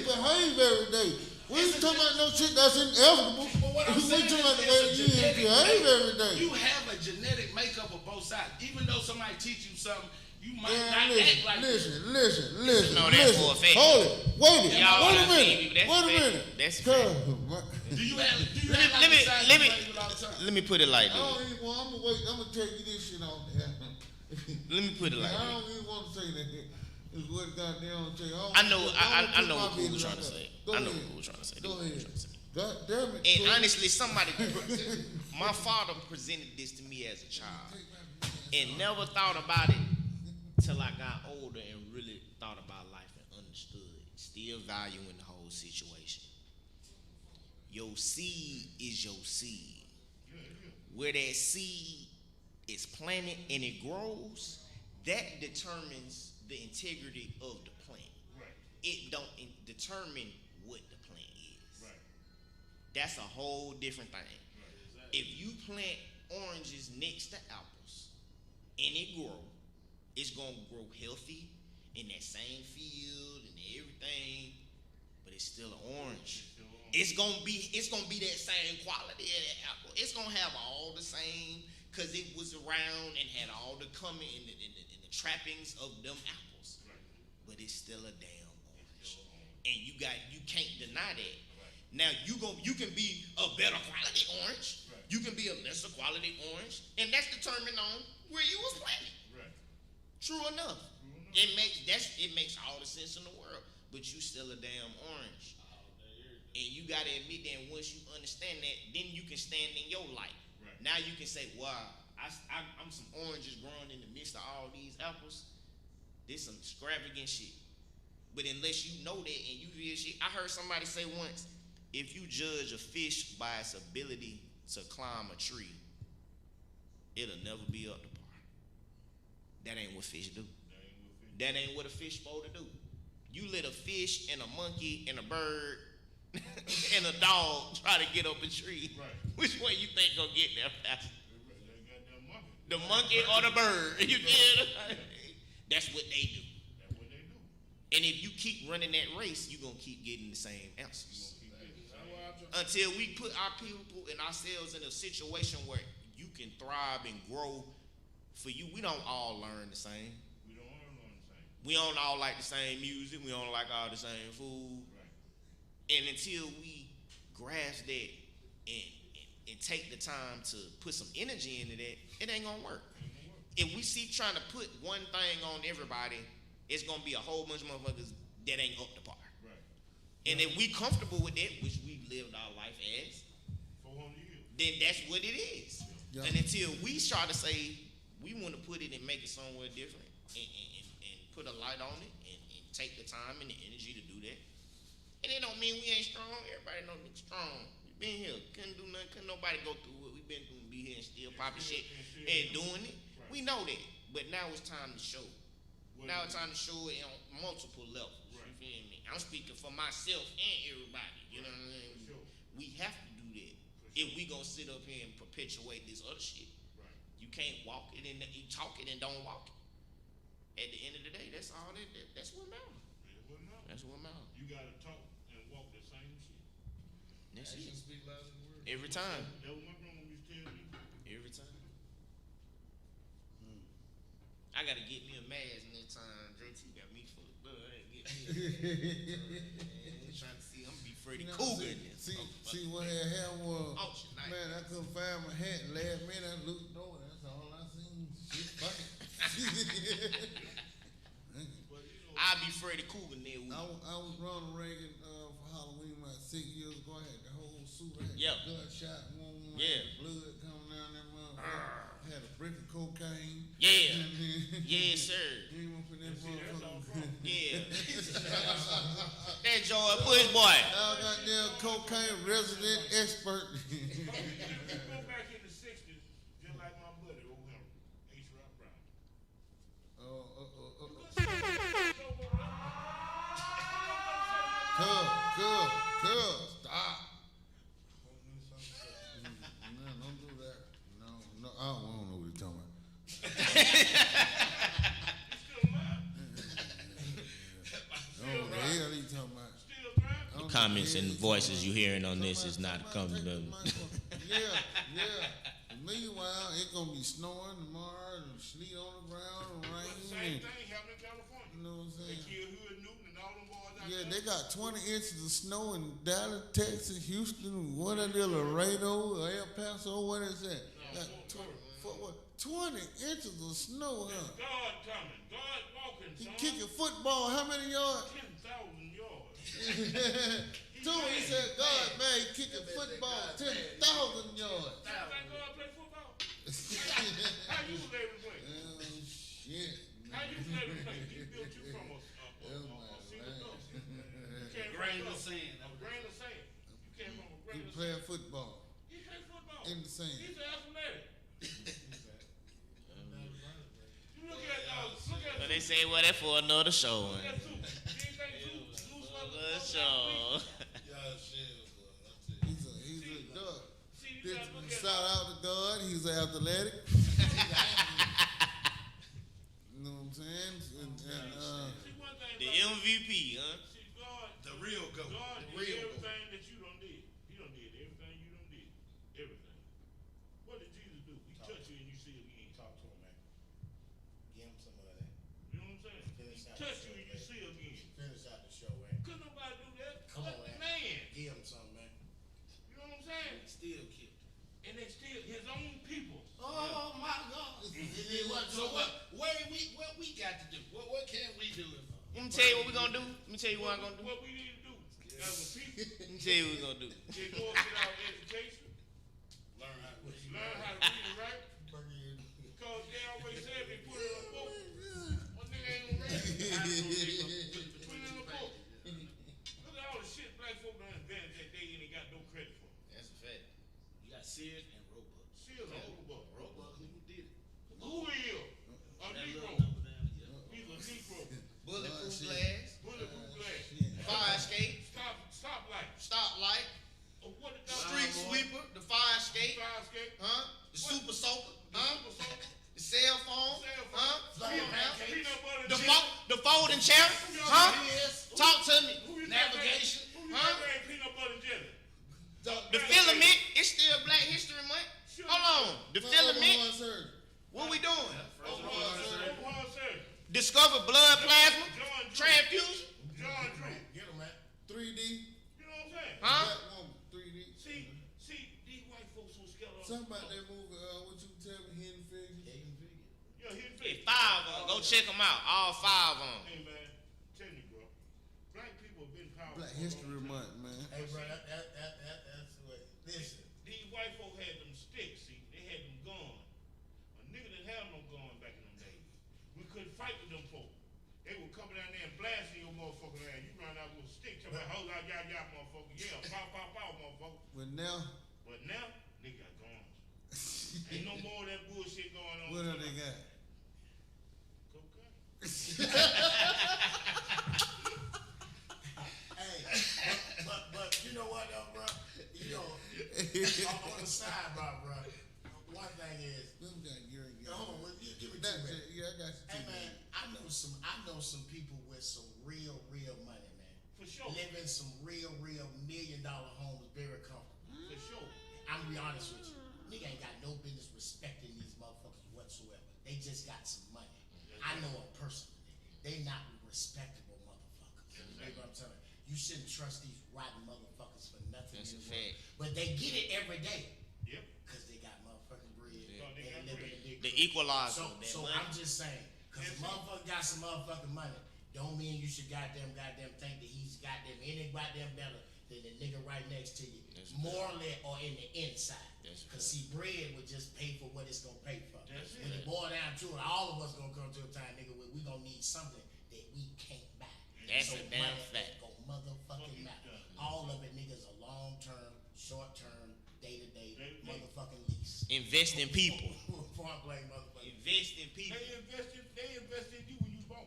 [SPEAKER 5] behave every day. We ain't talking about no shit that's inevitable.
[SPEAKER 9] But what I'm
[SPEAKER 5] We
[SPEAKER 9] saying
[SPEAKER 5] talking about the
[SPEAKER 9] is
[SPEAKER 5] way
[SPEAKER 9] it's a
[SPEAKER 5] you
[SPEAKER 9] genetic
[SPEAKER 5] behave
[SPEAKER 9] makeup.
[SPEAKER 5] every day.
[SPEAKER 9] You have a genetic makeup of both sides. Even though somebody teach you something, you might
[SPEAKER 5] Man,
[SPEAKER 9] not act like
[SPEAKER 5] listen.
[SPEAKER 8] know that for a fact.
[SPEAKER 5] Hold it. Wait
[SPEAKER 8] Y'all
[SPEAKER 5] a
[SPEAKER 8] wanna see me,
[SPEAKER 5] minute.
[SPEAKER 8] that's
[SPEAKER 5] Wait a
[SPEAKER 8] fact.
[SPEAKER 5] minute.
[SPEAKER 8] That's
[SPEAKER 5] Cuz,
[SPEAKER 9] Do you have
[SPEAKER 8] Let me-
[SPEAKER 9] like
[SPEAKER 8] let me-
[SPEAKER 9] you all the time?
[SPEAKER 8] Let me put it like
[SPEAKER 5] I
[SPEAKER 8] this.
[SPEAKER 5] don't even want. I'm gonna wait. I'm gonna tell you this shit off there.
[SPEAKER 8] Let me put it like
[SPEAKER 5] I
[SPEAKER 8] this.
[SPEAKER 5] don't even want to say that. It's what goddamn tell you.
[SPEAKER 8] I know what Cool was trying to say. I know what Cool was trying to say.
[SPEAKER 5] Go ahead. God damn it.
[SPEAKER 8] And
[SPEAKER 5] Cool.
[SPEAKER 8] honestly, my father presented this to me as a child, and never thought about it till I got older and really thought about life and understood it. Still valuing the whole situation. Your seed is your seed. Where that seed is planted and it grows, that determines the integrity of the plant.
[SPEAKER 7] Right.
[SPEAKER 8] It don't determine what the plant is.
[SPEAKER 7] Right.
[SPEAKER 8] That's a whole different thing.
[SPEAKER 7] Right.
[SPEAKER 8] If you plant oranges next to apples and it grow, it's gonna grow healthy in that same field and everything, but it's still an orange. It's gonna be that same quality of that apple. It's gonna have all the same, cause it was around and had all the coming in the trappings of them apples.
[SPEAKER 7] Right.
[SPEAKER 8] But it's still a damn orange. And you can't deny that. Right. Now you can be a better quality orange. Right. You can be a lesser quality orange, and that's determined on where you was planted.
[SPEAKER 7] Right.
[SPEAKER 8] True enough. It makes all the sense in the world, but you still a damn orange. And you gotta admit that once you understand that, then you can stand in your light.
[SPEAKER 7] Right.
[SPEAKER 8] Now you can say, wow, I'm some oranges growing in the midst of all these apples. This some extravagant shit. But unless you know that and you feel shit, I heard somebody say once, if you judge a fish by its ability to climb a tree, it'll never be up to par. That ain't what fish do. That ain't what a fish supposed to do. You let a fish and a monkey and a bird and a dog try to get up a tree.
[SPEAKER 7] Right.
[SPEAKER 8] Which way you think gonna get there faster?
[SPEAKER 7] That
[SPEAKER 8] The monkey or the bird? You get it? That's what they do.
[SPEAKER 7] That's what they do.
[SPEAKER 8] And if you keep running that race, you're gonna keep getting the same answers. Until we put our people and ourselves in a situation where you can thrive and grow. For you, we don't all learn the same.
[SPEAKER 7] We don't all learn the same.
[SPEAKER 8] We don't all like the same music. We don't like all the same food.
[SPEAKER 7] Right.
[SPEAKER 8] And until we grasp that and take the time to put some energy into that, it ain't gonna work. If we keep trying to put one thing on everybody, it's gonna be a whole bunch of motherfuckers that ain't up to par.
[SPEAKER 7] Right.
[SPEAKER 8] And if we comfortable with that, which we lived our life as,
[SPEAKER 7] 400 years.
[SPEAKER 8] then that's what it is.
[SPEAKER 5] Yeah.
[SPEAKER 8] And until we try to say we want to put it and make it somewhere different and put a light on it and take the time and the energy to do that. And it don't mean we ain't strong. Everybody know we strong. We been here. Couldn't do nothing. Couldn't nobody go through what we been through and be here and still popping shit and doing it.
[SPEAKER 7] Right.
[SPEAKER 8] We know that. But now it's time to show. Now it's time to show it on multiple levels.
[SPEAKER 7] Right.
[SPEAKER 8] You feel me? I'm speaking for myself and everybody. You know what I mean?
[SPEAKER 7] For sure.
[SPEAKER 8] We have to do that. If we gonna sit up here and perpetuate this other shit.
[SPEAKER 7] Right.
[SPEAKER 8] You can't walk it and you talk it and don't walk it. At the end of the day, that's all that's what matters. That's what matters.
[SPEAKER 7] You gotta talk and walk the same shit.
[SPEAKER 8] That's
[SPEAKER 6] Action
[SPEAKER 8] it.
[SPEAKER 6] speak louder than words.
[SPEAKER 8] Every time.
[SPEAKER 7] That was my grandma used to tell me.
[SPEAKER 8] Every time. I gotta get me a mask next time. JT got me full of blood. I ain't get me. I'm trying to see. I'm gonna be Freddy Cougar in this.
[SPEAKER 5] See what had happened was,
[SPEAKER 8] Oh, shit, nice.
[SPEAKER 5] man, I couldn't find my hat. Last minute I looked over. That's all I seen. Shit, fuck it.
[SPEAKER 8] I'll be Freddy Cougar near week.
[SPEAKER 5] I was Ronald Reagan for Halloween about 6 years ago. I had the whole suit. I had
[SPEAKER 8] Yeah.
[SPEAKER 5] gunshot wound.
[SPEAKER 8] Yeah.
[SPEAKER 5] Blood coming down that motherfucker. I had a brick of cocaine.
[SPEAKER 8] Yeah. Yes, sir.
[SPEAKER 5] You ain't want to put that motherfucker.
[SPEAKER 8] Yeah. That Joy Bush boy.
[SPEAKER 5] I got there cocaine resident expert.
[SPEAKER 7] Go back in the 60s, just like my buddy over here, H. Rock Brown.
[SPEAKER 5] Cuz, stop. No, don't do that. No, I don't know what you're talking about. Oh, the hell you talking about?
[SPEAKER 17] comments and voices you hearing on this is not coming from.
[SPEAKER 5] Yeah. Meanwhile, it's gonna be snowing tomorrow and sleet on the ground and rain.
[SPEAKER 9] Same thing happened in California.
[SPEAKER 5] You know what I'm saying?
[SPEAKER 9] They killed Hood Newton and all them boys out
[SPEAKER 5] Yeah,
[SPEAKER 9] there.
[SPEAKER 5] they got 20 inches of snow in Dallas, Texas, Houston, what are they, Laredo, El Paso, what is that? Got 20 inches of snow, huh?
[SPEAKER 9] God coming. God walking,
[SPEAKER 5] He
[SPEAKER 9] son.
[SPEAKER 5] kicking football, how many yards?
[SPEAKER 9] 10,000 yards.
[SPEAKER 5] He said, God, man, he kicking football 10,000 yards.
[SPEAKER 9] You think God play football? How you was able to play?
[SPEAKER 5] Shit.
[SPEAKER 9] How you was able to play? He built you from a single dust. You came from
[SPEAKER 6] Grain of
[SPEAKER 9] dust.
[SPEAKER 6] sand.
[SPEAKER 9] A grain of sand. You came from a grain
[SPEAKER 5] He
[SPEAKER 9] of
[SPEAKER 5] playing
[SPEAKER 9] sand.
[SPEAKER 5] football
[SPEAKER 9] He played football.
[SPEAKER 5] in the sand.
[SPEAKER 9] He's athletic. You look at
[SPEAKER 17] But they say, well, that's for another show.
[SPEAKER 9] Look at Zeus. You ain't think Zeus
[SPEAKER 17] Another show.
[SPEAKER 5] He's a dog.
[SPEAKER 9] See, you gotta look at
[SPEAKER 5] Shout out to God, he's athletic. You know what I'm saying?
[SPEAKER 17] The MVP, huh?
[SPEAKER 9] See, God,
[SPEAKER 6] The real goat.
[SPEAKER 9] God
[SPEAKER 6] The
[SPEAKER 9] did
[SPEAKER 6] real
[SPEAKER 9] everything that you done did. He done did everything you done did. Everything. What did Jesus do? He touched you and you see it again.
[SPEAKER 10] Talk to him, man. Give him some of that.
[SPEAKER 9] You know what I'm saying? He touched you and you see it again.
[SPEAKER 10] Finish out the show, man.
[SPEAKER 9] Couldn't nobody do that.
[SPEAKER 10] Come
[SPEAKER 9] But
[SPEAKER 10] on,
[SPEAKER 9] the
[SPEAKER 10] man.
[SPEAKER 9] man.
[SPEAKER 10] Give him some, man.
[SPEAKER 9] You know what I'm saying?
[SPEAKER 6] Still killed.
[SPEAKER 9] And they still his own people.
[SPEAKER 10] Oh my God!
[SPEAKER 6] What we got to do? What can we do?
[SPEAKER 17] Let me tell you what we're gonna do. Let me tell you what I'm gonna do.
[SPEAKER 9] What we need to do as a people
[SPEAKER 17] Let me tell you what we're gonna do.
[SPEAKER 9] is go get our education,
[SPEAKER 6] Learn how to
[SPEAKER 9] learn how to read and write. Because they always said they put it in a book. One nigga ain't gonna read it. Put it in a book. Look at all the shit black folk done invented that they ain't got no credit for.
[SPEAKER 6] That's a fact. You got Sears and Roebuck.
[SPEAKER 9] Seals and Roebuck.
[SPEAKER 6] Roebuck, who did it?
[SPEAKER 9] Who is? A Negro. He's a Negro.
[SPEAKER 10] Bulletproof glass.
[SPEAKER 9] Bulletproof glass.
[SPEAKER 10] Fire escape.
[SPEAKER 9] Stoplight.
[SPEAKER 10] Stoplight.
[SPEAKER 9] What the
[SPEAKER 10] Street sweeper. The fire escape.
[SPEAKER 9] Fire escape.
[SPEAKER 10] Huh? The super soaker.
[SPEAKER 9] Super soaker.
[SPEAKER 10] The cell phone.
[SPEAKER 9] Huh?
[SPEAKER 10] Peanut butter. The folding chair. Huh? Talk to me. Navigation. Huh?
[SPEAKER 9] Peanut butter and jelly.
[SPEAKER 10] The filament. It's still Black History Month. Hold on. The filament. What we doing? Discover blood plasma. Transfusion.
[SPEAKER 9] John Drew.
[SPEAKER 5] Get him at 3D.
[SPEAKER 9] You know what I'm saying?
[SPEAKER 10] Huh?
[SPEAKER 5] Black woman, 3D.
[SPEAKER 9] See, these white folks so scared of
[SPEAKER 5] Something about that movie, what you tell me, Hidden Figures?
[SPEAKER 9] Yeah, Hidden
[SPEAKER 17] Hey,
[SPEAKER 9] Figures.
[SPEAKER 17] 5 of them. Go check them out. All 5 of them.
[SPEAKER 9] Hey, man. Tell me, bro. Black people have been powerful.
[SPEAKER 5] Black History Month, man.
[SPEAKER 10] Hey, bro, that's what. Listen.
[SPEAKER 9] These white folk had them sticks, see. They had them guns. A nigga didn't have no gun back in them days. We couldn't fight with them folk. They were coming down there and blasting your motherfucking ass. You run out with a stick, talking about, hold out, y'all, motherfucker. Yeah, pow, pow, pow, motherfucker.
[SPEAKER 5] But now,
[SPEAKER 9] Nigga got guns. Ain't no more of that bullshit going on.
[SPEAKER 5] what do they got?
[SPEAKER 9] Cocaine.
[SPEAKER 10] Hey, but you know what though, bro? You know, on the sidebar, bro. One thing is, hold on, give me 2 minutes.
[SPEAKER 5] Yeah, I got you.
[SPEAKER 10] Hey man, I know some people with some real money, man.
[SPEAKER 9] For sure.
[SPEAKER 10] Living some real $1 million homes, very comfortable.
[SPEAKER 9] For sure.
[SPEAKER 10] I'm gonna be honest with you. Nigga ain't got no business respecting these motherfuckers whatsoever. They just got some money. I know them personally. They not respectable motherfuckers. You know what I'm telling you? You shouldn't trust these rotten motherfuckers for nothing.
[SPEAKER 17] That's a
[SPEAKER 10] in the world.
[SPEAKER 17] fact.
[SPEAKER 10] But they get it every day.
[SPEAKER 9] Yep.
[SPEAKER 10] Cause they got motherfucking bread.
[SPEAKER 9] Yeah.
[SPEAKER 10] And they live in a big
[SPEAKER 17] The equalizer.
[SPEAKER 10] So I'm just saying, cause a motherfucker got some motherfucking money, don't mean you should goddamn think that he's goddamn any goddamn better than the nigga right next to you, morally or in the inside. Cause see, bread would just pay for what it's gonna pay for. When it boil down to it, all of us gonna come to a time, nigga, where we gonna need something that we can't buy.
[SPEAKER 17] That's
[SPEAKER 10] so
[SPEAKER 17] a damn
[SPEAKER 10] money
[SPEAKER 17] fact.
[SPEAKER 10] Go motherfucking matter. All of it, niggas, a long term, short term, day to day, motherfucking lease.
[SPEAKER 17] Invest in people.
[SPEAKER 10] Point blank, motherfucker.
[SPEAKER 17] Invest in people.
[SPEAKER 9] They invest in you when you born.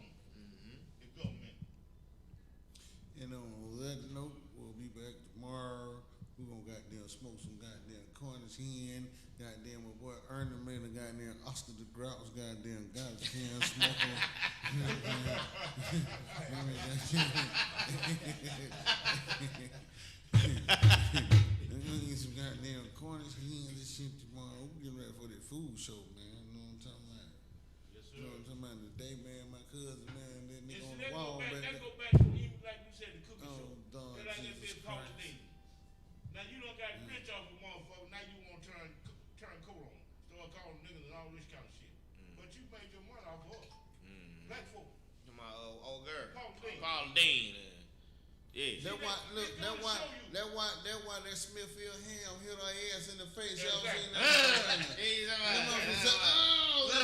[SPEAKER 9] The government.
[SPEAKER 5] And on that note, we'll be back tomorrow. We're gonna goddamn smoke some goddamn Cornish hen. Goddamn, my boy Ernie made a goddamn Oscar the Grouse goddamn got his hand smoking. Get some goddamn Cornish hen and this shit tomorrow. We get ready for that food show, man. You know what I'm talking about?
[SPEAKER 7] Yes, sir.
[SPEAKER 5] You know what I'm talking about? Today, man, my cousin, man, that nigga on the wall back
[SPEAKER 7] That
[SPEAKER 5] there.
[SPEAKER 7] go back to even like you said, the cookie show.
[SPEAKER 5] Lord
[SPEAKER 7] Just like that
[SPEAKER 5] Jesus
[SPEAKER 7] said, Paul
[SPEAKER 5] Christ.
[SPEAKER 7] Dean. Now you done got rich off a motherfucker. Now you want to turn coat on. Start calling niggas and all this kind of shit. But you made your money off of us. Black folk.
[SPEAKER 8] My old girl.
[SPEAKER 7] Paul Dean.
[SPEAKER 8] Paul Dean. Yeah.
[SPEAKER 5] That why that Smithfield ham hit her ass in the face. Y'all seen that? That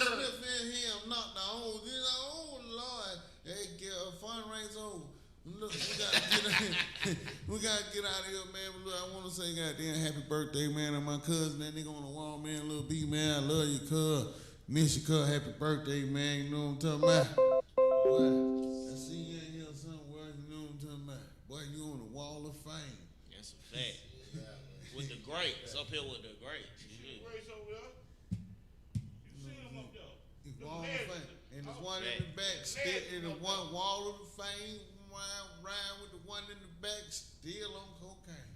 [SPEAKER 5] Smithfield ham knocked the whole. Oh Lord, they get a fundraiser. Look, we gotta get out of here, man. But look, I want to say, goddamn, happy birthday, man, to my cousin, that nigga on the wall, man, Lil B, man. I love you, cuz. Miss you, cuz. Happy birthday, man. You know what I'm talking about? Boy, I see you in here somewhere. You know what I'm talking about? Boy, you on the wall of fame.
[SPEAKER 8] That's a fact. With the grapes, up here with the grapes. Shit.
[SPEAKER 7] Grace over there. You see them up there.
[SPEAKER 5] It's wall of fame. And there's one in the back, still in the one wall of the fame. Ride with the one in the back, still on cocaine.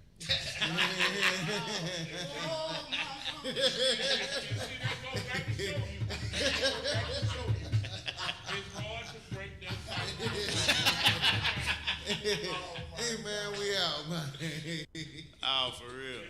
[SPEAKER 5] Hey man, we out, man.
[SPEAKER 8] Oh, for real.